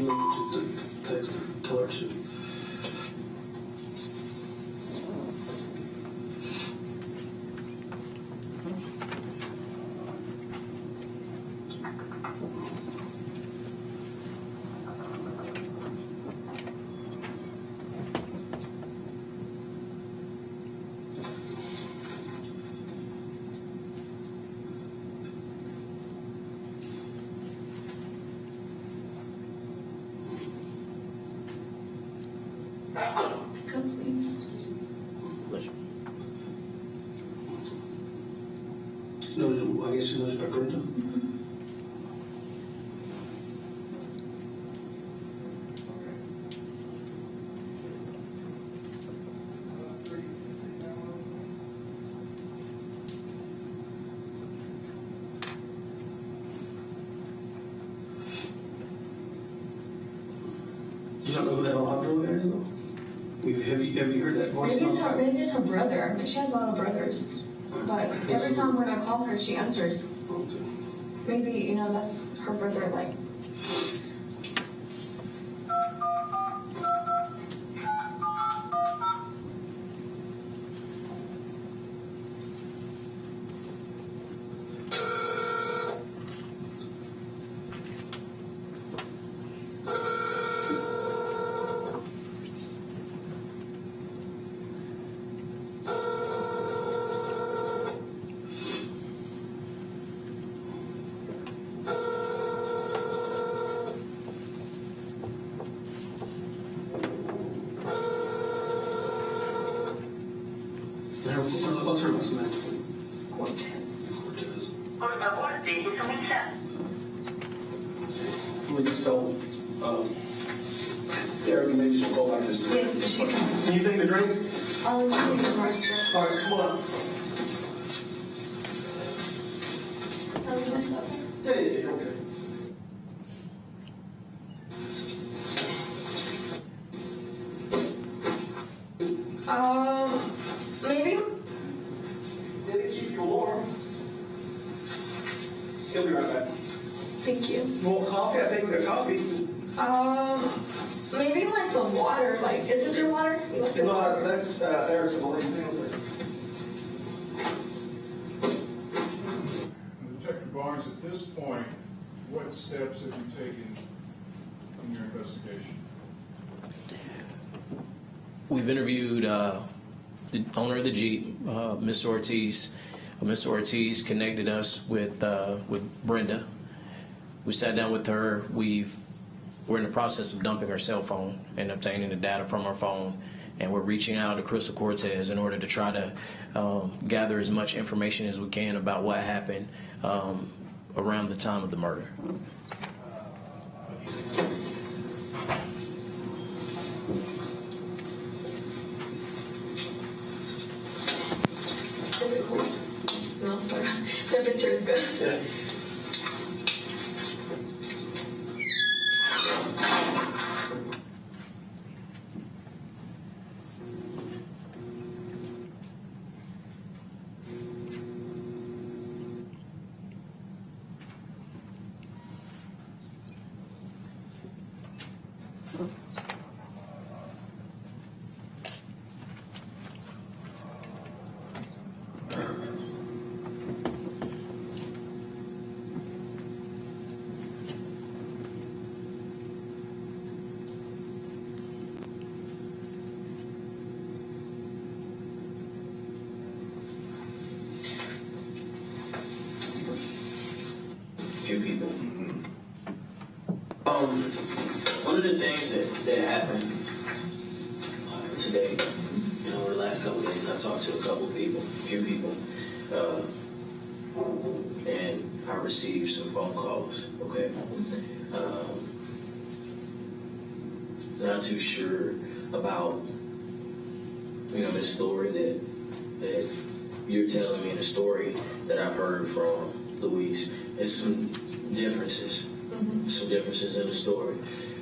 H: Text her. Tell her to. I guess she knows about Brenda. You don't know who that Alejandro is, though? Have you heard that voice?
F: Maybe it's her brother. I mean, she has a lot of brothers. But every time when I call her, she answers.
H: Okay.
F: Maybe, that's her brother, like.
H: What's her last name?
F: Cortes.
I: Por favor, deje su mensaje.
H: We just told Eric maybe she'll call back this time.
F: Yes, she can.
H: Anything to drink?
F: She needs a restaurant.
H: All right, come on. Yeah, okay.
F: Maybe?
H: Did it keep you warm? He'll be right back.
F: Thank you.
H: You want coffee? I think we got coffee.
F: Maybe like some water. Like, is this your water? You left your water.
H: No, that's Eric's belief.
C: Detective Barnes, at this point, what steps have you taken in your investigation?
B: We've interviewed the owner of the Jeep, Mr. Ortiz. Mr. Ortiz connected us with Brenda. We sat down with her. We're in the process of dumping her cell phone and obtaining the data from her phone, and we're reaching out to Crystal Cortes in order to try to gather as much information as we can about what happened around the time of the murder.
F: Is it cold? No, sorry. Temperature is good.
H: Yeah.
G: Few people. One of the things that happened today, over the last couple of days, I talked to a few people, and I received some phone calls, okay? Not too sure about, the story that you're telling me, the story that I've heard from Luis. There's some differences in the story.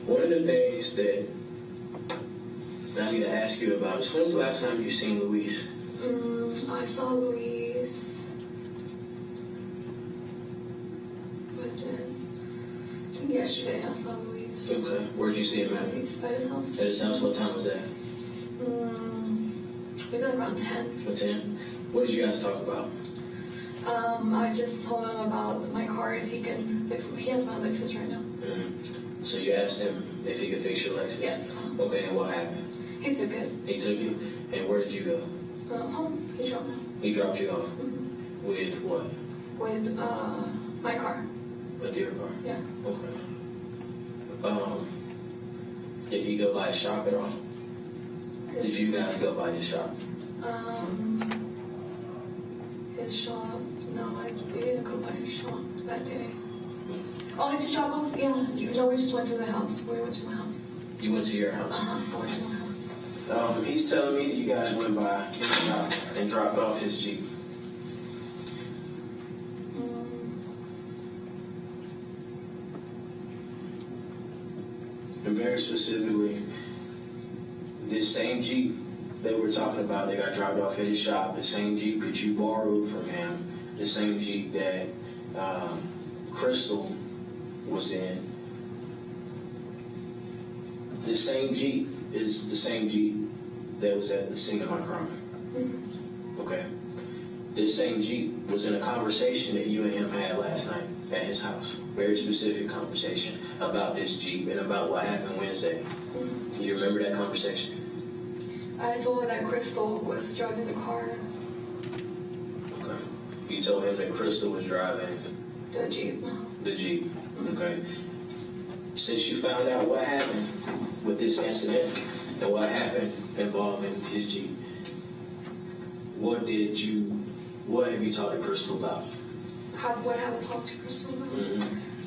G: One of the things that I need to ask you about is, when's the last time you seen Luis?
F: I saw Luis. I think yesterday I saw Luis.
G: Okay. Where'd you see him at?
F: At his house.
G: At his house? What time was that?
F: Maybe like around 10.
G: At 10? What did you guys talk about?
F: I just told him about my car, if he can fix it. He has my Lexus right now.
G: Mm-hmm. So you asked him if he could fix your Lexus?
F: Yes.
G: Okay, and what happened?
F: He took it.
G: He took you? And where did you go?
F: Home. He dropped me.
G: He dropped you off?
F: Mm-hmm.
G: With what?
F: With my car.
G: With your car?
F: Yeah.
G: Okay. Did he go by his shop at all? Did you guys go by his shop?
F: His shop, No, we didn't go by Shawn that day. Oh, to drop off? Yeah. No, we just went to the house. We went to my house.
G: You went to your house?
F: I went to my house.
G: He's telling me that you guys went by his shop and dropped off his Jeep. And very specifically, this same Jeep that we're talking about that got dropped off at his shop, the same Jeep that you borrowed from him, the same Jeep that Crystal was in, the same Jeep is the same Jeep that was at the scene of my crime. Okay. This same Jeep was in a conversation that you and him had last night at his house. Very specific conversation about this Jeep and about what happened Wednesday. You remember that conversation?
F: I told her that Crystal was driving the car.
G: Okay. You told him that Crystal was driving
F: the Jeep.
G: The Jeep. Okay. Since you found out what happened with this incident and what happened involving his Jeep, what have you talked to Crystal about?
F: What have I talked to Crystal about?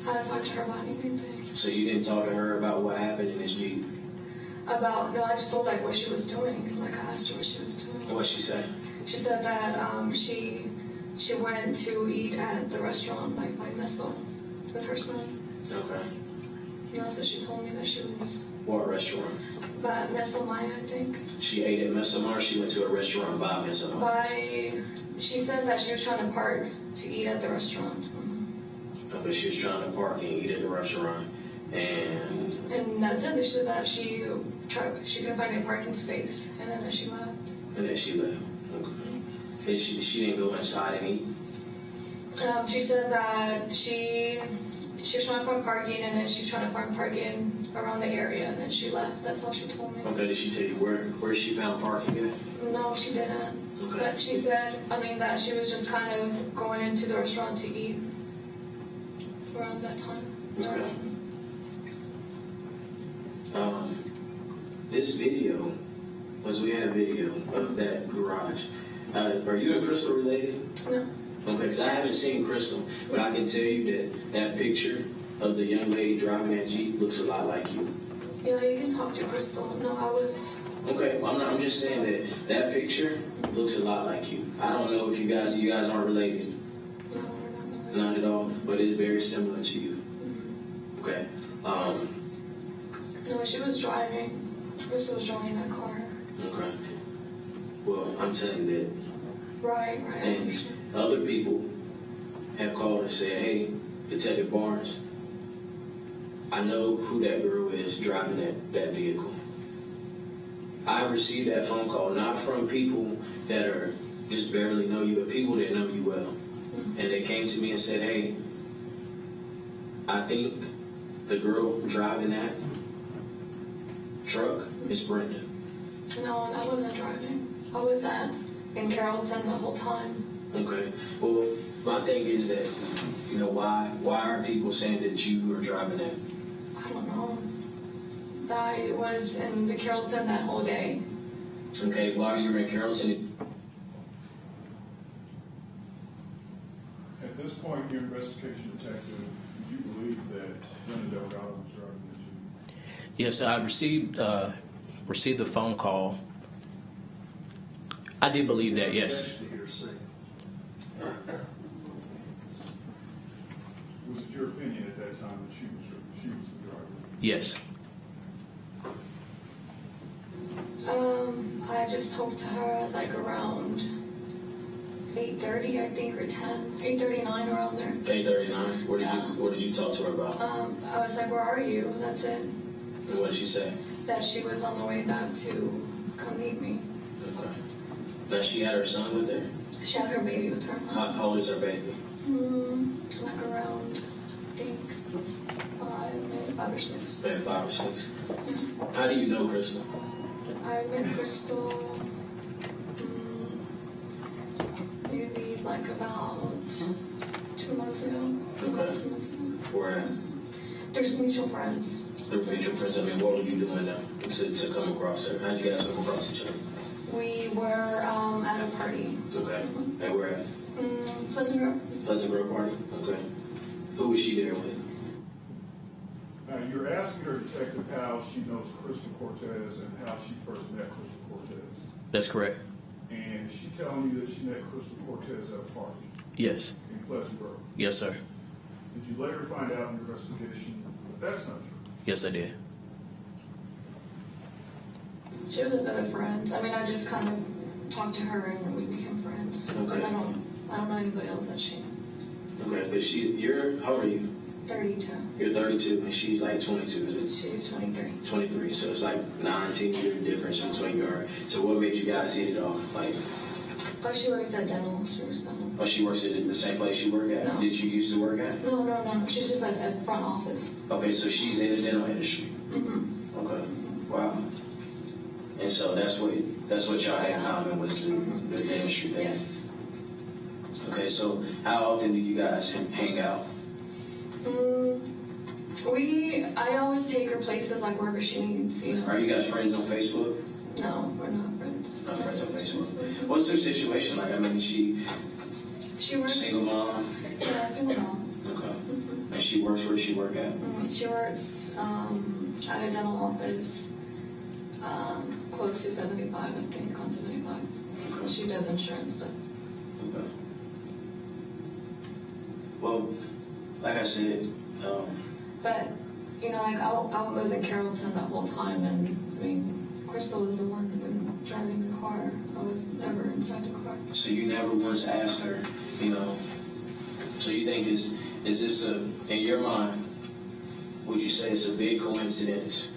F: I haven't talked to her about anything.
G: So you didn't talk to her about what happened in his Jeep?
F: No, I just told like what she was doing. Like I asked her what she was doing.
G: What'd she say?
F: She said that she went to eat at the restaurant like by Missile with her son.
G: Okay.
F: Yeah, so she told me that she was.
G: What restaurant?
F: By Missile Maya, I think.
G: She ate at Missile Maya, or she went to a restaurant by Missile Maya?
F: She said that she was trying to park to eat at the restaurant.
G: Okay, she was trying to park and eat at the restaurant,
F: and that's it. She said that she couldn't find a parking space, and then she left.
G: And then she left. Okay. And she didn't go inside and eat?
F: She said that she was trying to find parking, and then she was trying to find parking around the area, and then she left. That's all she told me.
G: Okay, did she tell you where she found parking at?
F: No, she didn't.
G: Okay.
F: But she said, that she was just kind of going into the restaurant to eat around that time.
G: Okay. This video, because we have video of that garage. Are you and Crystal related?
F: No.
G: Okay, because I haven't seen Crystal, but I can tell you that picture of the young lady driving that Jeep looks a lot like you.
F: Yeah, you can talk to Crystal. No, I was.
G: Okay, I'm just saying that picture looks a lot like you. I don't know if you guys aren't related.
F: No, we're not related.
G: Not at all, but it's very similar to you. Okay.
F: No, she was driving. Crystal was driving that car.
G: Okay. Well, I'm telling you that.
F: Right.
G: And other people have called and said, hey, Detective Barnes, I know who that girl is driving that vehicle. I received that phone call not from people that are just barely know you, but people that know you well. And they came to me and said, hey, I think the girl driving that truck is Brenda.
F: No, I wasn't driving. I was in Carrollton the whole time.
G: Okay. Well, my thing is that, why are people saying that you were driving that?
F: I don't know. I was in the Carrollton that whole day.
G: Okay, while you were in Carrollton.
C: At this point, your investigation detective, do you believe that Brenda Delgado was driving the Jeep?
B: Yes, I received the phone call. I did believe that, yes.
C: Was it your opinion at that time that she was the driver?
B: Yes.
F: I just talked to her like around 8:30, I think, or 10, 8:39 around there.
G: 8:39. What did you talk to her about?
F: I was like, where are you? That's it.
G: And what did she say?
F: That she was on the way back to come meet me.
G: Okay. Now she had her son with her?
F: She had her baby with her.
G: How old is her baby?
F: Like around, I think, 5 or 6.
G: Maybe 5 or 6. How do you know Crystal?
F: I met Crystal maybe like about 2 months ago.
G: Okay. Where at?
F: There's mutual friends.
G: Through mutual friends. I mean, what were you doing now to come across her? How'd you guys come across each other?
F: We were at a party.
G: Okay. And where at?
F: Pleasant Grove.
G: Pleasant Grove party? Okay. Who was she there with?
C: Now, you're asking her, Detective, how she knows Crystal Cortes and how she first met Crystal Cortes.
B: That's correct.
C: And is she telling you that she met Crystal Cortes at a party
B: Yes.
C: in Pleasant Grove?
B: Yes, sir.
C: Did you later find out in your investigation that that's not true?
B: Yes, I did.
F: She was with other friends. I mean, I just kind of talked to her and we became friends.
G: Okay.
F: But I don't know anybody else that she knew.
G: Okay, but how old are you?
F: 32.
G: You're 32 and she's like 22, is it?
F: She's 23.
G: 23, so it's like 19-year difference between you. So what made you guys hit it off? Like,
F: Oh, she works at dental. She works dental.
G: oh, she works at the same place you work at?
F: No.
G: Did you used to work at?
F: No. She's just at front office.
G: Okay, so she's in the dental industry.
F: Mm-hmm.
G: Okay, wow. And so that's what y'all had in common was the industry thing.
F: Yes.
G: Okay, so how often do you guys hang out?
F: I always take her places like wherever she needs, you know.
G: Are you guys friends on Facebook?
F: No, we're not friends.
G: Not friends on Facebook. What's her situation like? I mean,
F: She works.
G: single mom?
F: Yeah, single mom.
G: Okay. And she works where she work at?
F: She works at a dental office close to 75, I think, on 75.
G: Okay.
F: She does insurance stuff.
G: Okay. Well, like I said,
F: But, you know, like I was in Carrollton that whole time, and I mean, Crystal was the one driving the car. I was never inside the car.
G: so you never once asked her, you know, so you think is this in your mind, would you say it's a big coincidence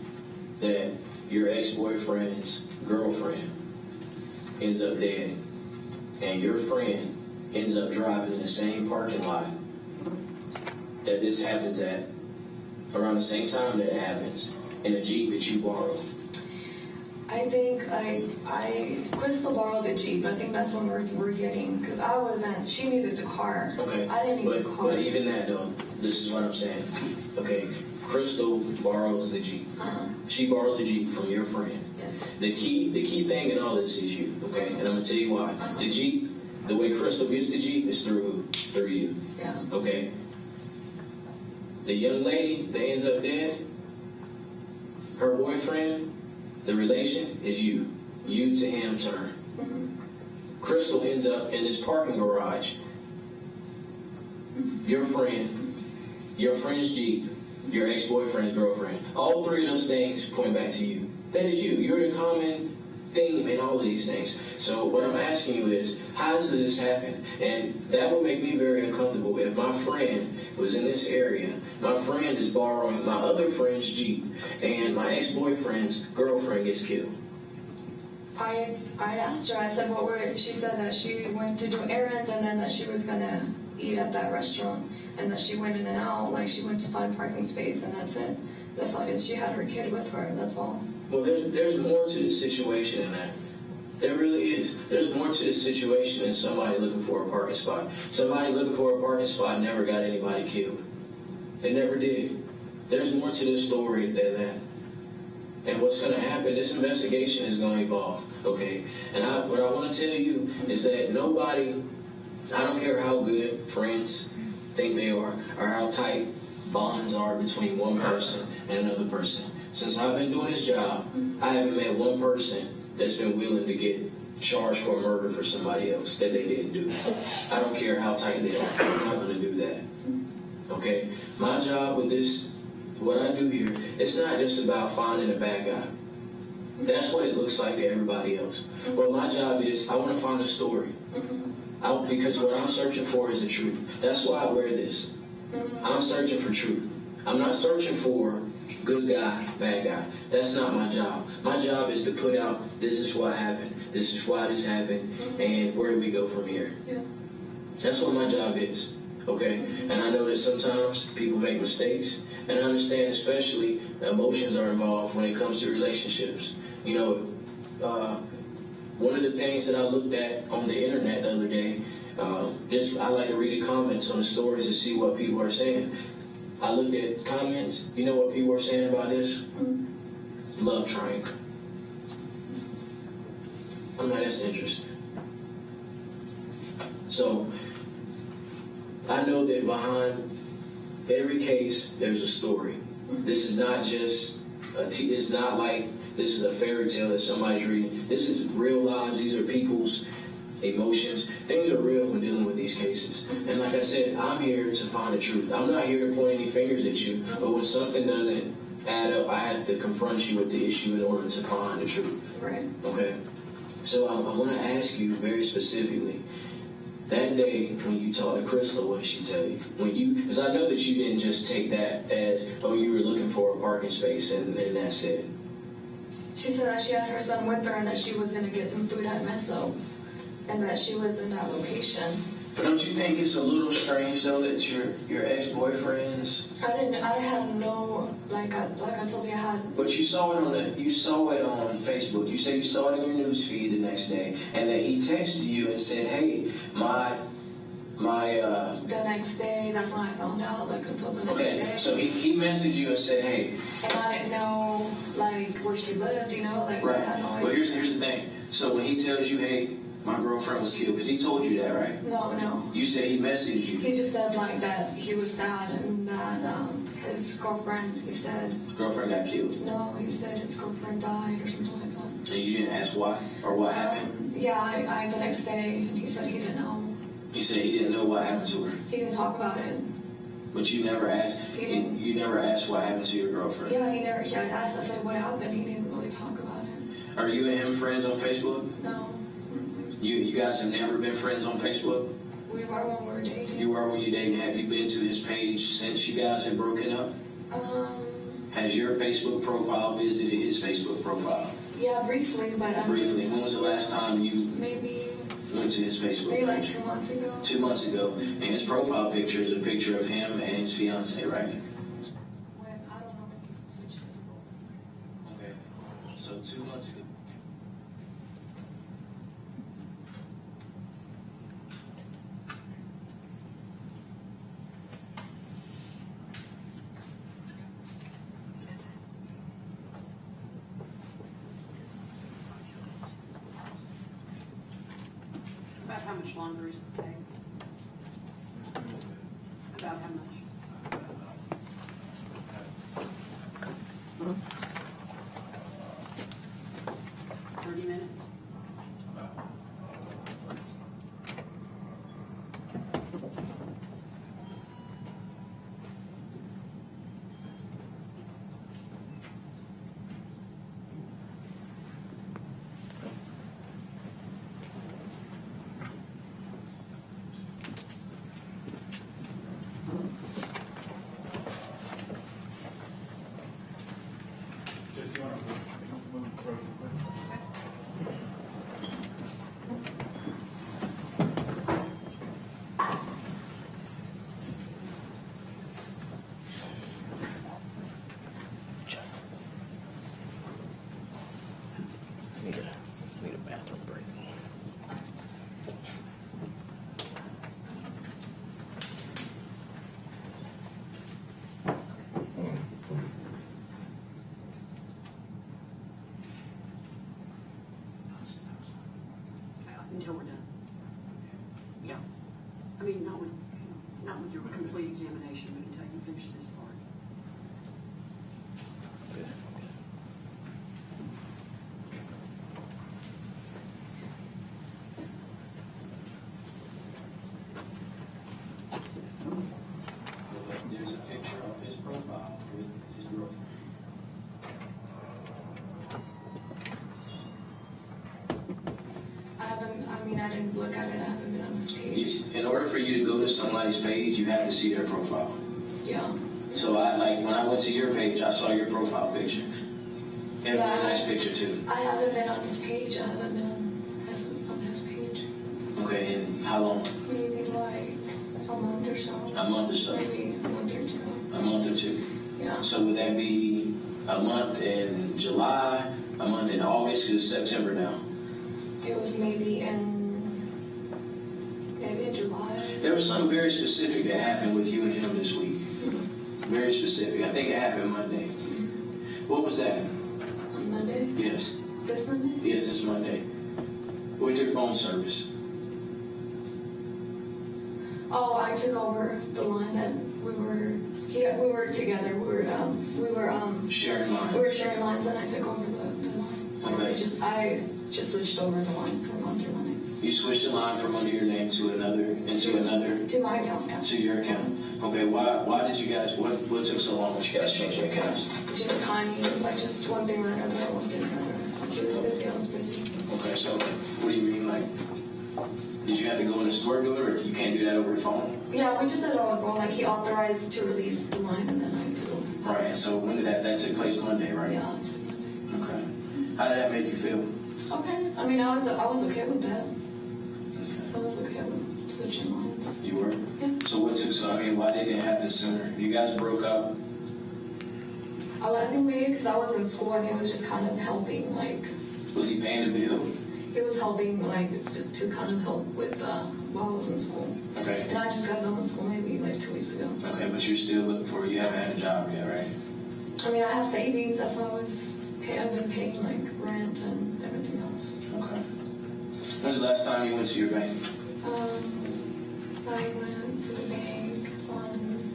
G: that your ex-boyfriend's girlfriend ends up dead and your friend ends up driving in the same parking lot that this happens at around the same time that it happens in a Jeep that you borrowed?
F: I think Crystal borrowed the Jeep. I think that's when we're getting, because I wasn't, she needed the car.
G: Okay.
F: I didn't need the car.
G: But even that though, this is what I'm saying. Okay, Crystal borrows the Jeep. She borrows the Jeep from your friend.
F: Yes.
G: The key thing in all this is you, okay? And I'm gonna tell you why. The Jeep, the way Crystal gets the Jeep is through you.
F: Yeah.
G: Okay? The young lady that ends up dead, her boyfriend, the relation is you. You to him to her. Crystal ends up in this parking garage. Your friend's Jeep, your ex-boyfriend's girlfriend. All three of those things point back to you. That is you. You're the common theme in all of these things. So what I'm asking you is, how does this happen? And that would make me very uncomfortable if my friend was in this area. My friend is borrowing my other friend's Jeep, and my ex-boyfriend's girlfriend gets killed.
F: I asked her, I said, what were, she said that she went to do errands and then that she was going to eat at that restaurant and that she went in and out, like she went to find parking space and that's it. That's all it is. She had her kid with her, that's all.
G: Well, there's more to the situation than that. There really is. There's more to this situation than somebody looking for a parking spot. Somebody looking for a parking spot never got anybody killed. They never did. There's more to this story than that. And what's going to happen, this investigation is going to evolve, okay? And what I want to tell you is that nobody, I don't care how good friends think they are or how tight bonds are between one person and another person. Since I've been doing this job, I haven't met one person that's been willing to get charged for murder for somebody else that they didn't do. I don't care how tight they are. I'm not going to do that. Okay? My job with this, what I do here, it's not just about finding a bad guy. That's what it looks like to everybody else. Well, my job is I want to find a story. Because what I'm searching for is the truth. That's why I wear this. I'm searching for truth. I'm not searching for good guy, bad guy. That's not my job. My job is to put out, this is what happened, this is why this happened, and where do we go from here?
F: Yeah.
G: That's what my job is, okay? And I know that sometimes people make mistakes, and I understand especially emotions are involved when it comes to relationships. You know, one of the things that I looked at on the internet the other day, I like to read the comments on the stories to see what people are saying. I looked at comments. You know what people are saying about this? Love triangle. I'm like, that's interesting. So I know that behind every case, there's a story. This is not just it's not like this is a fairy tale that somebody's reading. This is real lives. These are people's emotions. Things are real when dealing with these cases. And like I said, I'm here to find the truth. I'm not here to point any fingers at you, but when something doesn't add up, I have to confront you with the issue in order to find the truth.
F: Right.
G: Okay? So I want to ask you very specifically, that day when you talked to Crystal, what did she tell you? Because I know that you didn't just take that as, oh, you were looking for a parking space and that's it.
F: She said that she had her son with her and that she was going to get some food at Meso and that she was in that location.
G: But don't you think it's a little strange though that your ex-boyfriend's?
F: I had no, like I told you, I had.
G: But you saw it on Facebook. You said you saw it in your news feed the next day, and that he texted you and said, "Hey, my."
F: The next day, that's when I found out. Like it was the next day.
G: So he messaged you and said, "Hey."
F: And I didn't know like where she lived, you know, like
G: right.
F: I had no idea.
G: But here's the thing. So when he tells you, "Hey, my girlfriend was killed," because he told you that, right?
F: No.
G: You said he messaged you.
F: He just said like that he was sad and that his girlfriend, he said.
G: Girlfriend got killed.
F: No, he said his girlfriend died or something like that.
G: And you didn't ask why or what happened?
F: Yeah, I the next day, and he said he didn't know.
G: He said he didn't know what happened to her.
F: He didn't talk about it.
G: But you never asked. You never asked what happened to your girlfriend.
F: Yeah, he never. Yeah, I asked. I said what happened. He didn't really talk about it.
G: Are you and him friends on Facebook?
F: No.
G: You guys have never been friends on Facebook?
F: We were when we were dating.
G: You were when you dated. Have you been to his page since you guys have broken up? Has your Facebook profile visited his Facebook profile?
F: Yeah, briefly, but
G: briefly. When was the last time you
F: maybe
G: went to his Facebook
F: maybe like
G: page?
F: 2 months ago.
G: 2 months ago. And his profile picture is a picture of him and his fiance, right?
F: When I don't know when he switched his role.
G: Okay. So 2 months ago.
A: About how much longer is the take? About how much? 30 minutes?
B: Need a bathroom break.
A: Until we're done. Yeah. I mean, not with your complete examination, but until you finish this part.
G: There's a picture of his profile with his girlfriend.
F: I didn't look at it. I haven't been on his page.
G: In order for you to go to somebody's page, you have to see their profile.
F: Yeah.
G: So when I went to your page, I saw your profile picture. And a really nice picture too.
F: I haven't been on his page. I haven't been on his page.
G: Okay, and how long?
F: Maybe like a month or so.
G: A month or so.
F: Maybe a month or two.
G: A month or two.
F: Yeah.
G: So would that be a month in July, a month in August, because it's September now?
F: It was maybe in July.
G: There was something very specific that happened with you and him this week. Very specific. I think it happened Monday. What was that?
F: On Monday?
G: Yes.
F: This Monday?
G: Yes, this Monday. What's your phone service?
F: Oh, I took over the line that we were together. We were
G: Sharing lines.
F: We were sharing lines, and I took over the line.
G: Okay.
F: I just switched over the line from under my name.
G: You switched the line from under your name to another,
F: To my account, yeah.
G: to your account. Okay, why did you guys, what took so long that you guys changed your accounts?
F: Just timing, like just one thing or another, one thing or another. Like he was busy, I was busy.
G: Okay, so what do you mean, like, did you have to go in the store to do it, or you can't do that over the phone?
F: Yeah, we just did it on the phone. Like he authorized to release the line, and then I did.
G: Right, so when did that took place Monday, right?
F: Yeah.
G: Okay. How did that make you feel?
F: Okay. I mean, I was okay with that. I was okay with switching lines.
G: You were?
F: Yeah.
G: So why didn't it happen sooner? You guys broke up?
F: I think maybe because I was in school and he was just kind of helping, like.
G: Was he paying the bill?
F: He was helping, like, to kind of help with while I was in school.
G: Okay.
F: And I just got done with school maybe like 2 weeks ago.
G: Okay, but you're still looking for, you haven't had a job yet, right?
F: I mean, I have savings. That's how I've been paying like rent and everything else.
G: Okay. When's the last time you went to your bank?
F: I went to the bank on,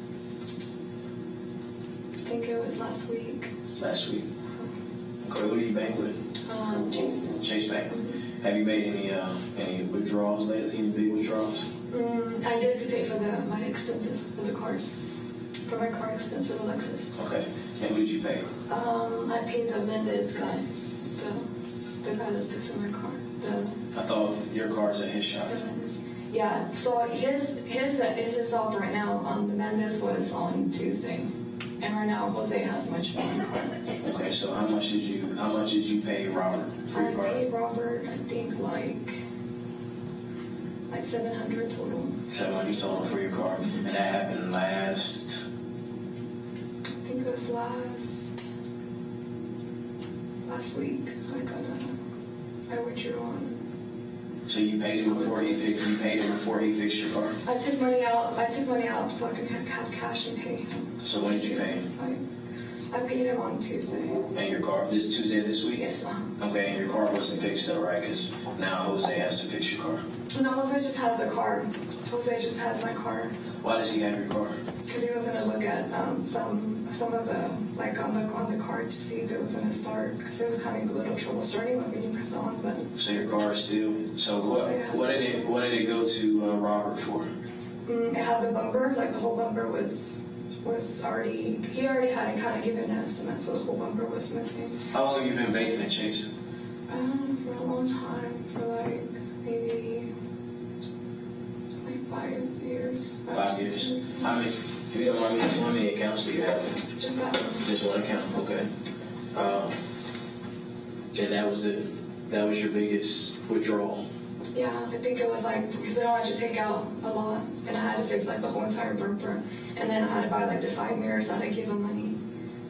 F: I think it was last week.
G: Last week. Okay, who do you bank with?
F: Chase.
G: Chase Bank. Have you made any withdrawals lately? Any big withdrawals?
F: I did to pay for my expenses for the cars, for my car expense for the Lexus.
G: Okay. And who did you pay?
F: I paid the Mendez guy, the guy that's fixing my car.
G: I thought your car's at his shop.
F: The Mendez. Yeah. So his off right now on the Mendez was on Tuesday, and right now Jose has much more.
G: Okay. So how much did you pay Robert for your car?
F: I paid Robert, I think like $700 total.
G: $700 total for your car, and that happened last.
F: I think it was last week. I withdrew on.
G: So you paid him before he fixed your car.
F: I took money out so I can have cash and pay him.
G: So when did you pay him?
F: I paid him on Tuesday.
G: And your car this Tuesday this week?
F: Yes,
G: Okay, and your car wasn't fixed though, right? Because now Jose has to fix your car.
F: No, Jose just has the car. Jose just has my car.
G: Why does he have your car?
F: Because he was gonna look at some of the on the car to see if it was gonna start. Because it was having a little trouble starting when you press the on button.
G: So your car is still. So what did it go to Robert for?
F: It had the bumper. Like the whole bumper was already. He already had kind of given an estimate, so the whole bumper was missing.
G: How long have you been banking at Chase?
F: For a long time. For like maybe 5 years.
G: 5 years. How many? If you don't mind me asking, how many accounts do you have?
F: Just that one.
G: Just one account. Okay. And that was it. That was your biggest withdrawal.
F: Yeah, I think it was like, because then I had to take out a lot, and I had to fix like the whole entire bumper, and then I had to buy like the side mirror, so I had to give him money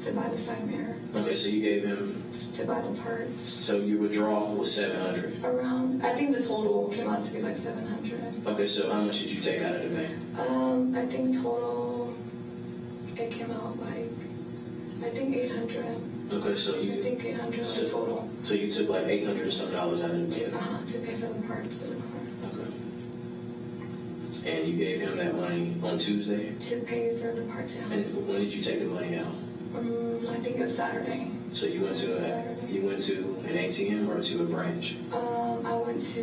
F: to buy the side mirror.
G: Okay, so you gave him.
F: To buy the parts.
G: So your withdrawal was $700.
F: Around, I think the total came out to be like $700.
G: Okay, so how much did you take out of the bank?
F: I think total, it came out like, I think $800.
G: Okay, so
F: I think $800 total.
G: So you took like $800 or some dollars out of the bank.
F: To pay for the parts of the car.
G: Okay. And you gave him that money on Tuesday?
F: To pay for the parts, yeah.
G: And when did you take the money out?
F: I think it was Saturday.
G: So you went to an ATM or to a branch?
F: I went to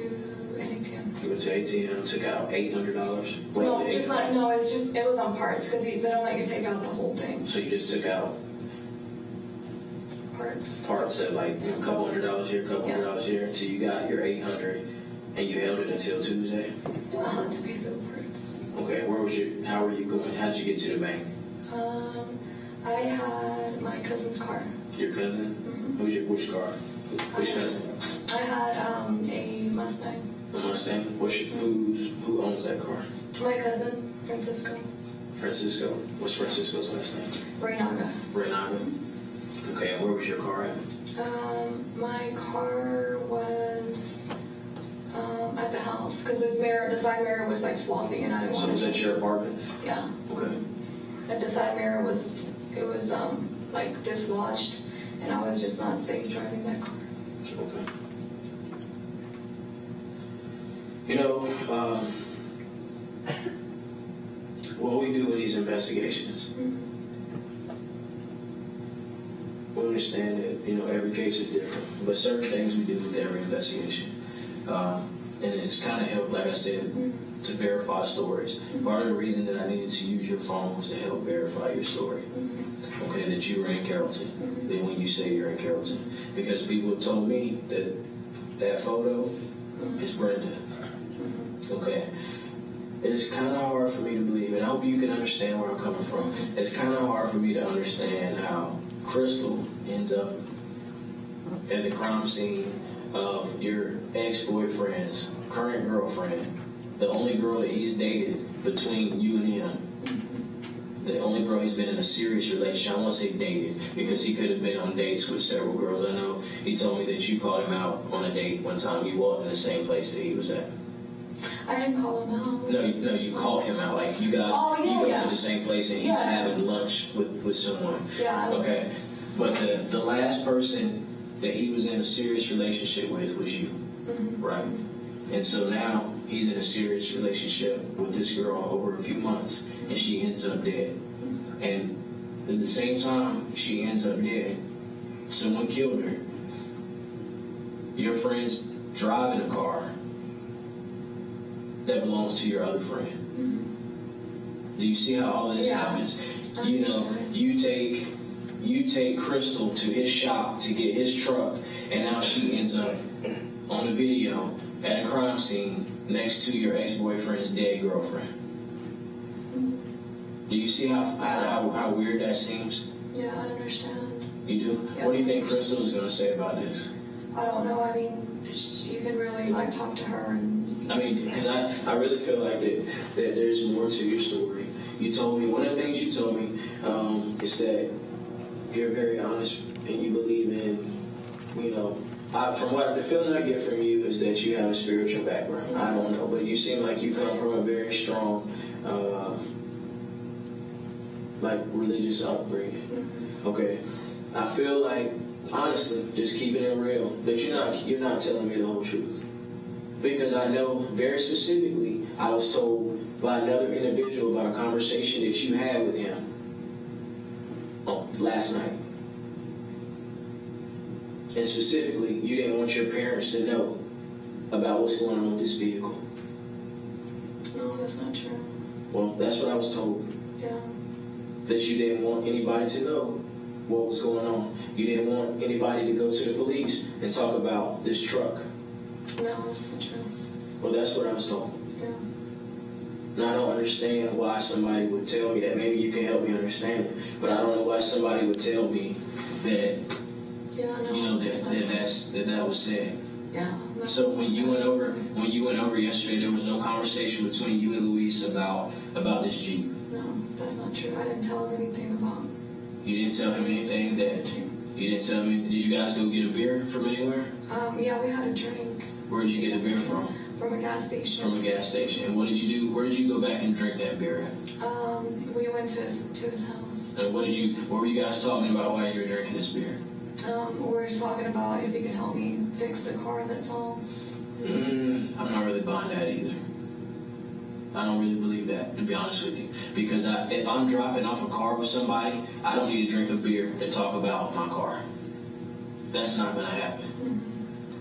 F: an ATM.
G: You went to ATM, took out $800?
F: No, just not. No, it was on parts because they don't let you take out the whole thing.
G: So you just took out parts at like a couple $100 here, $200 here, until you got your $800, and you held it until Tuesday.
F: To pay for the parts.
G: Okay, how were you going? How did you get to the bank?
F: I had my cousin's car.
G: Your cousin? Mm-hmm. Which car? Which cousin?
F: I had a Mustang.
G: A Mustang? Who owns that car?
F: My cousin, Francisco.
G: Francisco? What's Francisco's last name?
F: Reynaga.
G: Okay, and where was your car at?
F: My car was at the house because the side mirror was like flopping and I didn't want to.
G: So was that your apartment?
F: Yeah.
G: Okay.
F: And the side mirror was like dislodged, and I was just not safe driving that car.
G: Okay. You know, what we do in these investigations, we understand that, you know, every case is different, but certain things we do with every investigation. And it's kind of helped, like I said, to verify stories. Part of the reason that I needed to use your phone was to help verify your story. Okay, that you were in Carrollton, then when you say you're in Carrollton. Because people have told me that that photo is Brenda. Okay. It's kind of hard for me to believe, and I hope you can understand where I'm coming from. It's kind of hard for me to understand how Crystal ends up at the crime scene of your ex-boyfriend's current girlfriend, the only girl that he's dated between you and him, the only girl he's been in a serious relationship. I won't say dated, because he could have been on dates with several girls. I know he told me that you called him out on a date one time. You walked in the same place that he was at.
F: I didn't call him out.
G: No, you called him out. Like, you guys, you go to the same place and he's having lunch with someone.
F: Yeah.
G: Okay. But the last person that he was in a serious relationship with was you, right? And so now he's in a serious relationship with this girl over a few months, and she ends up dead. And at the same time she ends up dead, someone killed her. Your friend's driving a car that belongs to your other friend. Do you see how all of this happens? You know, you take Crystal to his shop to get his truck, and now she ends up on a video at a crime scene next to your ex-boyfriend's dead girlfriend. Do you see how weird that seems?
F: Yeah, I understand.
G: You do?
F: Yeah.
G: What do you think Crystal is going to say about this?
F: I don't know. I mean, you can really talk to her and.
G: I mean, because I really feel like that there's more to your story. You told me, one of the things you told me is that you're very honest and you believe in, you know, from what the feeling I get from you is that you have a spiritual background. I don't know, but you seem like you come from a very strong, religious upbringing. Okay, I feel like, honestly, just keeping it real, that you're not telling me the whole truth. Because I know very specifically, I was told by another individual about a conversation that you had with him last night. And specifically, you didn't want your parents to know about what's going on with this vehicle.
F: No, that's not true.
G: Well, that's what I was told.
F: Yeah.
G: That you didn't want anybody to know what was going on. You didn't want anybody to go to the police and talk about this truck.
F: No, that's not true.
G: Well, that's what I was told.
F: Yeah.
G: And I don't understand why somebody would tell me that. Maybe you can help me understand it. But I don't know why somebody would tell me that, that was said.
F: Yeah.
G: So when you went over yesterday, there was no conversation between you and Luis about this Jeep.
F: No, that's not true. I didn't tell him anything about.
G: You didn't tell him anything that. You didn't tell me. Did you guys go get a beer from anywhere?
F: Yeah, we had a drink.
G: Where did you get the beer from?
F: From a gas station.
G: From a gas station. And what did you do? Where did you go back and drink that beer at?
F: We went to his house.
G: And what were you guys talking about while you were drinking this beer?
F: We were just talking about if he could help me fix the car, that's all.
G: I'm not really buying that either. I don't really believe that, to be honest with you. Because if I'm dropping off a car with somebody, I don't need to drink a beer to talk about my car. That's not going to happen.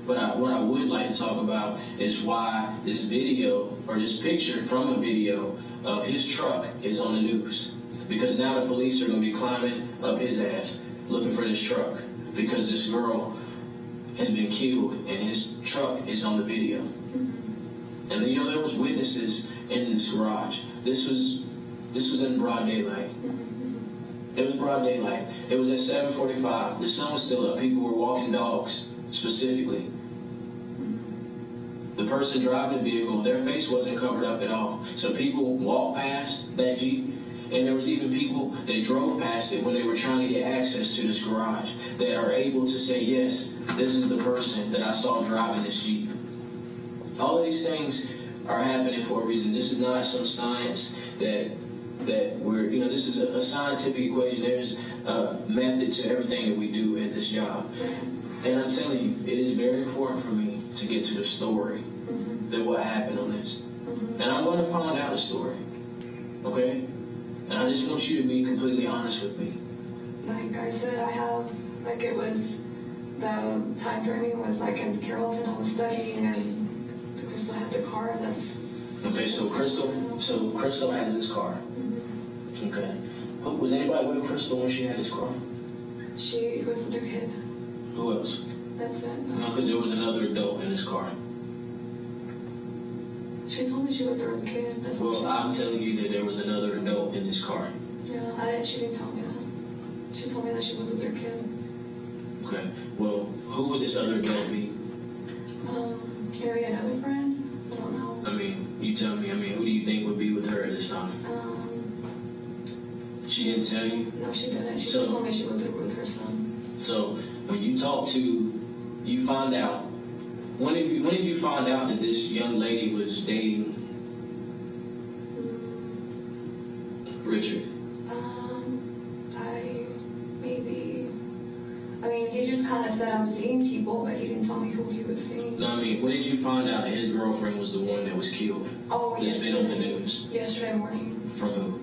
G: But what I would like to talk about is why this video, or this picture from a video of his truck is on the news. Because now the police are going to be climbing up his ass, looking for this truck. Because this girl has been killed and his truck is on the video. And there was witnesses in this garage. This was in broad daylight. It was broad daylight. It was at 7:45. The sun was still up. People were walking dogs, specifically. The person driving the vehicle, their face wasn't covered up at all. So people walked past that Jeep, and there was even people that drove past it when they were trying to get access to this garage that are able to say, yes, this is the person that I saw driving this Jeep. All of these things are happening for a reason. This is not some science that we're, this is a scientific equation. There's a method to everything that we do at this job. And I'm telling you, it is very important for me to get to the story that what happened on this. And I'm going to find out the story. Okay? And I just want you to be completely honest with me.
F: Like I said, it was, the time framing was like in Carrollton, I was studying, and Crystal had the car,
G: Okay, so Crystal has this car.
F: Mm-hmm.
G: Okay. Was anybody with Crystal when she had this car?
F: She was with her kid.
G: Who else?
F: That's it.
G: No, because there was another adult in this car.
F: She told me she was there with a kid. That's what
G: Well,
F: she
G: I'm telling you that there was another adult in this car.
F: Yeah, she didn't tell me that. She told me that she was with her kid.
G: Okay. Well, who would this other adult be?
F: Maybe another friend. I don't know.
G: I mean, you tell me. I mean, who do you think would be with her at this time? She didn't tell you?
F: No, she didn't. She just told me she was there with her son.
G: So when you talk to, you find out. When did you find out that this young lady was dating Richard?
F: He just kind of said I'm seeing people, but he didn't tell me who he was seeing.
G: No, I mean, when did you find out that his girlfriend was the one that was killed?
F: Oh,
G: It's been on the news.
F: Yesterday morning.
G: From who?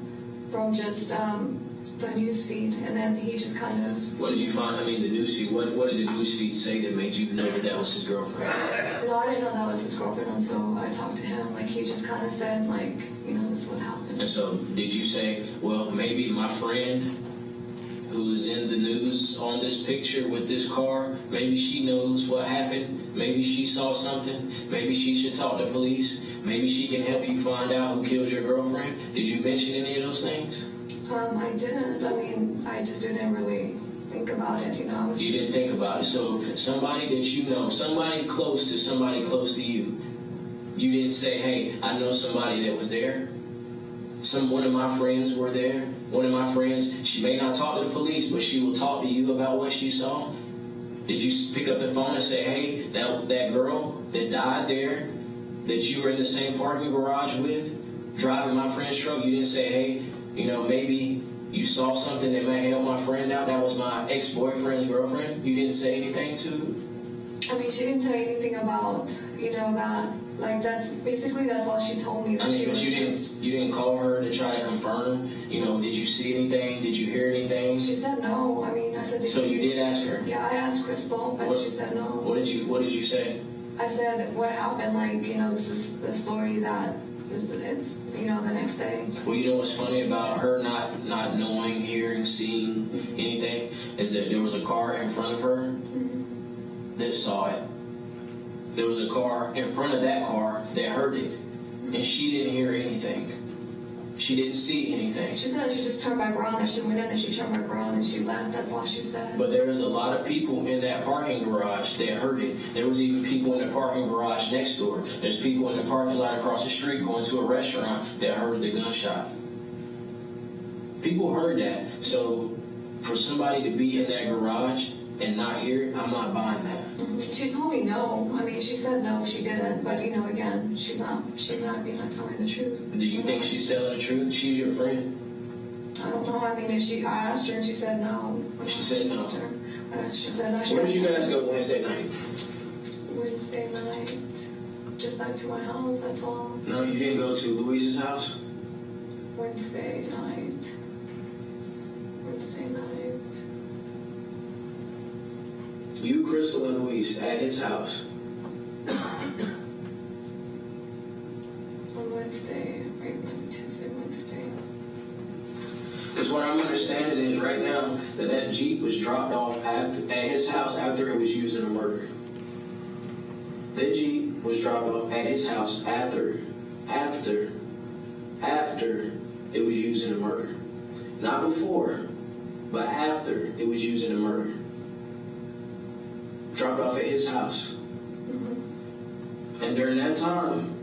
F: From just the news feed, and then he just kind of.
G: What did you find? I mean, the news feed. What did the news feed say that made you know that was his girlfriend?
F: No, I didn't know that was his girlfriend until I talked to him. Like, he just kind of said, like, this is what happened.
G: And so, did you say, well, maybe my friend who is in the news on this picture with this car, maybe she knows what happened, maybe she saw something, maybe she should talk to police, maybe she can help you find out who killed your girlfriend? Did you mention any of those things?
F: I didn't. I mean, I just didn't really think about it,
G: You didn't think about it. So somebody that you know, somebody close to you, you didn't say, hey, I know somebody that was there. One of my friends were there. One of my friends, she may not talk to the police, but she will talk to you about what she saw. Did you pick up the phone and say, hey, that girl that died there, that you were in the same parking garage with, driving my friend's truck, you didn't say, hey, maybe you saw something that may help my friend out. That was my ex-boyfriend's girlfriend. You didn't say anything to?
F: I mean, she didn't say anything about, that. Like, that's all she told me. That
G: you didn't call her to try to confirm? Did you see anything? Did you hear anything?
F: She said no. I mean, I said.
G: So you did ask her?
F: Yeah, I asked Crystal, but she said no.
G: What did you say?
F: I said, what happened? Like, this is the story that it's the next day.
G: Well, you know what's funny about her not knowing, hearing, seeing anything is that there was a car in front of her that saw it. There was a car in front of that car that heard it, and she didn't hear anything. She didn't see anything.
F: She said she just turned back around, and she went in, and she turned back around, and she left. That's all she said.
G: But there was a lot of people in that parking garage that heard it. There was even people in the parking garage next door. There's people in the parking lot across the street going to a restaurant that heard the gunshot. People heard that. So for somebody to be in that garage and not hear it, I'm not buying that.
F: She told me no. I mean, she said no, she didn't. But, again, she's not not telling the truth.
G: Do you think she's telling the truth? She's your friend?
F: I don't know. I mean, I asked her and she said no.
G: She said no.
F: She said no.
G: Where did you guys go Wednesday night?
F: Wednesday night. Just back to my house, that's all.
G: No, you didn't go to Louise's house?
F: Wednesday night.
G: You, Crystal, and Louise at his house.
F: On Wednesday, Tuesday, Wednesday.
G: Because what I'm understanding is right now that Jeep was dropped off at his house after it was used in a murder. That Jeep was dropped off at his house after it was used in a murder. Not before, but after it was used in a murder. Dropped off at his house.
F: Mm-hmm.
G: And during that time,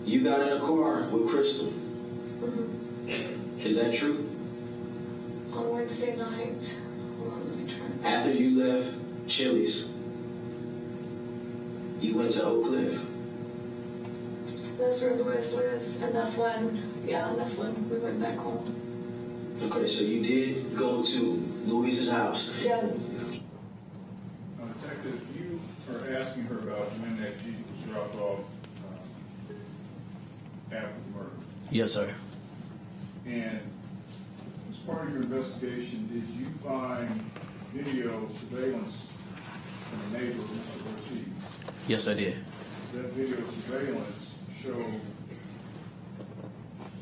G: you got in a car with Crystal.
F: Mm-hmm.
G: Is that true?
F: On Wednesday night. Hold on, let me try.
G: After you left Chili's, you went to Oak Cliff.
F: That's where Lois lives, and that's when we went back home.
G: Okay, so you did go to Louise's house.
F: Yeah.
C: Detective, you are asking her about when that Jeep was dropped off after the murder.
B: Yes, sir.
C: And your investigation, did you find video surveillance from a neighbor, Mr. Ortiz?
B: Yes, I did.
C: Does that video surveillance show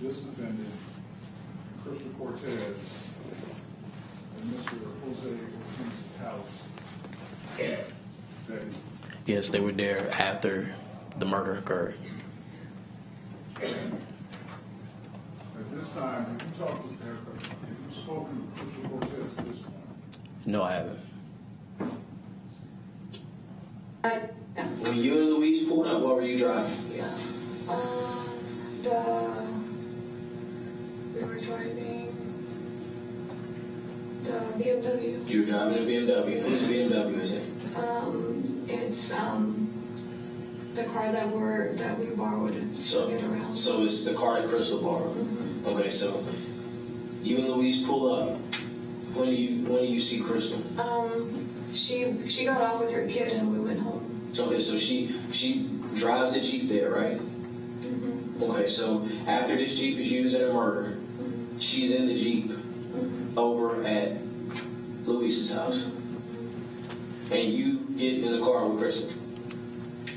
C: this defendant, Kristopher Cortes, and Mr. Jose Ortiz's house? That
B: Yes, they were there after the murder occurred.
C: at this time, have you spoken to Kristopher Cortes at this point?
B: No, I haven't.
G: When you and Louise pulled up, what were you driving?
F: Yeah. We were driving the BMW.
G: You were driving a BMW. Whose BMW is it?
F: It's the car that we borrowed to get around.
G: So it's the car that Crystal borrowed.
F: Mm-hmm.
G: Okay, so you and Louise pull up. When do you see Crystal?
F: She got off with her kid and we went home.
G: Okay, so she drives the Jeep there, right?
F: Mm-hmm.
G: Okay, so after this Jeep is used in a murder, she's in the Jeep over at Louise's house. And you get in the car with Crystal.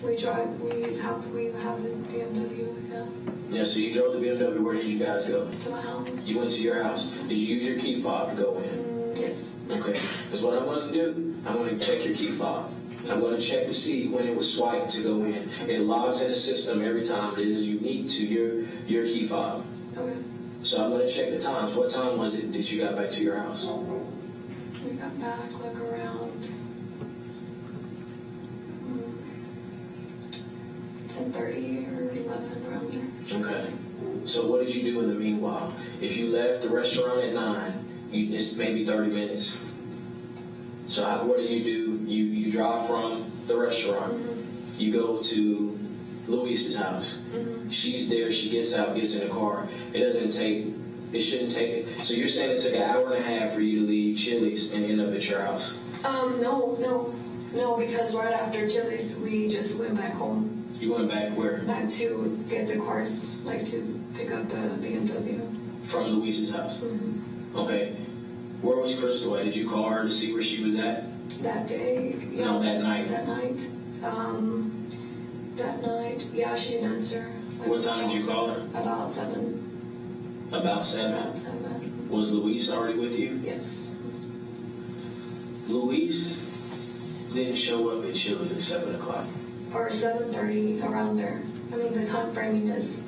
F: We have the BMW, yeah.
G: Yeah, so you drove the BMW. Where did you guys go?
F: To my house.
G: You went to your house. Did you use your key fob to go in?
F: Yes.
G: Okay, because what I want to do, I want to check your key fob. I'm going to check to see when it was swiped to go in. It logs in the system every time. It is unique to your key fob.
F: Okay.
G: So I'm going to check the times. What time was it that you got back to your house?
F: We got back like around 10:30 or 11, around there.
G: Okay. So what did you do in the meanwhile? If you left the restaurant at 9, it's maybe 30 minutes. So what do? You drive from the restaurant.
F: Mm-hmm.
G: You go to Louise's house.
F: Mm-hmm. She's
G: There. She gets out, gets in the car. It shouldn't take it. So you're saying it took an hour and a half for you to leave Chili's and end up at your house?
F: No, because right after Chili's, we just went back home.
G: You went back where?
F: Back to get the cars, like to pick up the BMW.
G: From Louise's house.
F: Mm-hmm.
G: Okay. Where was Crystal at? Did you call her to see where she was at?
F: That day? Yeah.
G: No, that night.
F: That night, yeah, she didn't answer.
G: What time did you call her?
F: About 7.
G: About 7.
F: About 7.
G: Was Louise already with you?
F: Yes.
G: Louise didn't show up at Chili's at 7 o'clock.
F: Or 7:30, around there. I mean, the time framing is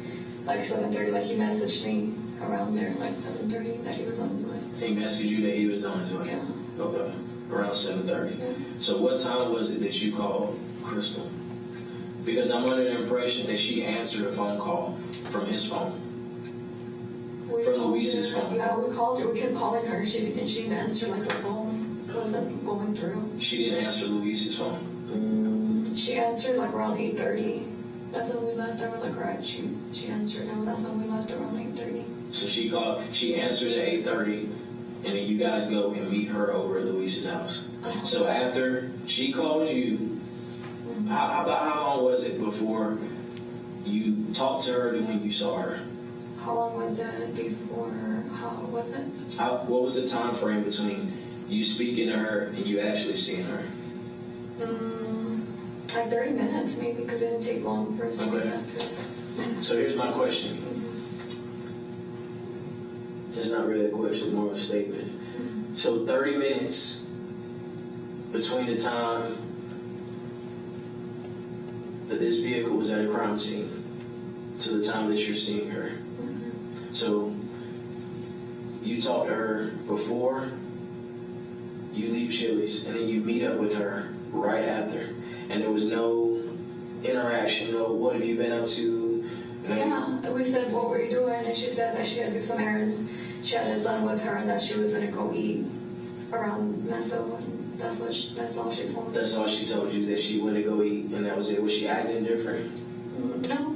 F: like 7:30. Like he messaged me around there, like 7:30, that he was on his way.
G: He messaged you that he was on his way?
F: Yeah.
G: Okay. Around 7:30.
F: Yeah.
G: So what time was it that you called Crystal? Because I'm under the impression that she answered a phone call from his phone. From Louise's phone.
F: Yeah, we called her. We kept calling her. She didn't answer. Like her phone wasn't going through.
G: She didn't answer Louise's phone?
F: She answered like around 8:30. That's when we left. They were like, right, she answered. And that's when we left around 8:30.
G: So she answered at 8:30, and then you guys go and meet her over at Louise's house. So after she calls you, how long was it before you talked to her and when you saw her?
F: How long was it before? How was it?
G: What was the time frame between you speaking to her and you actually seeing her?
F: Like 30 minutes maybe, because it didn't take long for us to get
G: Okay.
F: back to us.
G: So here's my question. It's not really a question, more of a statement. So 30 minutes between the time that this vehicle was at a crime scene to the time that you're seeing her. So you talk to her before you leave Chili's, and then you meet up with her right after, and there was no interaction, no what have you been up to?
F: Yeah, we said, what were you doing? And she said that she had to do some errands. She had a son with her and that she was going to go eat around Meso, and that's all she told me.
G: That's all she told you, that she went to go eat, and that was it. Was she acting different?
F: No.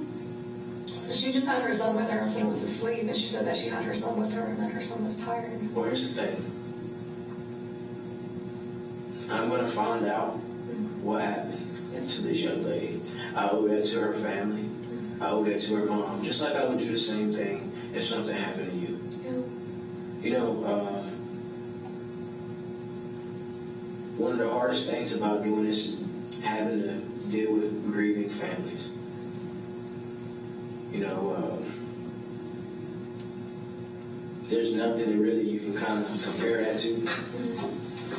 F: She just had her son with her. Her son was asleep, and she said that she had her son with her and that her son was tired.
G: Well, here's the thing. I'm going to find out what happened to this young lady. I owe that to her family. I owe that to her mom. Just like I would do the same thing if something happened to you.
F: Yeah.
G: One of the hardest things about doing this is having to deal with grieving families. There's nothing that really you can kind of compare that to.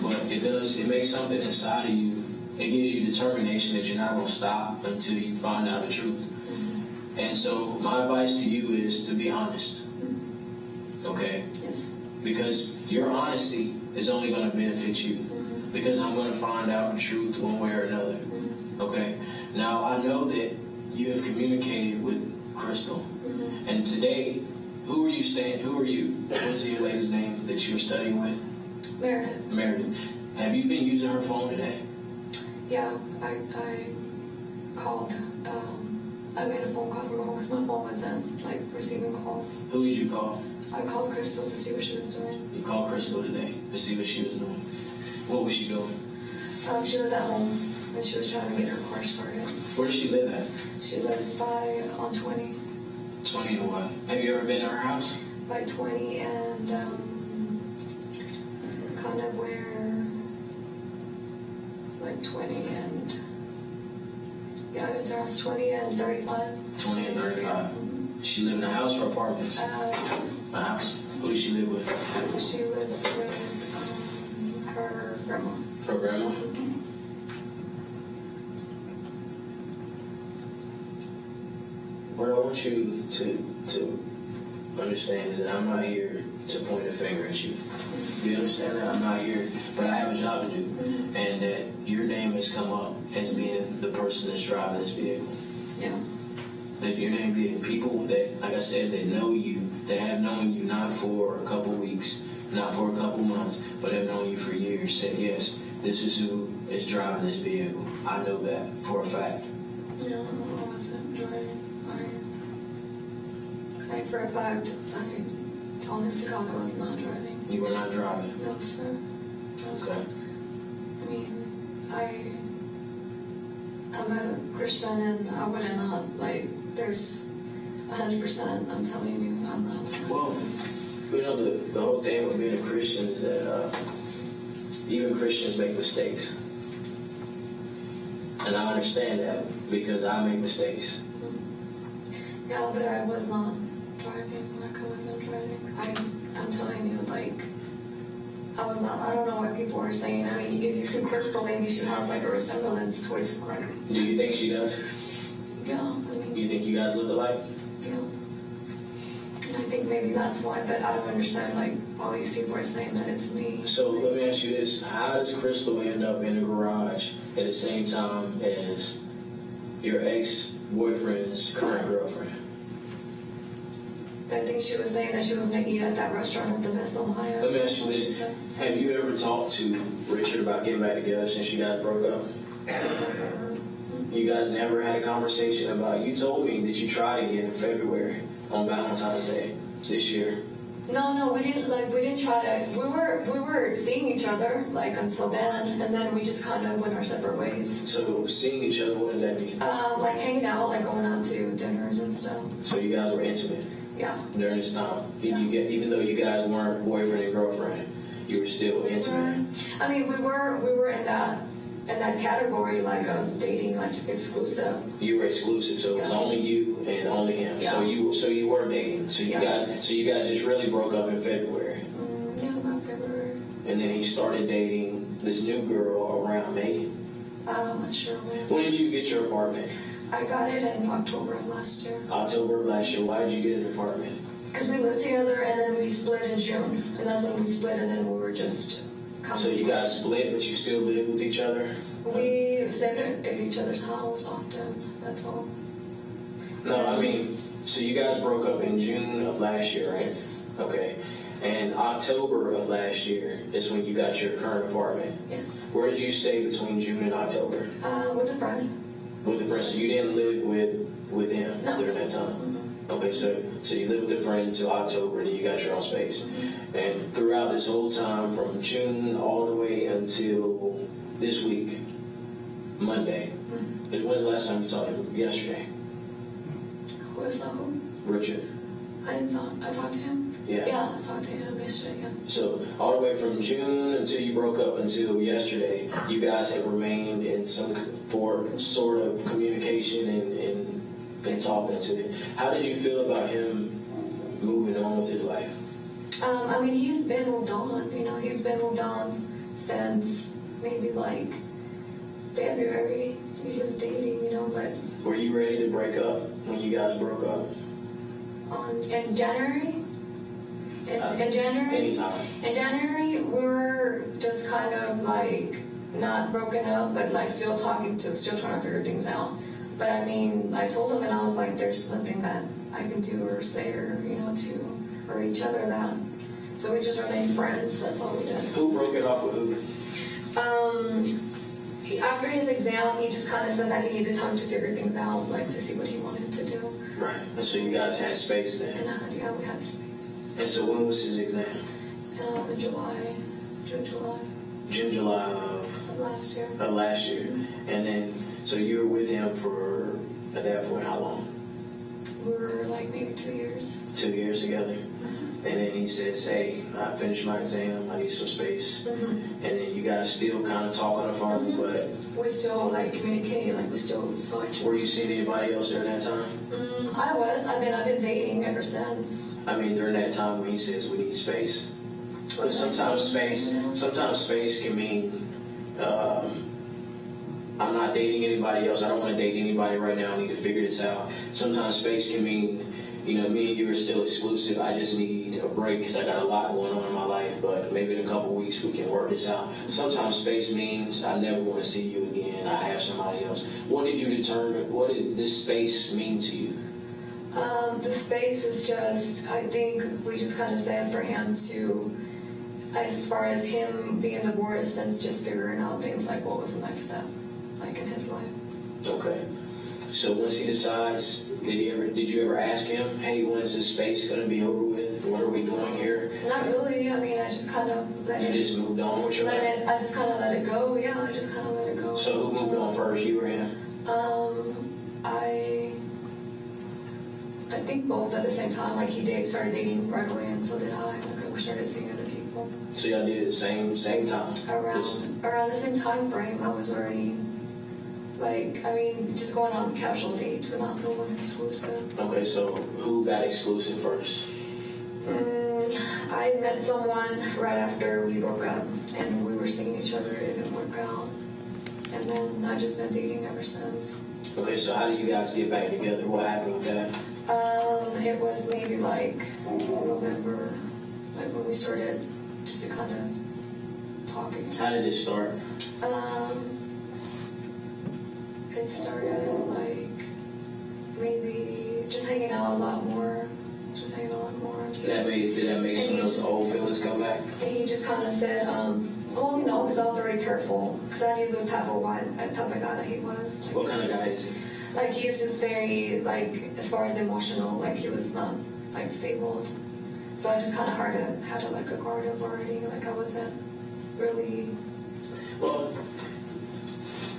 G: But it makes something inside of you. It gives you determination that you're not going to stop until you find out the truth. And so my advice to you is to be honest. Okay?
F: Yes.
G: Because your honesty is only going to benefit you. Because I'm going to find out the truth one way or another. Okay? Now, I know that you have communicated with Crystal. And today, who are you? What's your lady's name that you were studying with? Meredith. Have you been using her phone today?
F: Yeah, I called. I made a phone call from home because my phone wasn't receiving calls.
G: Who did you call?
F: I called Crystal to see what she was doing.
G: You called Crystal today to see what she was doing. What was she doing?
F: She was at home and she was trying to get her car started.
G: Where does she live at?
F: She lives on 20.
G: 20 and what? Have you ever been to her house?
F: By 20 and kind of where 20 and yeah, I went to her house 20 and 35.
G: 20 and 35. She live in a house or apartments?
F: House.
G: A house. Who does she live with?
F: She lives with her grandma.
G: Her grandma? What I want you to understand is that I'm not here to point a finger at you. You understand that? I'm not here, but I have a job to do. And that your name has come up as being the person that's driving this vehicle.
F: Yeah.
G: That your name being people that, like I said, that know you, that have known you not for a couple weeks, not for a couple months, but have known you for years, said, yes, this is who is driving this vehicle. I know that for a fact.
F: No, I wasn't driving. For a fact, I told Miss God I was not driving.
G: You were not driving?
F: No, sir.
G: Okay.
F: I mean, I'm a Christian and I wouldn't not, there's 100%, I'm telling you, I'm not.
G: Well, the whole thing with being a Christian is that even Christians make mistakes. And I understand that because I make mistakes.
F: Yeah, but I was not driving, I wasn't driving. I'm telling you, I was not, I don't know what people were saying. I mean, if you see Crystal, maybe she has a resemblance towards her.
G: Do you think she does?
F: Yeah, I mean.
G: You think you guys look alike?
F: Yeah. And I think maybe that's why, but I don't understand, all these people are saying that it's me.
G: So let me ask you this. How does Crystal end up in the garage at the same time as your ex-boyfriend's current girlfriend?
F: I think she was saying that she was going to eat at that restaurant at the Miss Ohio.
G: Let me ask you this. Have you ever talked to Richard about getting back together since you guys broke up? You guys never had a conversation about, you told me that you tried again in February on Valentine's Day this year.
F: No, we didn't try to, we were seeing each other, until then, and then we just kind of went our separate ways.
G: So seeing each other, what does that mean?
F: Hanging out, going out to dinners and stuff.
G: So you guys were intimate?
F: Yeah.
G: During this time?
F: Yeah.
G: Even though you guys weren't boyfriend and girlfriend, you were still intimate?
F: I mean, we were in that category, of dating, exclusive.
G: You were exclusive, so it was only you and only him.
F: Yeah.
G: So you were dating. So you guys just really broke up in February.
F: Yeah, about February.
G: And then he started dating this new girl around May.
F: I'm not sure when.
G: When did you get your apartment?
F: I got it in October of last year.
G: October of last year. Why did you get an apartment?
F: Because we lived together and then we split in June. And that's when we split and then we were just
G: So you guys split, but you still live with each other?
F: We stayed at each other's house often, that's all.
G: No, I mean, so you guys broke up in June of last year, right?
F: Yes.
G: Okay. And October of last year is when you got your current apartment.
F: Yes.
G: Where did you stay between June and October?
F: With a friend.
G: With a friend. So you didn't live with him during that time?
F: Mm-hmm.
G: Okay, so you lived with a friend until October, and then you got your own space.
F: Mm-hmm.
G: And throughout this whole time, from June all the way until this week, Monday, when's the last time you talked to him? Yesterday.
F: Who was that?
G: Richard.
F: I talked to him.
G: Yeah.
F: Yeah, I talked to him yesterday, yeah.
G: So all the way from June until you broke up until yesterday, you guys have remained in some sort of communication and been talking to him. How did you feel about him moving on with his life?
F: I mean, he's been moved on, you know, he's been moved on since maybe like February. He was dating, you know, but
G: Were you ready to break up when you guys broke up?
F: in January? In January?
G: Anytime.
F: In January, we were just kind of like not broken up, but like still talking to, still trying to figure things out. But I mean, I told him and I was like, there's nothing that I can do or say or, you know, to or each other that. So we just remained friends. That's all we did.
G: Who broke it off with who?
F: After his exam, he just kind of said that he needed time to figure things out, like to see what he wanted to do.
G: Right. And so you guys had space then.
F: And yeah, we had space.
G: And so when was his exam?
F: In July, June,
G: July of
F: last year.
G: last year. And then, so you were with him for, at that point, how long?
F: We were like maybe 2 years.
G: 2 years together. And then he says, hey, I finished my exam, I need some space. And then you guys still kind of talk on the phone, but
F: We still like communicate, like we still saw each other.
G: were you seeing anybody else during that time?
F: I mean, I've been dating ever since.
G: I mean, during that time when he says we need space. But sometimes space can mean, I'm not dating anybody else, I don't want to date anybody right now, I need to figure this out. Sometimes space can mean, you know, me and you are still exclusive, I just need a break because I got a lot going on in my life, but maybe in a couple weeks we can work this out. Sometimes space means I never want to see you again, I have somebody else. What did you determine, what did this space mean to you?
F: The space is just, I think we just kind of said for him to, as far as him being divorced and just figuring out things like what was the next step, like in his life.
G: Okay. So once he decides, did you ever ask him, hey, when is this space going to be over with? What are we doing here?
F: Not really. I mean, I just kind of let
G: You
F: it.
G: just moved on with your life?
F: I just kind of let it go. Yeah, I just kind of let it go.
G: So who moved on first, you or him?
F: I think both at the same time. Like he started dating right away, and so did I. Like we started seeing other people.
G: So y'all did it at the same time?
F: Around the same time frame, I was already. Like, I mean, just going on casual dates without no one exclusive.
G: Okay, so who got exclusive first?
F: I met someone right after we broke up, and we were seeing each other. It didn't work out. And then I've just been dating ever since.
G: Okay, so how do you guys get back together? What happened with that?
F: It was maybe like November, like when we started just to kind of talk again.
G: How did it start?
F: It started like maybe just hanging out a lot more. Did that
G: make some of those old feelings come back?
F: And he just kind of said, well, you know, because I was already careful, because I knew the type of guy that he was. Like,
G: What kind of guy is he?
F: Like, he's just very, like, as far as emotional, like, he was not, like, stable. So I just kind of had to like, a guard up already. Like, I wasn't really...
G: Well,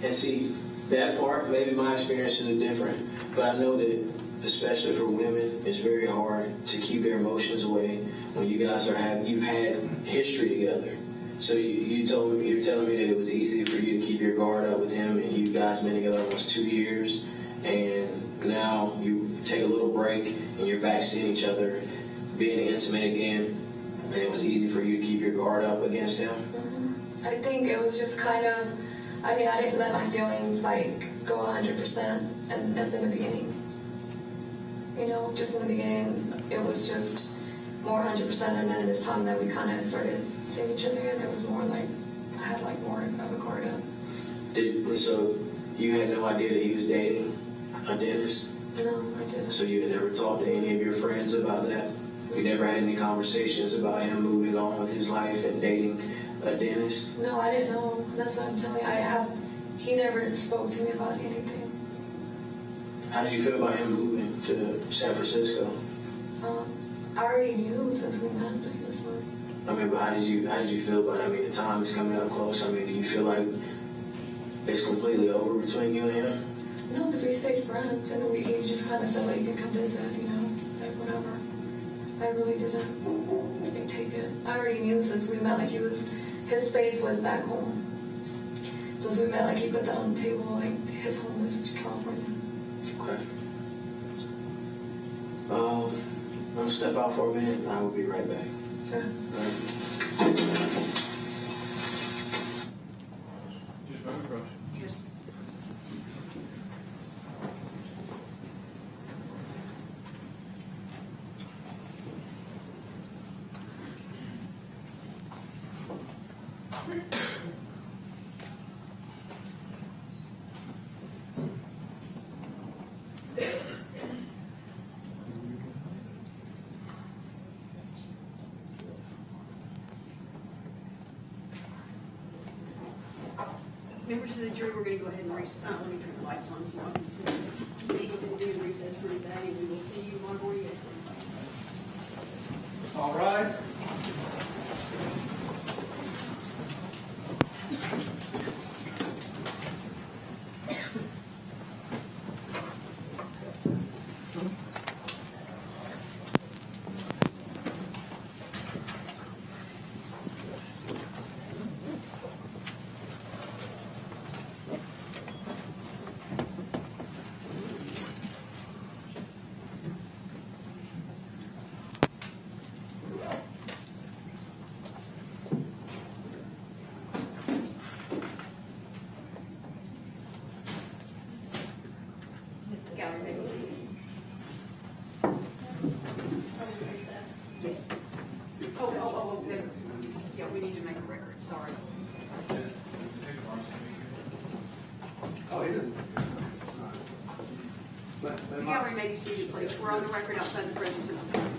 G: and see, that part, maybe my experiences are different, but I know that, especially for women, it's very hard to keep their emotions away when you guys you've had history together. So you're telling me that it was easy for you to keep your guard up with him, and you guys been together almost 2 years, and now you take a little break and you're back seeing each other, being intimate again, and it was easy for you to keep your guard up against him?
F: Mm-hmm. I think it was just kind of, I mean, I didn't let my feelings like go 100%, and as in the beginning. You know, just in the beginning, it was just more 100%, and then this time that we kind of started seeing each other again, it was more like, I had like more of a guard up.
G: So you had no idea that he was dating a dentist?
F: No, I didn't.
G: So you had never talked to any of your friends about that? You never had any conversations about him moving on with his life and dating a dentist?
F: No, I didn't know. That's what I'm telling you. He never spoke to me about anything.
G: How did you feel about him moving to San Francisco?
F: I already knew since we met this one.
G: I mean, but how did you feel about it? I mean, the time is coming up close. I mean, do you feel like it's completely over between you and him?
F: No, because we stayed friends, and he just kind of said, like, you can come visit, you know, like, whatever. I really didn't take it. I already knew since we met, like his space was back home. Since we met, like he put that on the table, like his home was California.
G: Okay. I'm gonna step out for a minute and I will be right back.
F: Okay.
E: Just right across.
A: Members of the jury, we're going to go ahead and let me turn the lights on so y'all can see. We're going to do recess for today, and we will see you tomorrow morning at 10.
E: All right.
A: Gallery, maybe. Yes. Oh, never. Yeah, we need to make a record, sorry.
D: Oh, he didn't. It's not.
A: The gallery may be seated, please. We're on the record outside the presence of the judge.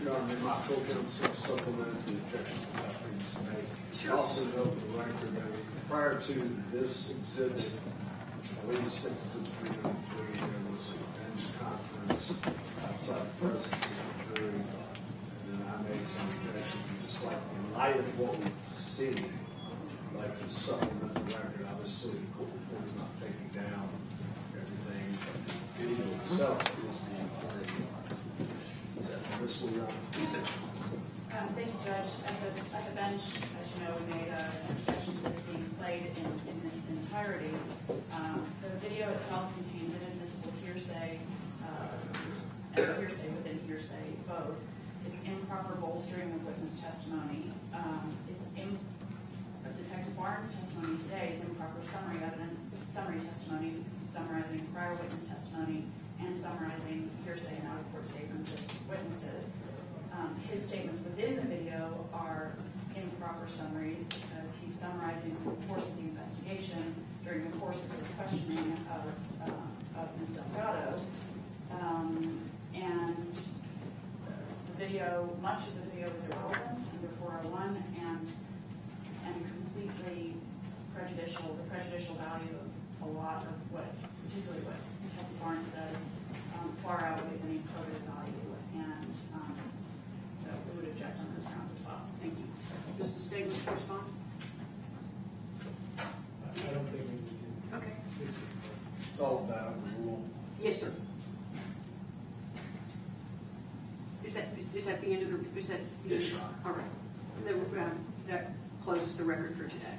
D: Your Honor, may my co-counsel supplement the objection that I previously made?
A: Sure.
D: Also note for the record that prior to this exhibit, I believe it's exhibit 393, there was a bench conference outside the presence of the jury, and then I made some objections, just like in light of what we see, I'd like to supplement the record. Obviously, the court report is not taking down everything, but the video itself is being played. Is that permissible, Your Honor?
J: Thank you, Judge. At the bench, as you know, we made an objection to this being played in its entirety. The video itself contains inadmissible hearsay, and hearsay within hearsay, both. It's improper bolstering of witness testimony. Detective Warren's testimony today is improper summary testimony, because he's summarizing prior witness testimony and summarizing hearsay and out-of-court statements of witnesses. His statements within the video are improper summaries because he's summarizing the course of the investigation during the course of his questioning of Ms. Delgado. And the video, much of the video is irrelevant under 401 and completely prejudicial. The prejudicial value of a lot of particularly what Detective Warren says, far outweighs any probative value. And so we would object on those grounds as well.
A: Thank you. Does the state wish to respond?
H: I don't think we need to.
A: Okay.
D: It's all about the rule.
A: Yes, sir. Is that the end of the, is that?
D: Yes, Your Honor.
A: All right. Then, that closes the record for today.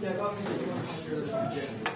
H: Yeah, about 51 years.